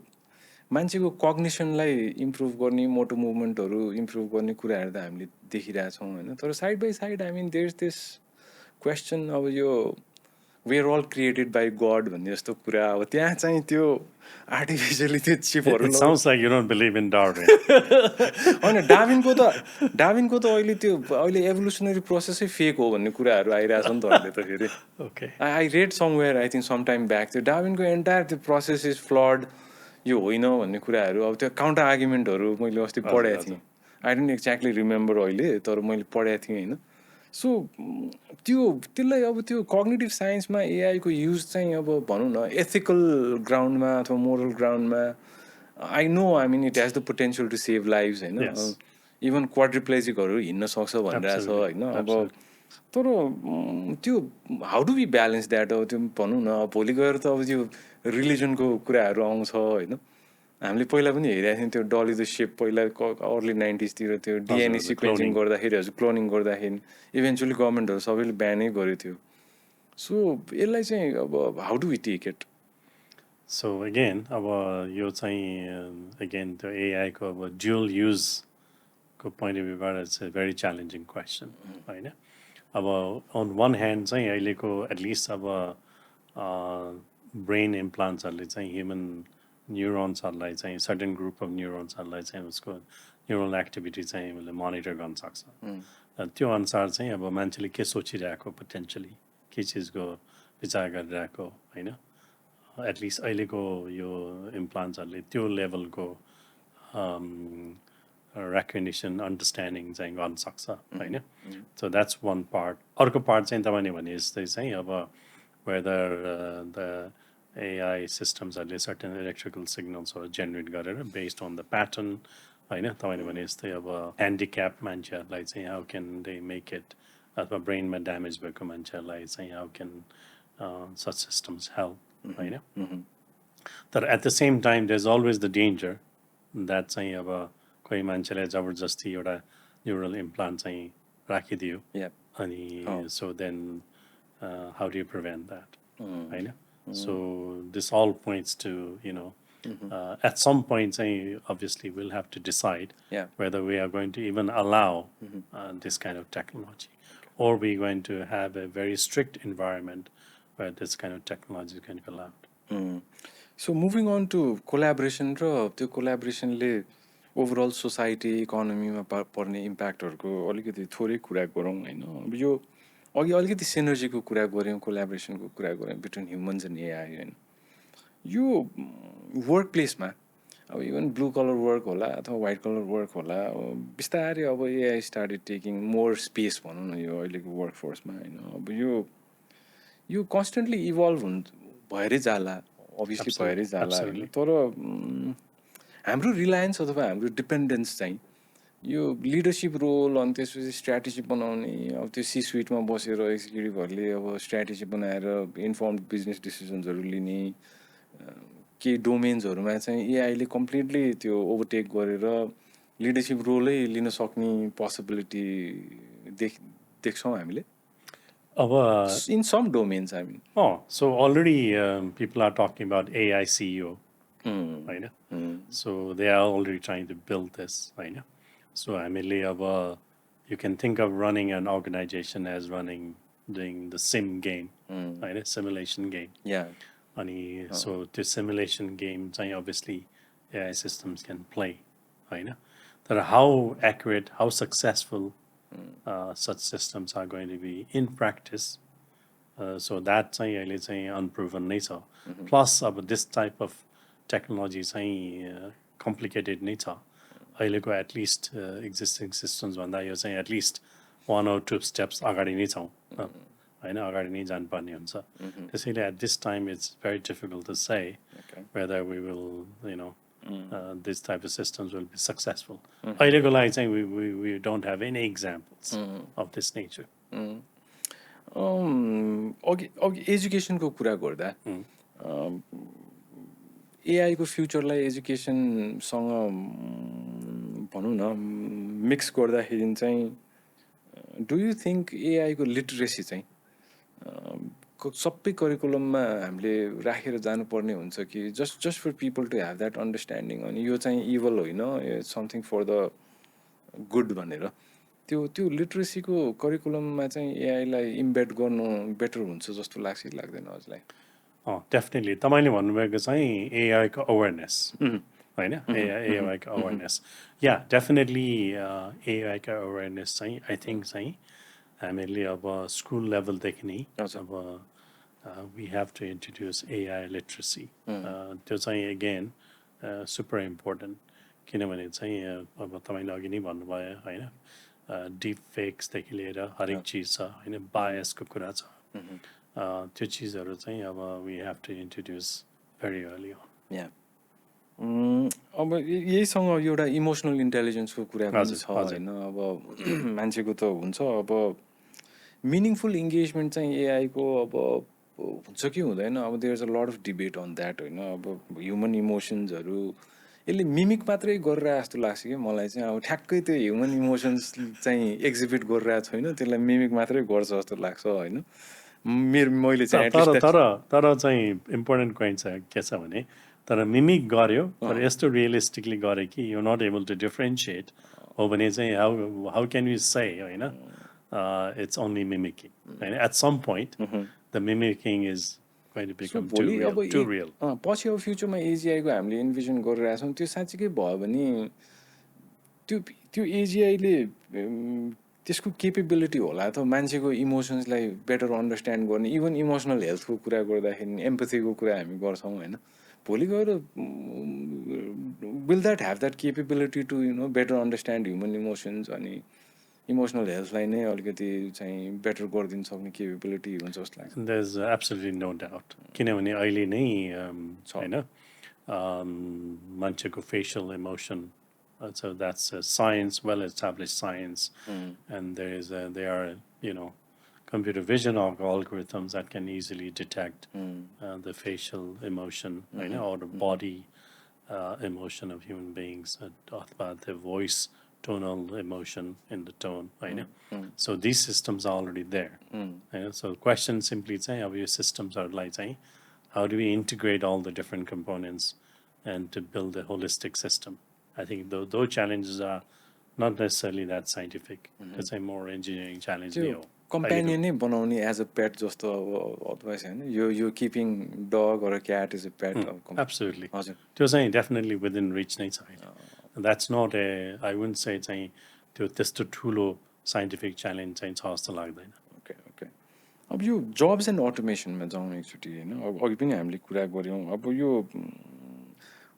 [SPEAKER 2] मान्छेको कग्निसनलाई इम्प्रुभ गर्ने मोटो मुभमेन्टहरू इम्प्रुभ गर्ने कुराहरू त हामीले देखिरहेछौँ होइन तर side by side I mean there is this question अब यो we are all created by God भन्ने जस्तो कुरा अब त्यहाँ चाहिँ त्यो आर्टिफिसियली त्यो चिपहरू
[SPEAKER 1] It sounds like you don't believe in Darwin.
[SPEAKER 2] होइन डार्विनको त अहिले त्यो अहिले एभोल्युसनरी प्रोसेसै फेक हो भन्ने कुराहरू आइरहेछ नि त अहिले त फेरि
[SPEAKER 1] Okay.
[SPEAKER 2] I read somewhere I think some time back त्यो डार्विनको एन्टायर त्यो प्रोसेस इज फ्लड यो होइन भन्ने कुराहरू अब त्यो काउन्टर आर्गुमेन्टहरू मैले अस्ति पढेको थिएँ आई डोन्ट एक्ज्याक्टली रिमेम्बर अहिले तर मैले पढेको थिएँ होइन सो त्यसलाई अब त्यो कग्नेटिभ साइन्समा एआईको युज चाहिँ अब भनौँ न एथिकल ग्राउन्डमा अथवा मोरल ग्राउन्डमा I know I mean it has the potential to save lives होइन इभन क्वाड्रिप्लेजिकहरू हिँड्न सक्छ भनिरहेछ होइन अब तर त्यो how do be balance that अब त्यो भनौँ न भोलि गएर त अब त्यो रिलिजनको कुराहरू आउँछ होइन हामीले पहिला पनि हेरेको थियौँ त्यो डली द सेप पहिला अर्ली 90sतिर त्यो डिएनए सिक्वेन्सिङ गर्दाखेरि हजुर क्लोनिङ गर्दाखेरि इभेन्चुली गभर्मेन्टहरू सबैले ब्यानै गरेको थियो सो यसलाई चाहिँ अब how do we take it
[SPEAKER 1] So again, अब यो चाहिँ again त्यो एआईको अब ड्युअल युजको पोइन्ट अफ भ्यूबाट it's a very challenging question होइन अब अन वान ह्यान्ड चाहिँ अहिलेको एटलिस्ट अब ब्रेन इम्प्लान्ट्सहरूले चाहिँ ह्युमन न्युरोन्सहरूलाई चाहिँ सर्टेन ग्रुप अफ न्युरोन्सहरूलाई चाहिँ उसको न्युरल एक्टिभिटी चाहिँ उसले मोनिटर गर्न सक्छ त्यो अनुसार चाहिँ अब मान्छेले के सोचिरहेको पोटेन्सियली के चिजको विचार गरिरहेको होइन एटलिस्ट अहिलेको यो इम्प्लान्ट्सहरूले त्यो लेभलको रेकग्निसन अन्डरस्ट्यान्डिङ चाहिँ गर्न सक्छ होइन सो द्याट्स वान पार्ट अर्को पार्ट चाहिँ तपाईँले भने जस्तै चाहिँ अब वेदर द एआई सिस्टम्सहरूले सर्टेन इलेक्ट्रिकल सिग्नल्सहरू जेनेरेट गरेर बेस्ड अन द प्याटर्न होइन तपाईँले भने जस्तै अब ह्यान्डिक्याप मान्छेहरूलाई चाहिँ how can they make it अथवा ब्रेनमा ड्यामेज भएको मान्छेहरूलाई चाहिँ how can such systems help होइन तर at the same time there is always the danger that चाहिँ अब कोही मान्छेले जबरजस्ती एउटा न्युरल इम्प्लान्ट चाहिँ राखिदियो अनि so then how do you prevent that होइन so this all points to you know at some point obviously we'll have to decide whether we are going to even allow this kind of technology or we're going to have a very strict environment where this kind of technology is going to be allowed.
[SPEAKER 2] So moving on to collaboration र त्यो कोलाबोरेसनले overall society इकोनोमीमा पर्ने इम्प्याक्टहरूको अलिकति थोरै कुरा गरौँ होइन अब यो अघि अलिकति सिनर्जीको कुरा गऱ्यौँ कोलाबोरेसनको कुरा गऱ्यौँ बिट्विन ह्युमन्स एन्ड एआई होइन यो वर्क प्लेसमा अब इभन ब्लू कलर वर्क होला अथवा वाइट कलर वर्क होला बिस्तारै अब AI started taking more space भनौँ न यो अहिलेको वर्क फोर्समा होइन अब यो कन्सटेन्टली इभल्भ भएरै जाला अभियसली भएरै जाला होइन तर हाम्रो रिलायन्स अथवा हाम्रो डिपेन्डेन्स चाहिँ यो लिडरसिप रोल अनि त्यसपछि स्ट्राटेजी बनाउने अब त्यो सी स्विटमा बसेर एक्जिक्युटिभहरूले अब स्ट्राटेजी बनाएर इन्फर्म्ड बिजनेस डिसिजन्सहरू लिने केही डोमेन्सहरूमा चाहिँ एआईले कम्प्लिटली त्यो ओभरटेक गरेर लिडरसिप रोलै लिन सक्ने पोसिबिलिटी देख्छौँ हामीले
[SPEAKER 1] अब
[SPEAKER 2] in some domains I mean
[SPEAKER 1] so already people are talking about AI CEO होइन so they are already trying to build this होइन so हामीले अब you can think of running an organization as doing the sim game होइन simulation game अनि so त्यो simulation game चाहिँ obviously AI systems can play होइन तर how accurate, how successful such systems are going to be in practice So that चाहिँ अहिले चाहिँ अनप्रुभन नै छ प्लस अब दिस टाइप अफ टेक्नोलोजी चाहिँ कम्प्लिकेटेड नै छ अहिलेको एटलिस्ट एक्जिस्टिङ सिस्टम्स भन्दा यो चाहिँ एटलिस्ट 1 or 2 स्टेप्स अगाडि नै छौँ होइन अगाडि नै जानुपर्ने हुन्छ त्यसैले at this time it's very difficult to say whether we will you know this type of systems will be successful अहिलेको लागि चाहिँ we don't have any examples of this nature
[SPEAKER 2] अघि अघि एजुकेसनको कुरा गर्दा एआईको फ्युचरलाई एजुकेसनसँग भनौँ न मिक्स गर्दाखेरि चाहिँ डु यु थिङ्क एआईको लिटरेसी चाहिँ सबै करिकुलममा हामीले राखेर जानुपर्ने हुन्छ कि just for people to have that understanding अनि यो चाहिँ इभल होइन समथिङ फर द गुड भनेर त्यो लिटरेसीको करिकुलममा चाहिँ एआईलाई इम्बेड गर्नु बेटर हुन्छ जस्तो लाग्छ कि लाग्दैन हजुरलाई
[SPEAKER 1] डेफिनेटली तपाईँले भन्नुभएको चाहिँ एआईको अवेरनेस होइन एआईको अवेरनेस या डेफिनेटली एआईको अवेरनेस चाहिँ आई थिङ्क चाहिँ हामीले अब स्कुल लेभलदेखि नै अब we have to introduce AI literacy त्यो चाहिँ अगेन सुपर इम्पोर्टेन्ट किनभने चाहिँ अब तपाईँले अघि नै भन्नुभयो होइन डिप फेक्सदेखि लिएर हरेक चिज छ होइन बायसको कुरा छ त्यो चिजहरू चाहिँ अब we have to introduce very early on
[SPEAKER 2] अब यहीसँग एउटा इमोसनल इन्टेलिजेन्सको कुरा पनि छ होइन अब मान्छेको त हुन्छ अब मिनिङफुल इङ्गेजमेन्ट चाहिँ एआईको अब हुन्छ कि हुँदैन अब there is a lot of debate on that होइन अब ह्युमन इमोसन्सहरू यसले मिमिक मात्रै गरिरहेको जस्तो लाग्छ कि मलाई चाहिँ अब ठ्याक्कै त्यो ह्युमन इमोसन्स चाहिँ एक्जिबिट गरिरहेको छैन त्यसलाई मिमिक मात्रै गर्छ जस्तो लाग्छ होइन मैले चाहिँ
[SPEAKER 1] तर चाहिँ इम्पोर्टेन्ट पोइन्ट छ के छ भने तर मिमिक गर्यो तर यस्तो रियलिस्टिकली गरे कि you not able to differentiate हो भने चाहिँ हाउ क्यान यु से होइन इट्स ओन्ली मिमिकिङ होइन at some point the mimicking is
[SPEAKER 2] पछि अब फ्युचरमा एजिआईको हामीले इन्भिजन गरिरहेको छौँ त्यो साँच्चीकै भयो भने त्यो एजिआईले त्यसको केपेबिलिटी होला त मान्छेको इमोसन्सलाई बेटर अन्डरस्ट्यान्ड गर्ने इभन इमोसनल हेल्थको कुरा गर्दाखेरि एम्पथीको कुरा हामी गर्छौँ होइन भोलि गएर will that have that capability to you know better understand human emotions अनि इमोसनल हेल्थलाई नै अलिकति चाहिँ बेटर गरिदिन सक्ने केपेबिलिटी हुन्छ जस्तो लाग्छ
[SPEAKER 1] there is absolutely no doubt किनभने अहिले नै होइन मान्छेको facial emotion so that's science, well established science, and there are computer vision algorithms that can easily detect the facial emotion or the body emotion of human beings about the voice tonal emotion in the tone so these systems are already there so the question simply say how your systems are like how do we integrate all the different components and to build a holistic system. I think those challenges are not necessarily that scientific. It's a more engineering challenge.
[SPEAKER 2] Companion नै बनाउने as a पेट जस्तो अब otherwise होइन यो keeping dog or cat is a pet
[SPEAKER 1] absolutely हजुर त्यो चाहिँ डेफिनेटली विदिन रिच नै छ that's not I won't say चाहिँ त्यो त्यस्तो ठुलो साइन्टिफिक च्यालेन्ज चाहिँ छ जस्तो लाग्दैन
[SPEAKER 2] ओके ओके अब यो जब्स एन्ड अटोमेसनमा जाउँ एकचोटि होइन अब अघि पनि हामीले कुरा गऱ्यौँ अब यो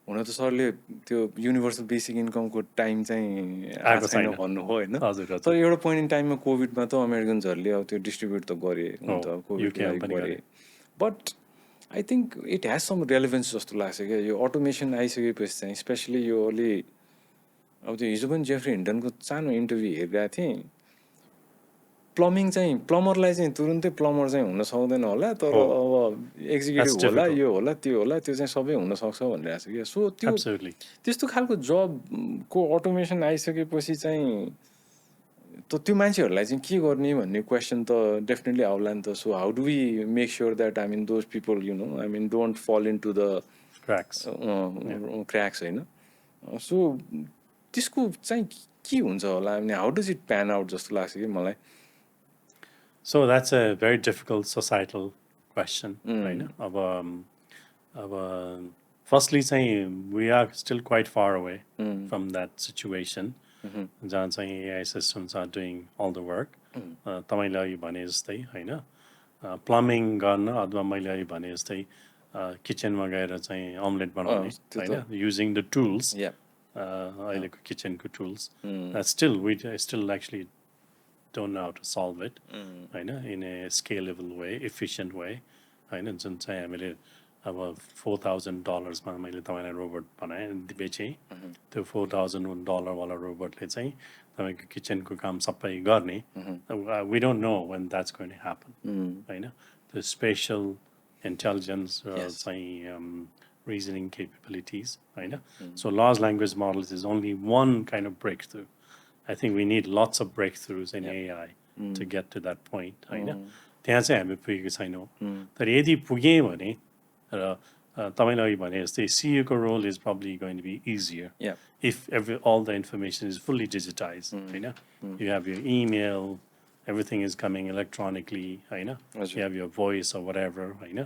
[SPEAKER 2] हुन त सरले त्यो युनिभर्सल बेसिक इन्कमको टाइम चाहिँ आएको छैन भन्नु हो होइन तर एउटा पोइन्ट इन टाइममा कोभिडमा त अमेरिकन्सहरूले अब त्यो डिस्ट्रिब्युट त गरे नि त कोभिडलाई गरे but I think it has some relevance जस्तो लाग्छ क्या यो अटोमेसन आइसकेपछि चाहिँ स्पेसली यो अलि अब त्यो हिजो पनि जेफ्री हिन्टनको सानो इन्टरभ्यू हेरिरहेको थिएँ प्लम्बिङ चाहिँ प्लम्बरलाई चाहिँ तुरुन्तै प्लम्बर चाहिँ हुन सक्दैन होला तर अब एक्जिक्युटिभ होला यो होला त्यो चाहिँ सबै हुनसक्छ भनिरहेको छ क्या सो त्यो त्यस्तो खालको जबको अटोमेसन आइसकेपछि चाहिँ त्यो मान्छेहरूलाई चाहिँ के गर्ने भन्ने क्वेसन त डेफिनेटली आउला नि त so how do we make sure that I mean those people you know I mean don't fall in to the cracks होइन सो त्यसको चाहिँ के हुन्छ होला I mean how does it pan out जस्तो लाग्छ कि मलाई
[SPEAKER 1] So that's a very difficult societal question, right? Firstly, saying we are still quite far away from that situation. जहाँ चाहिँ AI systems are doing all the work. तपाईँले अघि भने जस्तै होइन प्लम्बिङ गर्न अथवा मैले अहिले भने जस्तै किचनमा गएर चाहिँ अमलेट बनाउने होइन युजिङ द टुल्स अहिलेको किचनको tools still we still actually don't know how to solve it होइन in a scalable way efficient way होइन जुन चाहिँ हामीले अब $4,000 मा मैले तपाईँलाई रोबोट बनाएँ बेचेँ त्यो $4,000 वाला रोबोटले चाहिँ तपाईँको किचनको काम सबै गर्ने we don't know when that's going to happen होइन the spatial intelligence चाहिँ reasoning capabilities होइन so large language models is only one kind of breakthrough I think we need lots of breakthroughs in AI to get to that point होइन त्यहाँ चाहिँ हामी पुगेको छैनौँ तर यदि पुगेँ भने र तपाईँले अघि भने जस्तै CEOको role is probably going to be easier if all the information is fully digitized होइन you have your email everything is coming electronically होइन you have your voice or whatever होइन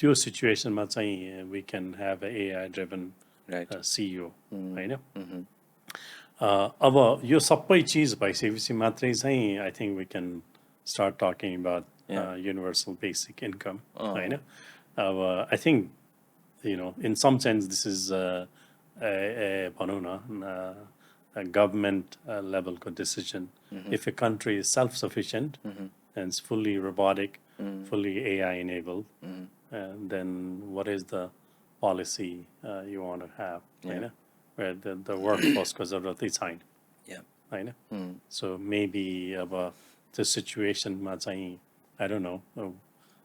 [SPEAKER 1] त्यो सिचुएसनमा चाहिँ we can have a AI driven CEO होइन अब यो सबै चिज भइसकेपछि मात्रै चाहिँ I think we can start talking about universal basic income होइन अब I think you know, in some sense, this is a government level decision. If a country is self-sufficient and it's fully robotic, fully AI enabled, then what is the policy you want to have? You know? Where the workforce को जरुरतै छैन होइन so maybe अब the situation मा चाहिँ I don't know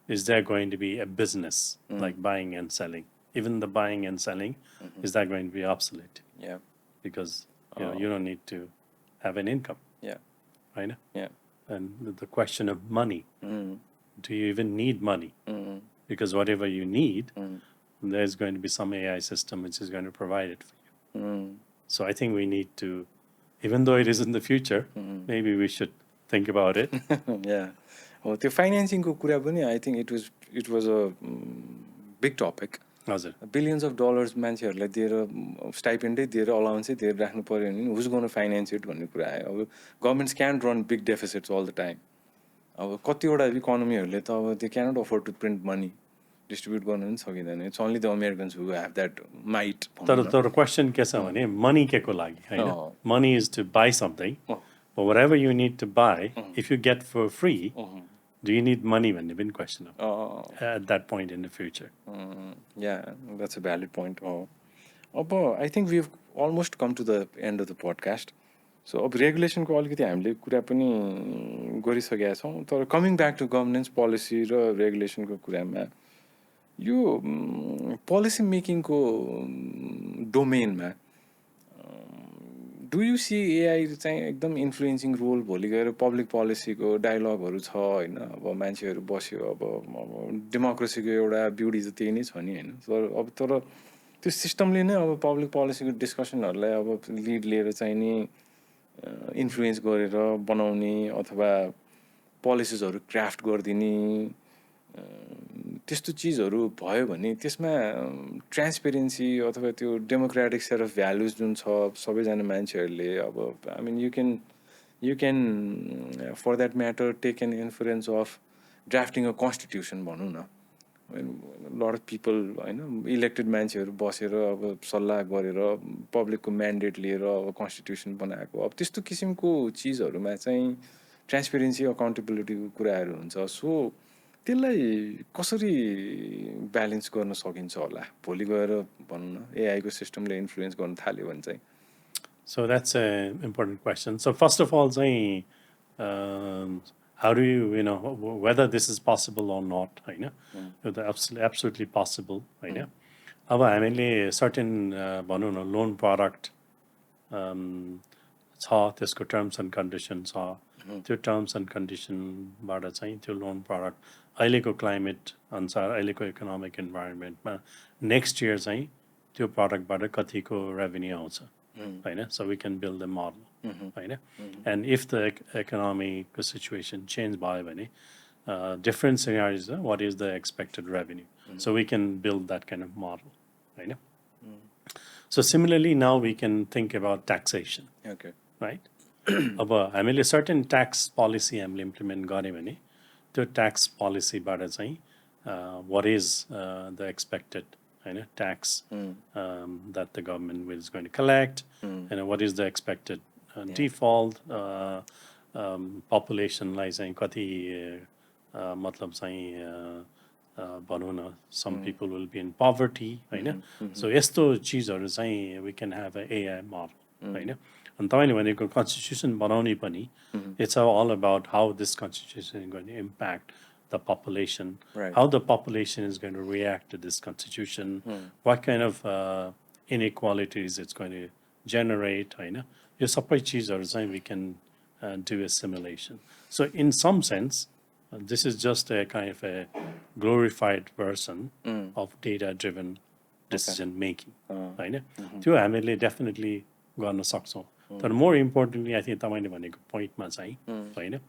[SPEAKER 1] is there going to be a business like buying and selling even the buying and selling is that going to be obsolete because you know you don't need to have an income right and the question of money do you even need money because whatever you need there's going to be some AI system which is going to provide it for you so I think we need to even though it is in the future maybe we should think about it
[SPEAKER 2] हो त्यो फाइनेन्सिङको कुरा पनि I think it was a big topic
[SPEAKER 1] हजुर
[SPEAKER 2] billions of dollars मान्छेहरूलाई दिएर स्टाइपेन्डै दिएर अलाउन्सै दिएर राख्नु पऱ्यो भने हुज गोन फाइनेन्स इट भन्ने कुरा आयो अब governments can run big deficits all the time अब कतिवटा इकोनोमीहरूले त अब they cannot afford to print money distribute गर्नु पनि सकिँदैन it's only the Americans who have that might
[SPEAKER 1] तर क्वेसन के छ भने मनी के को लागि होइन money is to buy something whatever you need to buy if you get for free do you need money भन्ने पनि क्वेसन हो at that point in the future
[SPEAKER 2] that's a valid point अब I think we have almost come to the end of the podcast so अब रेगुलेसनको अलिकति हामीले कुरा पनि गरिसकेका छौँ तर coming back to governance policy र रेगुलेसनको कुरामा यो पोलिसी मेकिङको डोमेनमा डु यु सी एआई चाहिँ एकदम इन्फ्लुएन्सिङ रोल भोलि गएर पब्लिक पोलिसीको डायलगहरू छ होइन अब मान्छेहरू बस्यो अब डेमोक्रेसीको एउटा ब्युटी त त्यही नै छ नि होइन तर त्यो सिस्टमले नै अब पब्लिक पोलिसीको डिस्कसनहरूलाई अब लिड लिएर चाहिँ नि इन्फ्लुएन्स गरेर बनाउने अथवा पोलिसिजहरू क्राफ्ट गरिदिने त्यस्तो चिजहरू भयो भने त्यसमा ट्रान्सपेरेन्सी अथवा त्यो डेमोक्रेटिक सेट अफ भ्यालुज जुन छ सबैजना मान्छेहरूले अब I mean you can for that matter take an influence of drafting a constitution भनौँ न लट अफ पिपल होइन इलेक्टेड मान्छेहरू बसेर अब सल्लाह गरेर पब्लिकको म्यान्डेट लिएर अब कन्स्टिट्युसन बनाएको अब त्यस्तो किसिमको चिजहरूमा चाहिँ ट्रान्सपेरेन्सी अकाउन्टेबिलिटीको कुराहरू हुन्छ सो त्यसलाई कसरी ब्यालेन्स गर्न सकिन्छ होला भोलि गएर भनौँ न एआईको सिस्टमले इन्फ्लुएन्स गर्न थाल्यो भने चाहिँ
[SPEAKER 1] So that's an important question. So first of all, how do you know whether this is possible or not? Absolutely possible. अब हामीले certain भनौँ न लोन प्रडक्ट छ त्यसको टर्म्स एन्ड कन्डिसन छ त्यो टर्म्स एन्ड कन्डिसनबाट चाहिँ त्यो लोन प्रडक्ट अहिलेको क्लाइमेट अनुसार अहिलेको इकोनोमिक इन्भाइरोमेन्टमा नेक्स्ट इयर चाहिँ त्यो प्रडक्टबाट कतिको रेभेन्यू आउँछ होइन so we can build the model होइन एन्ड इफ द इकोनोमीको सिचुएसन चेन्ज भयो भने different scenarios what is the expected revenue so we can build that kind of model होइन so similarly now we can think about taxation right अब हामीले certain tax policy हामीले implement गऱ्यो भने त्यो ट्याक्स पोलिसीबाट चाहिँ what is the expected tax that the government is going to collect, and what is the expected default, population लाई चाहिँ कति मतलब चाहिँ भनौँ न some people will be in poverty होइन सो यस्तो चिजहरू चाहिँ we can have a AI model होइन अनि तपाईँले भनेको constitution बनाउने पनि it's all about how this constitution is going to impact the population,
[SPEAKER 2] Right.
[SPEAKER 1] how the population is going to react to this constitution, what kind of inequalities it's going to generate होइन यो सबै चिजहरू चाहिँ we can do a simulation. So in some sense, this is just a kind of a glorified version of data-driven decision making. होइन त्यो हामीले definitely गर्न सक्छौँ तर more importantly I think तपाईँले भनेको पोइन्टमा चाहिँ होइन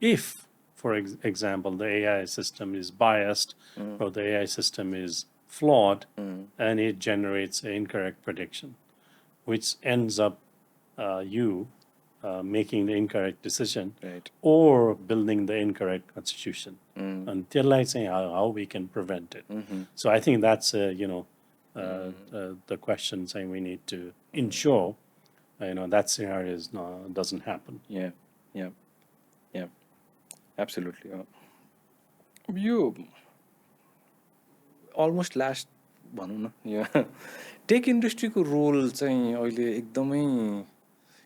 [SPEAKER 1] if for example the AI system is biased or the AI system is flawed and it generates an incorrect prediction which ends up you making the incorrect decision
[SPEAKER 2] Right.
[SPEAKER 1] or building the incorrect constitution. And त्यसलाई चाहिँ how we can prevent it. So I think that's the question saying we need to ensure that scenario doesn't happen.
[SPEAKER 2] Yeah, absolutely. You almost last भनौँ न यो take इन्डस्ट्रीको role चाहिँ अहिले एकदमै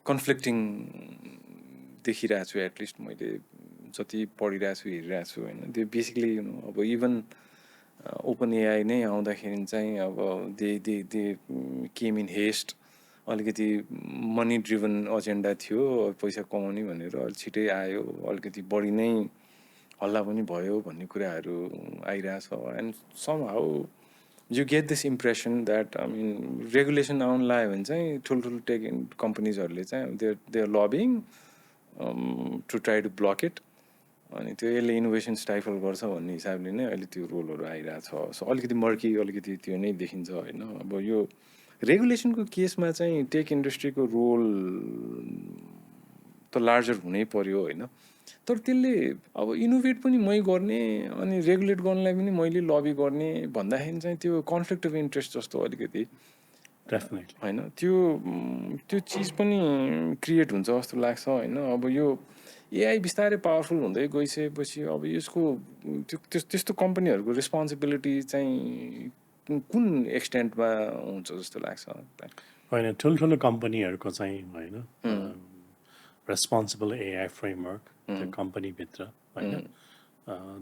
[SPEAKER 2] conflicting देखिरहेको छु एटलिस्ट मैले जति पढिरहेको छु हेरिरहेको छु होइन त्यो बेसिकली अब इभन ओपन एआई नै आउँदाखेरि चाहिँ अब दे केम इन हेस्ट अलिकति मनी ड्रिभन एजेन्डा थियो पैसा कमाउने भनेर अलिक छिटै आयो अलिकति बढी नै हल्ला पनि भयो भन्ने कुराहरू आइरहेछ and somehow you get this impression that I mean regulation आउन लाग्यो भने चाहिँ ठुल्ठुलो टेक कम्पनीजहरूले चाहिँ they are lobbying to try to block it अनि त्यो यसले इनोभेसन स्टाइफल गर्छ भन्ने हिसाबले नै अहिले त्यो रोलहरू आइरहेछ सो अलिकति मर्की अलिकति त्यो नै देखिन्छ होइन अब यो रेगुलेसनको केसमा चाहिँ टेक इन्डस्ट्रीको रोल त लार्जर हुनै पर्यो होइन तर त्यसले अब इनोभेट पनि मै गर्ने अनि रेगुलेट गर्नलाई पनि मैले लबी गर्ने भन्दाखेरि चाहिँ त्यो कन्फ्लिक्ट अफ इन्ट्रेस्ट जस्तो अलिकति
[SPEAKER 1] डेफिनेटली
[SPEAKER 2] होइन त्यो चिज पनि क्रिएट हुन्छ जस्तो लाग्छ होइन अब यो एआई बिस्तारै पावरफुल हुँदै गइसकेपछि अब यसको त्यस्तो कम्पनीहरूको रेस्पोन्सिबिलिटी चाहिँ कुन एक्सटेन्टमा हुन्छ जस्तो लाग्छ
[SPEAKER 1] होइन ठुल्ठुलो कम्पनीहरूको चाहिँ होइन responsible AI framework, the company भित्र होइन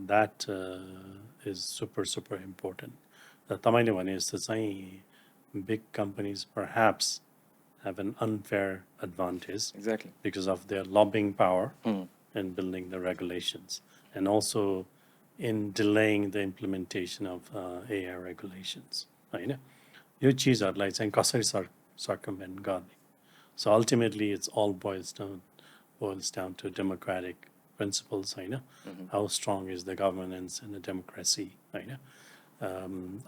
[SPEAKER 1] that is super important. तपाईँले भने जस्तो चाहिँ big companies perhaps have an unfair advantage
[SPEAKER 2] Exactly.
[SPEAKER 1] because of their lobbying power in building the regulations and also in delaying the implementation of AI regulations. होइन यो चिजहरूलाई चाहिँ कसरी circumvent गर्ने So ultimately it's all boils down to democratic principles होइन how strong is the governance and the democracy होइन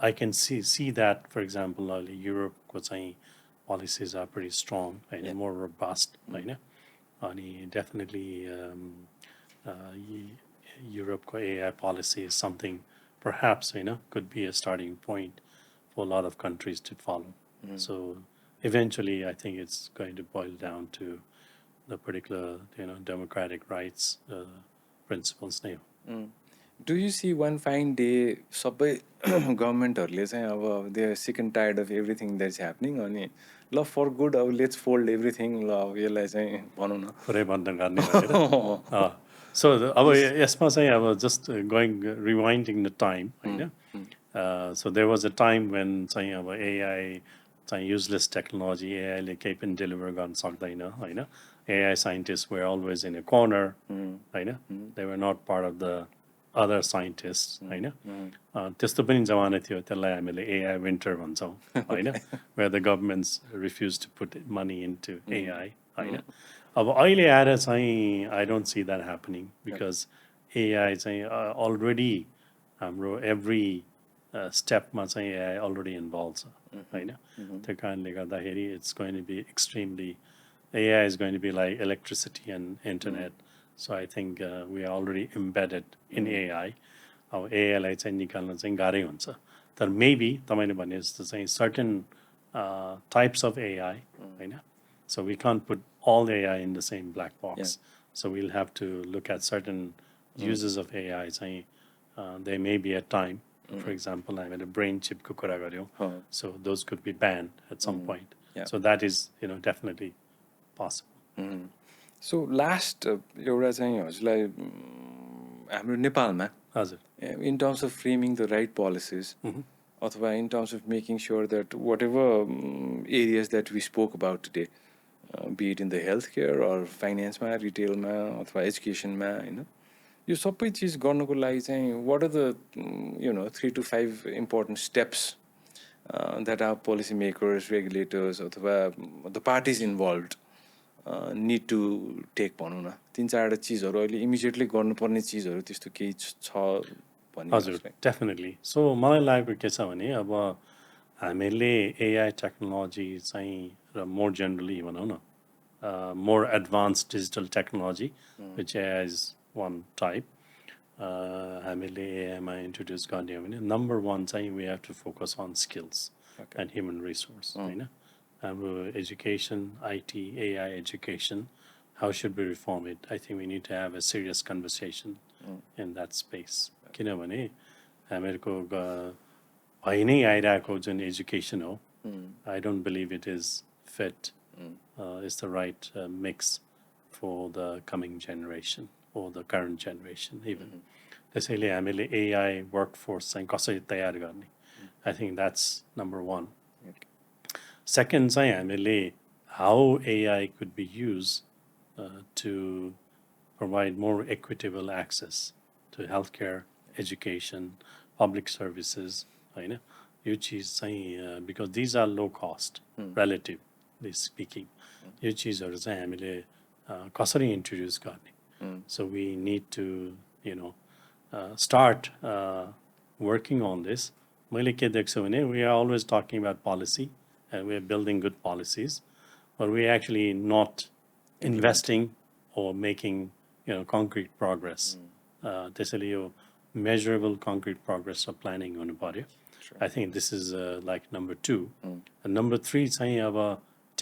[SPEAKER 1] I can see that for example Europe को चाहिँ policies are pretty strong and more robust होइन अनि definitely Europe को AI policy is something perhaps could be a starting point for a lot of countries to follow. So eventually I think it's going to boil down to the particular democratic rights principles now.
[SPEAKER 2] Do you see one fine day सबै गभर्मेन्टहरूले चाहिँ अब they are sick and tired of everything that's happening अनि ल for good अब let's fold everything ल अब यसलाई चाहिँ भनौँ न
[SPEAKER 1] पुरै बन्द गर्ने भनेर सो अब यसमा चाहिँ अब just going rewinding the time होइन so there was a time when चाहिँ अब एआई चाहिँ युजलेस टेक्नोलोजी एआईले केही पनि डेलिभर गर्न सक्दैन होइन AI scientist were always in a corner होइन they were not part of the other scientist होइन त्यस्तो पनि जमाना थियो त्यसलाई हामीले एआई विन्टर भन्छौँ होइन where the governments refuse to put money into AI होइन अब अहिले आएर चाहिँ I don't see that happening because AI चाहिँ अलरेडी हाम्रो एभ्री स्टेपमा चाहिँ एआई अलरेडी इन्भल्भ छ होइन त्यो कारणले गर्दाखेरि it's going to be extremely AI is going to be like electricity and internet So I think we are already embedded in AI. अब एआईलाई चाहिँ निकाल्न चाहिँ गाह्रै हुन्छ तर मेबी तपाईँले भने जस्तो चाहिँ certain types of AI होइन so we can't put all AI in the same black box so we'll have to look at certain uses of AI चाहिँ there may be a time for example हामीले brain chip को कुरा गर्यौँ so those could be banned at some point so that is definitely possible
[SPEAKER 2] So last एउटा चाहिँ हजुरलाई हाम्रो नेपालमा
[SPEAKER 1] हजुर
[SPEAKER 2] in terms of framing the right policies अथवा in terms of making sure that whatever areas that we spoke about today be it in the healthcare or finance मा retail मा अथवा education मा हैन यो सबै चीज गर्नको लागि चाहिँ what are the 3 to 5 important steps that our policy makers regulators अथवा the parties involved need to take भनौँ न 3-4 चीजहरु अहिले इमिडिएटली गर्नुपर्ने चीजहरु त्यस्तो केही छ भन्ने
[SPEAKER 1] हजुर डेफिनेटली सो मलाई लागेको के छ भने अब हामीले एआई टेक्नोलोजी चाहिँ र मोर जेनरली भनौँ न more advance digital technology which AI is one type हामीले एआईमा इन्ट्रोड्युस गर्ने हो भने नम्बर 1 चाहिँ we have to focus on skills and human resource होइन हाम्रो education IT AI education how should we reform it? I think we need to have a serious conversation in that space. किनभने हामीहरूको भइ नै आइरहेको जुन education हो I don't believe it is fit, is the right mix for the coming generation or the current generation even. त्यसैले हामीले AI workforce चाहिँ कसरी तयार गर्ने I think that's number 1. Second चाहिँ हामीले how AI could be used to provide more equitable access to healthcare, education, public services, होइन यो चिज चाहिँ because these are low cost, relatively speaking. यो चिजहरु चाहिँ हामीले कसरी introduce गर्ने so we need to start working on this. मैले के देख्छु भने we are always talking about policy and we are building good policies but we are actually not investing or making concrete progress त्यसैले यो measurable concrete progress or planning हुनु पर्यो I think this is like number 2 and number 3 चाहिँ अब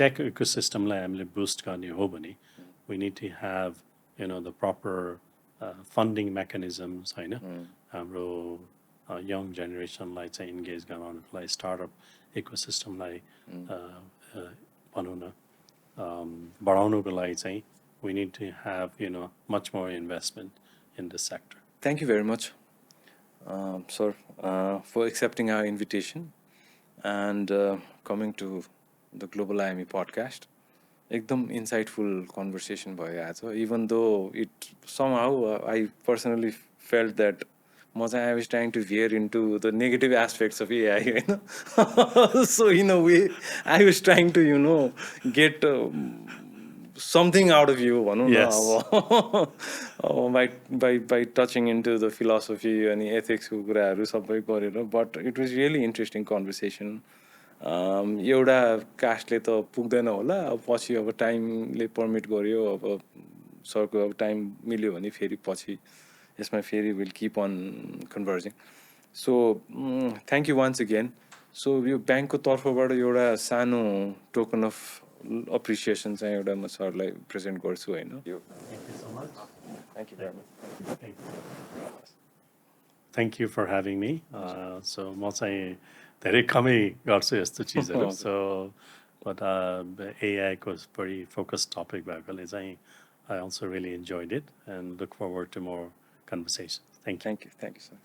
[SPEAKER 1] tech ecosystem लाई हामीले boost गर्ने हो भने we need to have the proper funding mechanisms होइन हाम्रो young generation लाई चाहिँ engage गराउनको लागि startup ecosystem लाई भनौँ न बढाउनको लागि चाहिँ we need to have much more investment in this sector.
[SPEAKER 2] Thank you very much, sir, for accepting our invitation and coming to the Global IME podcast. एकदम insightful conversation भयो आज even though it somehow I personally felt that I was trying to veer into the negative aspects of AI so in a way I was trying to get something out of you
[SPEAKER 1] Yes.
[SPEAKER 2] by touching into the philosophy and ethics but it was really interesting conversation एउटा कास्टले त पुग्दैन होला अब पछि अब टाइमले permit गर्यो अब सरको अब टाइम मिल्यो भने फेरि पछि यसमा फेरि will keep on converging so thank you once again so यो ब्याङ्कको तर्फबाट एउटा सानो टोकन अफ अप्रिसिएसन चाहिँ एउटा म सरलाई प्रेजेन्ट गर्छु होइन
[SPEAKER 1] Thank you for having me. So म चाहिँ धेरै कमै गर्छु यस्तो चिजहरू so but AI को very focused topic भएकोले चाहिँ I also really enjoyed it and look forward to more conversations. Thank you.
[SPEAKER 2] Thank you, sir.